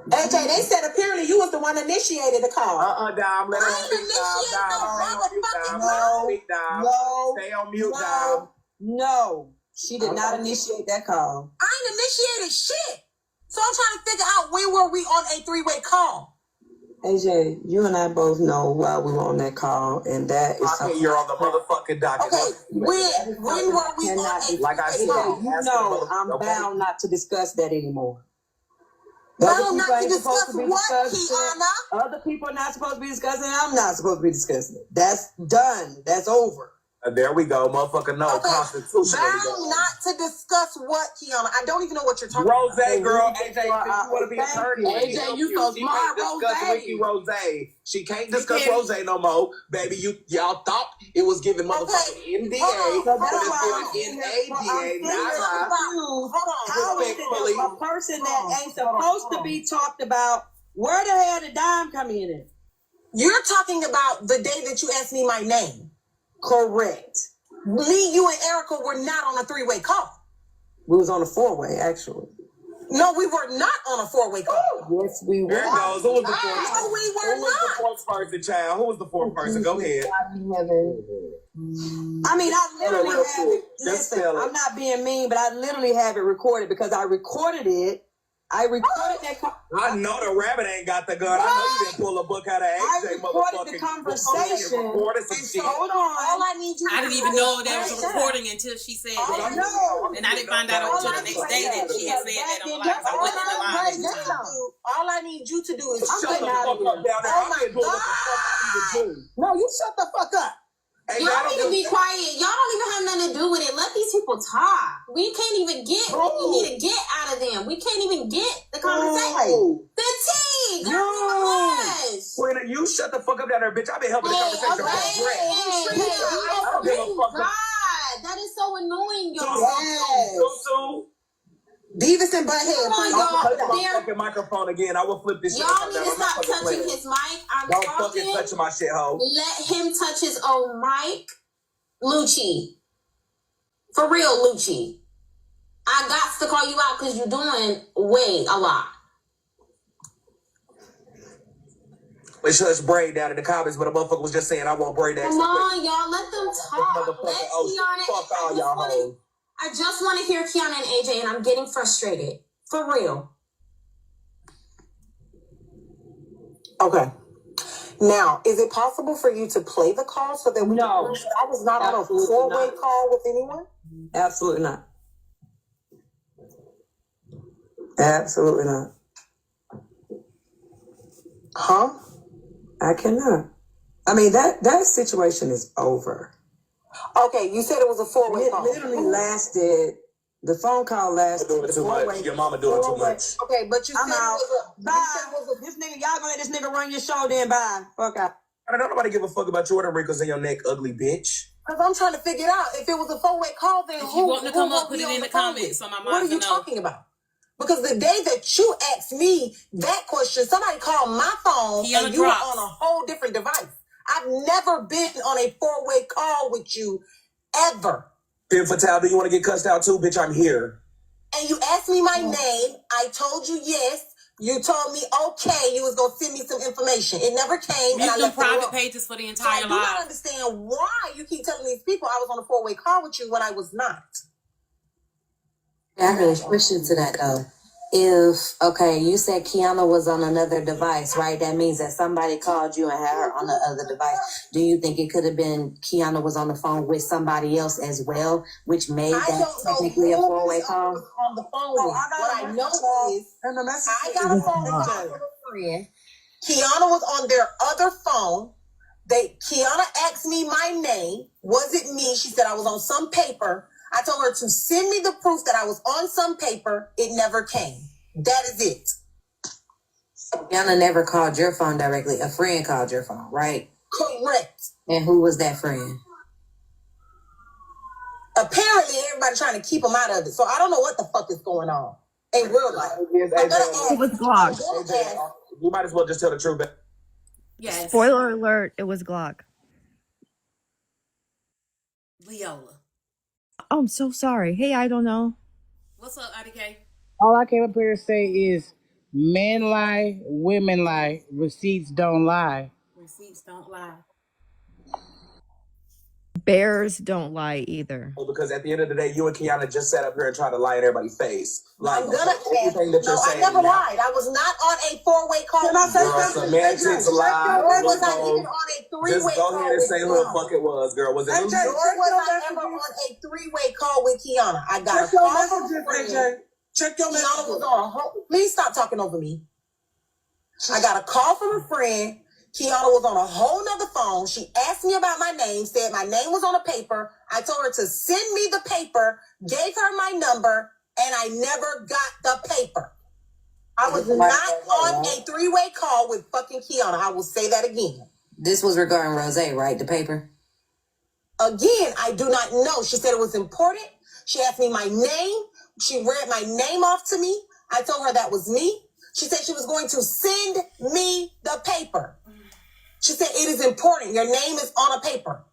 AJ, they said apparently you was the one initiated the call. Dom. Let her speak, Dom. No. Stay on mute, No. Dom. No, she did not initiate that call. I ain't initiated shit. So I'm trying to figure out when were we on a three-way call? AJ, you and I both know why we were on that call, and that is something. You're on the motherfucking docket. Okay, when were we on a Like I said, call? You know I'm bound not to discuss that anymore. Bound not to discuss what, Keyonna? Other people are not supposed to be discussing it. I'm not supposed to be discussing it. That's done. That's over. There we go, motherfucker. No, Okay, constitutionally. bound not to discuss what, Keyonna? I don't even know what you're talking about. Rose, girl, AJ, if you want to be attorney, AJ, you so smart, Rose. She can't discuss Rose no more, baby. Y'all thought it was giving motherfucking NDA, Hold but on. it's doing NADA. How is it a person that ain't supposed to be talked about? Where the hell did Dime come in at? You're talking about the day that you asked me my name. Correct. Me, you, and Erica were not on a three-way call. We was on a four-way, actually. No, we were not on a four-way call. Yes, we were. There it goes. Who was the fourth? No, we were Who was the fourth person, child? Who was the fourth person? Go ahead. I mean, I literally have it. Listen, I'm not being mean, but I literally have it recorded because I recorded it. I recorded that. I know the rabbit ain't got the gun. I know you didn't pull a book out of AJ. I recorded the conversation. Hold on. All I need you. I didn't even know there was a recording until she said that. And I didn't find out until the next day that she had said that on live. I wasn't in the live. All I need you to do is shut the fuck up down there. Oh my God. No, you shut the fuck up. Hey, y'all need to be quiet. Y'all don't even have nothing to do with it. Let these people talk. We can't even get what we need to get out of them. We can't even get the conversation. The tea. Queen, you shut the fuck up down there, bitch. I've been helping the conversation for I don't give a fuck. God, that is so annoying, y'all. Yes. Beavis and Butthead. I'll touch my fucking microphone again. I will flip this shit. Y'all need to stop touching his mic. I'm Don't talking. fucking touch my shit, ho. Let him touch his own mic. Lucci. For real, Lucci. I got to call you out because you're doing way a lot. Let's braid down in the comments, but a motherfucker was just saying I won't braid that. Come on, y'all. Let them talk. Let Keyonna. Fuck all y'all hoes. I just want to hear Keyonna and AJ, and I'm getting frustrated. For real. Okay. Now, is it possible for you to play the call so that we can prove that I was not on a four-way call with anyone? Absolutely not. Absolutely not. Huh? I cannot. I mean, that situation is over. Okay, you said it was a four-way It call. literally lasted. The phone call lasted. Doing too much. Your mama doing too much. Okay, but you said I'm out. it was This nigga, y'all gonna let this nigga run your show, then bye. Fuck out. I don't nobody give a fuck about your wrinkles in your neck, ugly bitch. Because I'm trying to figure it out. If it was a four-way call, then If you want to come up, put it in the phone comments so my mom What are you talking about? Because the day that you asked me that question, somebody called my phone Keyonna and you were on a whole different device. I've never been on a four-way call with you, ever. Femme Fatale, do you want to get cussed out too? Bitch, I'm here. And you asked me my name. I told you yes. You told me okay. You was going to send me some information. It never came. Mute and I them left private pages for the entire I do not understand why you keep telling these people I was on a four-way call with you when I was not. I really question to that though. If, okay, you said Keyonna was on another device, right? That means that somebody called you and had her on the other device. Do you think it could have been Keyonna was on the phone with somebody else as well, which made that technically a four-way call? On the phone with. What I know is I got a phone call from a friend. Keyonna was on their other phone. Keyonna asked me my name. Was it me? She said I was on some paper. I told her to send me the proof that I was on some paper. It never came. That is it. Keyonna never called your phone directly. A friend called your phone, right? Correct. And who was that friend? Apparently, everybody trying to keep them out of it. So I don't know what the fuck is going on in real life. It was Glock. You might as well just tell the truth. Yes. Spoiler alert, it was Glock. Leola. Oh, I'm so sorry. Hey, I don't know. What's up, IDK? All I came up here to say is men lie, women lie, receipts don't lie. Receipts don't lie. Bears don't lie either. Because at the end of the day, you and Keyonna just sat up here and tried to lie in everybody's face. Like, I'm gonna everything that you're saying. I never lied. I was not on a four-way call. Can I say something? Semantics lie. Nor was I even on a three-way call. Just go ahead and say who the fuck it was, girl. Was it Nor was I ever on a three-way call with Keyonna. I got a call from a friend. Check your Keyonna was on a whole. Please stop talking over me. I got a call from a friend. Keyonna was on a whole nother phone. She asked me about my name, said my name was on a paper. I told her to send me the paper, gave her my number, and I never got the paper. I was not on a three-way call with fucking Keyonna. I will say that again. This was regarding Rose, right? The paper? Again, I do not know. She said it was important. She asked me my name. She read my name off to me. I told her that was me. She said she was going to send me the paper. She said, it is important. Your name is on a paper,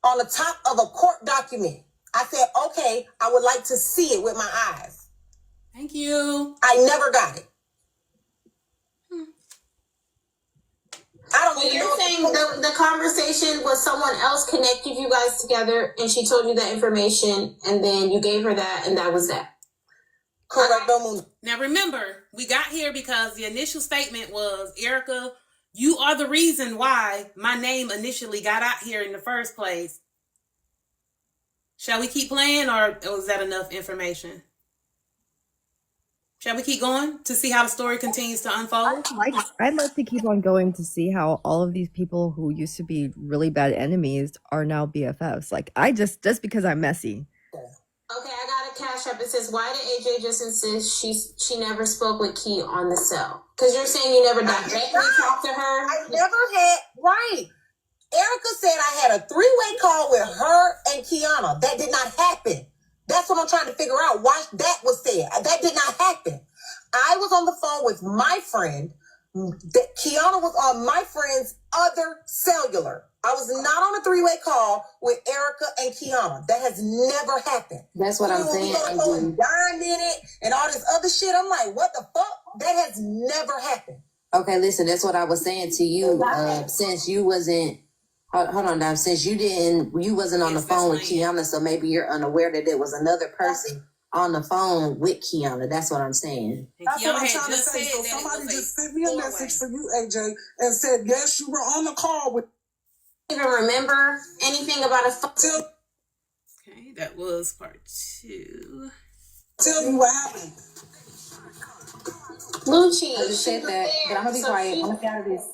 on the top of a court document. I said, okay, I would like to see it with my eyes. Thank you. I never got it. I don't So even you're know saying the conversation was someone else connected you guys together and she told you that information and then you gave her that and that was that. Correct. Now remember, we got here because the initial statement was, Erica, you are the reason why my name initially got out here in the first place. Shall we keep playing or was that enough information? Shall we keep going to see how the story continues to unfold? I'd like to keep on going to see how all of these people who used to be really bad enemies are now BFFs. Like, just because I'm messy. Okay, I got a cash app. It says, why did AJ just insist she never spoke with Key on the cell? Because you're saying you never directly talked to her? I never had, right. Erica said I had a three-way call with her and Keyonna. That did not happen. That's what I'm trying to figure out. Why that was said. That did not happen. I was on the phone with my friend. Keyonna was on my friend's other cellular. I was not on a three-way call with Erica and Keyonna. That has never happened. That's what I'm saying. Dime in it and all this other shit. I'm like, what the fuck? That has never happened. Okay, listen, that's what I was saying to you. Since you wasn't, hold on, Dime. Since you wasn't on the phone with Keyonna, so maybe you're unaware that there was another person on the phone with Keyonna. That's what I'm saying. That's what I'm trying to say. So somebody just sent me a message for you, AJ, and said, yes, you were on the call with. Even remember anything about a phone? Okay, that was part 2. Tell me what happened. Lucci. I just said that, but I'm gonna be quiet. I'm gonna get out of this.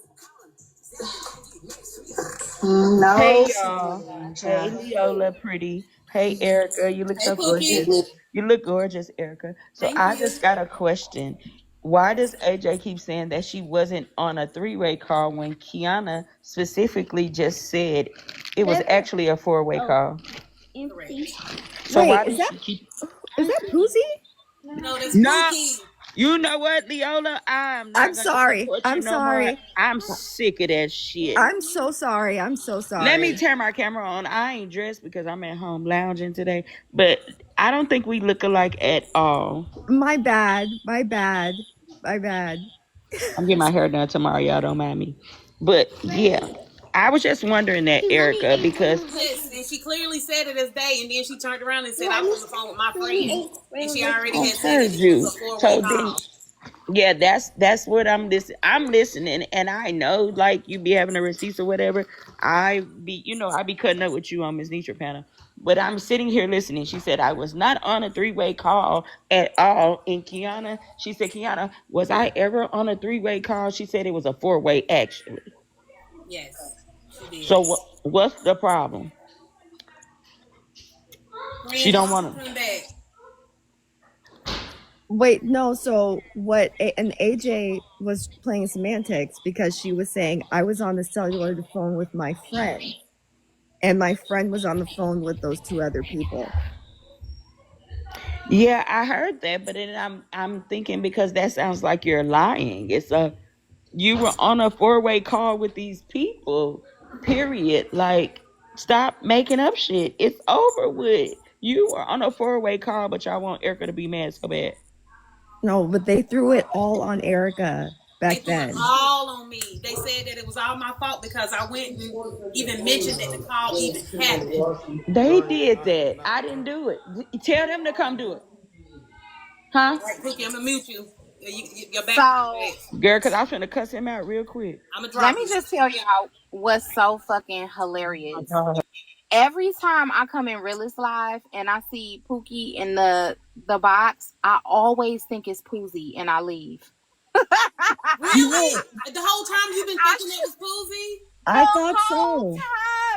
No. Hey y'all. Hey Leola, pretty. Hey Erica, you look Hey, so Pookie. gorgeous. You look gorgeous, Erica. So Thank I you. just got a question. Why does AJ keep saying that she wasn't on a three-way call when Keyonna specifically just said it was actually a four-way call? So Wait, why is does that she keep? Poozy? No, that's No. Pookie. You know what, Leola? I'm I'm not gonna sorry. support you I'm no more. sorry. I'm sick of that shit. I'm so sorry. I'm so sorry. Let me turn my camera on. I ain't dressed because I'm at home lounging today, but I don't think we look alike at all. My bad. My bad. My bad. I'm getting my hair done tomorrow, y'all don't mind me. But yeah, I was just wondering that, Erica, because Yes, and she clearly said it as day, and then she turned around and said I was on the phone with my friend, and she already I had said heard that it was you. a four-way So then, call. yeah, that's what I'm listening. I'm listening, and I know like you be having the receipts or whatever. I be cutting up with you on Miss Nitra panel, but I'm sitting here listening. She said I was not on a three-way call at all. And Keyonna, she said, Keyonna, was I ever on a three-way call? She said it was a four-way actually. Yes, she did. So what's the problem? She Friend, don't just want to. come back. Wait, no. So what? And AJ was playing semantics because she was saying I was on the cellular phone with my friend, and my friend was on the phone with those two other people. Yeah, I heard that, but then I'm thinking because that sounds like you're lying. You were on a four-way call with these people. Period. Like, stop making up shit. It's over with. You were on a four-way call, but y'all want Erica to be mad so bad. No, but they threw it all on Erica They back threw it then. all on me. They said that it was all my fault because I went and even mentioned that the call even happened. They did that. I didn't do it. Tell them to come do it. Huh? Right, Pookie, I'm gonna mute you. You're back. So, Girl, because I'm finna cuss him out real quick. I'm gonna drop let me just tell y'all what's so fucking hilarious. Every time I come in Realist Live and I see Pookie in the box, I always think it's Poozy and I leave. Really? The whole time you've been thinking it was Poozy? I thought so.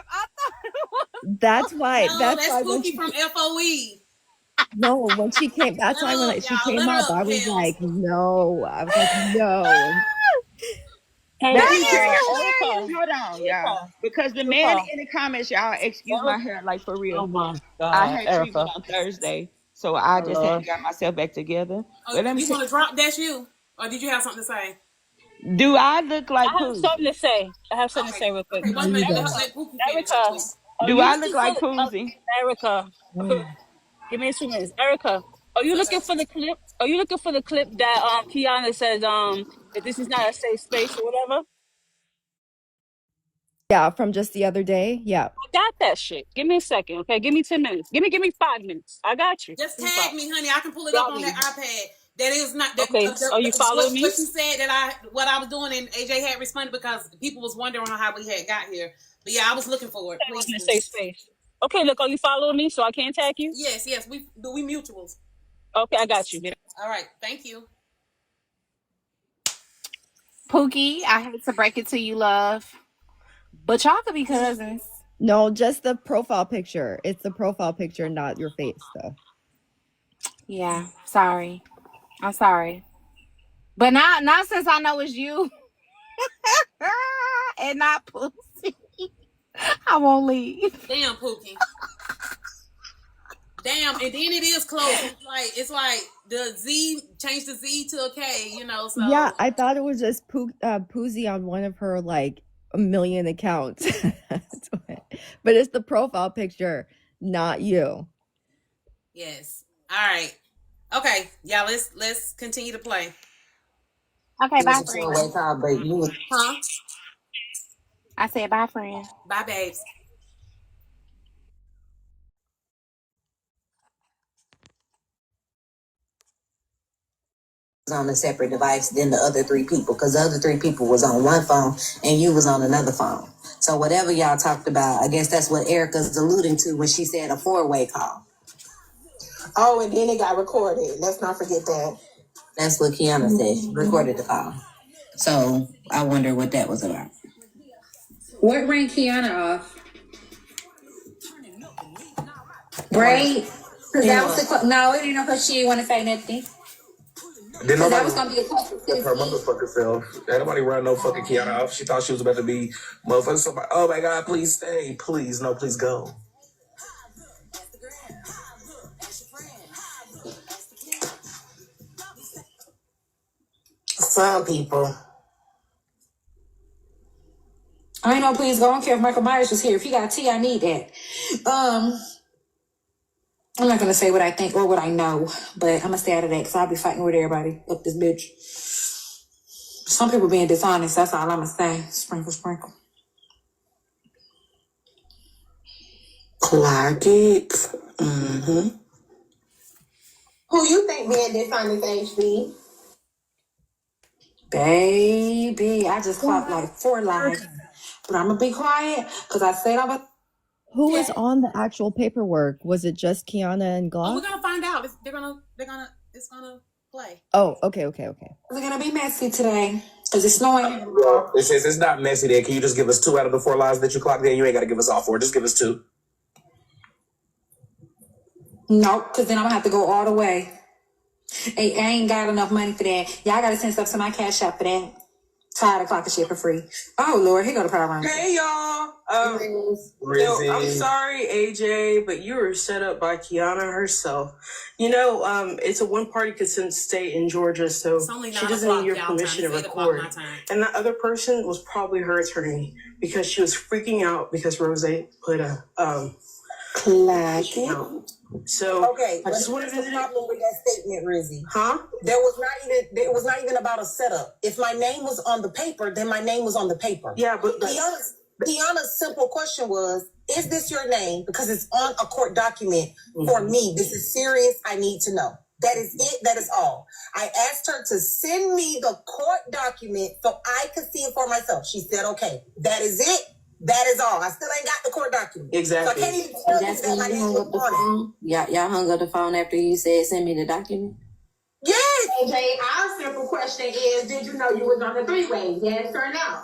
I thought it was. That's why. No, That's why that's when Pookie she from FOE. no, when she came. That's why when she came up, I was like, no. I was like, no. Hey, Let me tell Erica. you, hold on, y'all. Because the man in the comments, y'all, excuse my hair, like for real. Oh my God, I had Erica. treatment on Thursday, so I just had got myself back together. Oh, But let me you want to drop dash you? Or did you have something to say? do I look like I have Pooh? something to say. Real quick. Okay, wait a minute. Let Pookie finish real quick. Do I look like Poozy? Erica? Give me 2 minutes, Erica. Are you looking for the clip? Are you looking for the clip that Keyonna says that this is not a safe space or whatever? Yeah, from just the other day. Yeah. I got that shit. Give me a second, okay? Give me 10 minutes. Give me 5 minutes. I got you. Just tag me, honey. I can pull it up Drop on me. that iPad. That is not that. Okay. Are you following me? What you said that what I was doing, and AJ had responded because people was wondering how we had got here. But yeah, I was looking for it. Please. In a safe space. Okay, look, are you following me so I can't tag you? Yes, we mutuals. Okay, I got you. All right, thank you. Pookie, I hate to break it to you, love, but y'all could be cousins. No, just the profile picture. It's the profile picture, not your face, though. Yeah, sorry. I'm sorry. But not since I know it's you and not Pussy, I won't leave. Damn, Pookie. Damn, and then it is close. It's like the Z changed the Z to a K, so Yeah, I thought it was just Poozy on one of her like a million accounts. But it's the profile picture, not you. Yes. All right. Okay, yeah, let's continue to play. Okay, bye, friend. Huh? I said bye, friend. Bye, babes. On a separate device than the other three people, because the other three people was on one phone and you was on another phone. So whatever y'all talked about, I guess that's what Erica's alluding to when she said a four-way call. Oh, and then it got recorded. Let's not forget that. That's what Keyonna said. She recorded the call. So I wonder what that was about. What ran Keyonna off? Right? Because that was the no, it didn't know because she didn't want to say nothing. Then That was gonna be a her motherfucking self. Ain't nobody run no fucking Keyonna off. She thought she was about to be motherfucking somebody. Oh my God, please stay. Please, no, please go. Some people. I ain't no please go. I don't care if Michael Myers was here. If he got tea, I need that. I'm not gonna say what I think or what I know, but I'm gonna stay out of that because I'll be fighting with everybody up this bitch. Some people being dishonest. That's all I'm gonna say. Sprinkle, sprinkle. Clock it. Mm-hmm. Who you think being dishonest, HB? Baby, I just clocked like 4 lives, but I'm gonna be quiet because I said I'm gonna. Who was on the actual paperwork? Was it just Keyonna and Glock? We're gonna find out. It's gonna play. Oh, okay. It's gonna be messy today because it's snowing. Well, it says it's not messy there. Can you just give us 2 out of the 4 lives that you clocked in? You ain't got to give us all 4. Just give us 2. Nope, because then I'm gonna have to go all the way. I ain't got enough money for that. Y'all gotta send stuff to my cash app for that. Tired of clocking shit for free. Oh Lord, here go the power line. Hey y'all. So I'm sorry, AJ, but you were set up by Keyonna herself. You know, it's a one-party consent state in Georgia, so she doesn't need your permission to record. And that other person was probably her attorney because she was freaking out because Rose put a So okay, I just wanted to the problem with that statement, Rizzy. Huh? It was not even about a setup. If my name was on the paper, then my name was on the paper. Yeah, but Keyonna's simple question was, is this your name? Because it's on a court document for me. This is serious. I need to know. That is it. That is all. I asked her to send me the court document so I could see it for myself. She said, okay, that is it. That is all. I still ain't got the court document. Exactly. So I can't even tell you that my name was on it. Y'all hung up the phone after you said send me the document? Yes. AJ, our simple question is, did you know you was on the 3-way? Yes or no?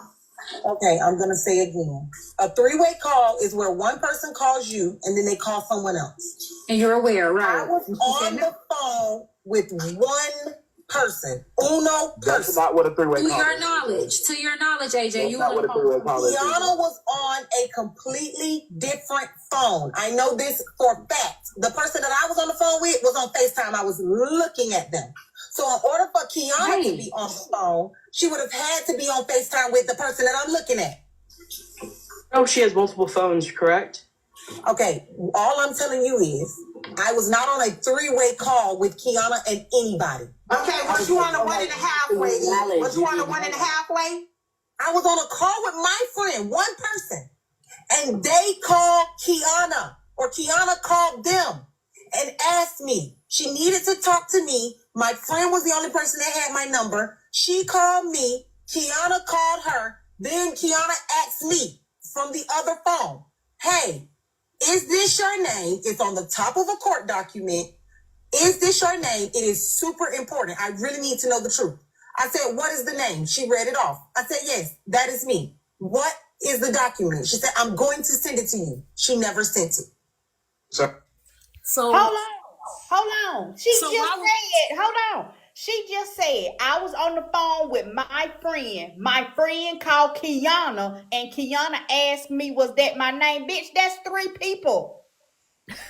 Okay, I'm going to say again. A 3-way call is where one person calls you and then they call someone else. And you're aware, right? I was on the phone with one person. Uno person. That's not what a 3-way call is. To your knowledge, AJ, that's not what a 3-way call is. Keyonna was on a completely different phone. I know this for a fact. The person that I was on the phone with was on FaceTime. I was looking at them. So in order for Keyonna to be on the phone, she would have had to be on FaceTime with the person that I'm looking at. Oh, she has multiple phones, correct? Okay, all I'm telling you is I was not on a 3-way call with Keyonna and anybody. Okay, was you on the 1.5 way? Was you on the 1.5 way? I was on a call with my friend, one person, and they called Keyonna, or Keyonna called them and asked me. She needed to talk to me. My friend was the only person that had my number. She called me. Keyonna called her. Then Keyonna asked me from the other phone, hey, is this your name? It's on the top of a court document. Is this your name? It is super important. I really need to know the truth. I said, what is the name? She read it off. I said, yes, that is me. What is the document? She said, I'm going to send it to you. She never sent it. So Hold on. She just said, I was on the phone with my friend. My friend called Keyonna, and Keyonna asked me, was that my name? Bitch, that's 3 people.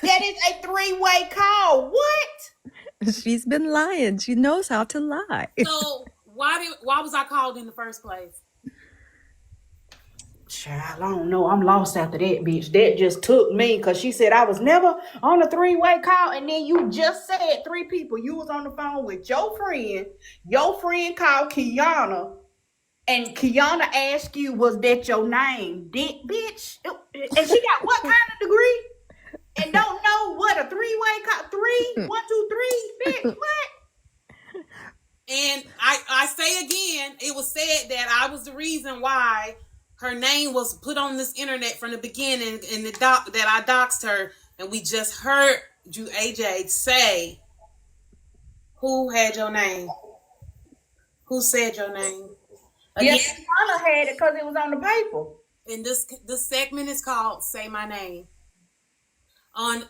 That is a 3-way call. What? She's been lying. She knows how to lie. So why was I called in the first place? Child, I don't know. I'm lost after that, bitch. That just took me because she said I was never on a 3-way call. And then you just said 3 people. You was on the phone with your friend. Your friend called Keyonna. And Keyonna asked you, was that your name? Bitch. And she got what kind of degree? And don't know what a 3-way call. 3, 1, 2, 3. Bitch, what? And I say again, it was said that I was the reason why her name was put on this internet from the beginning, and that I doxed her, and we just heard you, AJ, say who had your name. Who said your name? Again, Keyonna had it because it was on the paper. And this segment is called "Say My Name." On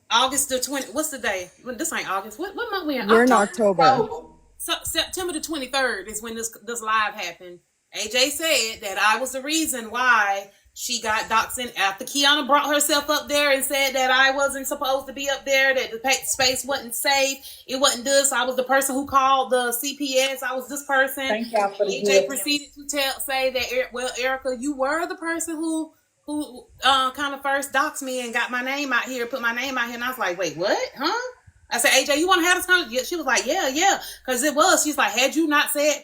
August the 20th. What's the day? This ain't August. What month we in? We're in October. So September the 23rd is when this live happened. AJ said that I was the reason why she got doxxed after Keyonna brought herself up there and said that I wasn't supposed to be up there, that the space wasn't safe. It wasn't this. I was the person who called the CPS. I was this person. Thank y'all for the AJ proceeded to say that, well, Erica, you were the person who kind of first doxed me and got my name out here, put my name out here. And I was like, wait, what? Huh? I said, AJ, you want to have this conversation? She was like, yeah. Because it was. She's like, had you not said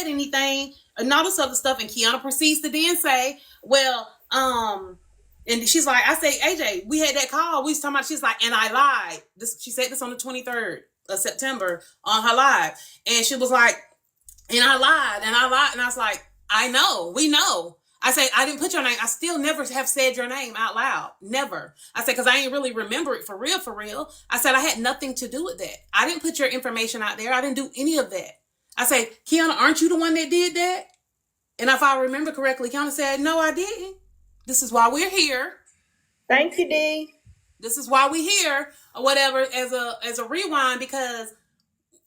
anything and all this other stuff. And Keyonna proceeds to then say, well, and she's like, I say, AJ, we had that call. We was talking about, she's like, and I lied. She said this on the 23rd of September on her live. And she was like, and I lied. And I was like, I know, we know. I say, I didn't put your name. I still never have said your name out loud. Never. I said, because I ain't really remember it for real. I said, I had nothing to do with that. I didn't put your information out there. I didn't do any of that. I say, Keyonna, aren't you the one that did that? And if I remember correctly, Keyonna said, no, I didn't. This is why we're here. Thank you, D. This is why we're here, or whatever, as a rewind, because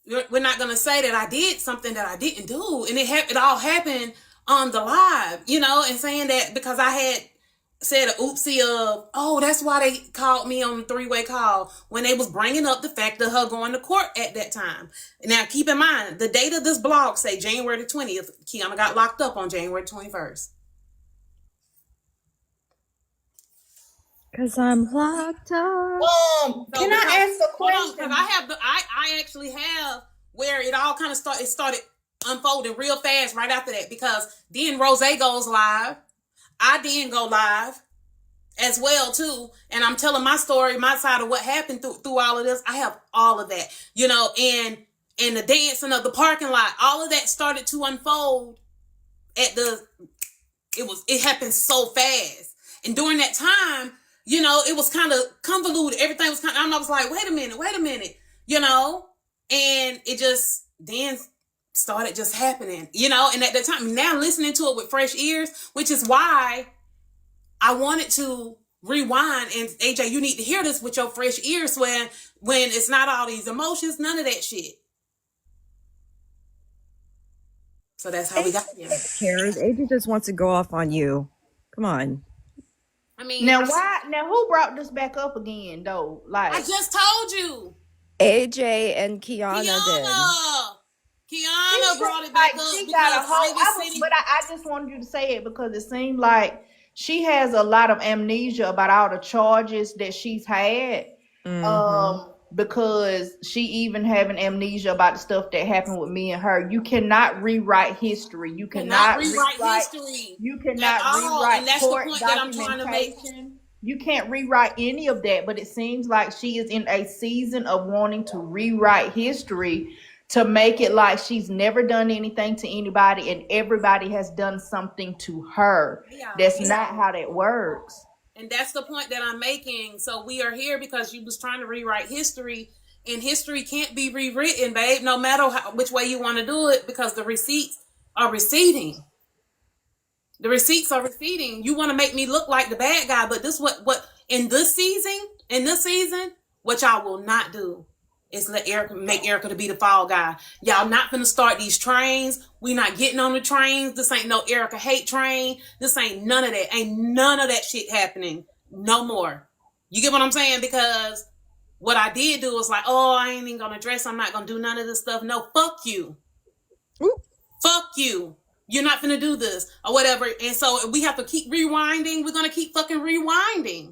we're not going to say that I did something that I didn't do. And it all happened on the live, and saying that because I had said a oopsie of, oh, that's why they called me on the 3-way call when they was bringing up the fact of her going to court at that time. Now, keep in mind, the date of this blog say January the 20th. Keyonna got locked up on January 21st. Because I'm locked up. Can I ask a question? Because I actually have where it all kind of started unfolding real fast right after that, because then Rose goes live. I then go live as well too, and I'm telling my story, my side of what happened through all of this. I have all of that, and the dancing of the parking lot, all of that started to unfold it happened so fast. And during that time, it was kind of convoluted. Everything was I was like, wait a minute, and it just then started just happening, and at the time, now listening to it with fresh ears, which is why I wanted to rewind. And AJ, you need to hear this with your fresh ears when it's not all these emotions, none of that shit. So that's how we got here. Cares. AJ just wants to go off on you. Come on. I mean, now who brought this back up again though? Like, I just told you, AJ and Keyonna did. Keyonna brought it back up. She got a whole. But I just wanted you to say it because it seemed like she has a lot of amnesia about all the charges that she's had. Mm-hmm. Because she even having amnesia about the stuff that happened with me and her. You cannot rewrite history. You cannot rewrite history. You cannot rewrite and that's court the point that I'm trying to make. You can't rewrite any of that. But it seems like she is in a season of wanting to rewrite history to make it like she's never done anything to anybody and everybody has done something to her. That's not how that works. And that's the point that I'm making. So we are here because you was trying to rewrite history, and history can't be rewritten, babe, no matter which way you want to do it, because the receipts are receding. The receipts are receding. You want to make me look like the bad guy, but this what in this season, what y'all will not do is make Erica to be the fall guy. Y'all not gonna start these trains. We not getting on the trains. This ain't no Erica hate train. This ain't none of that. Ain't none of that shit happening no more. You get what I'm saying? Because what I did do was like, oh, I ain't even gonna dress. I'm not gonna do none of this stuff. No, fuck you. Ooh. Fuck you. You're not gonna do this or whatever. And so we have to keep rewinding. We're gonna keep fucking rewinding.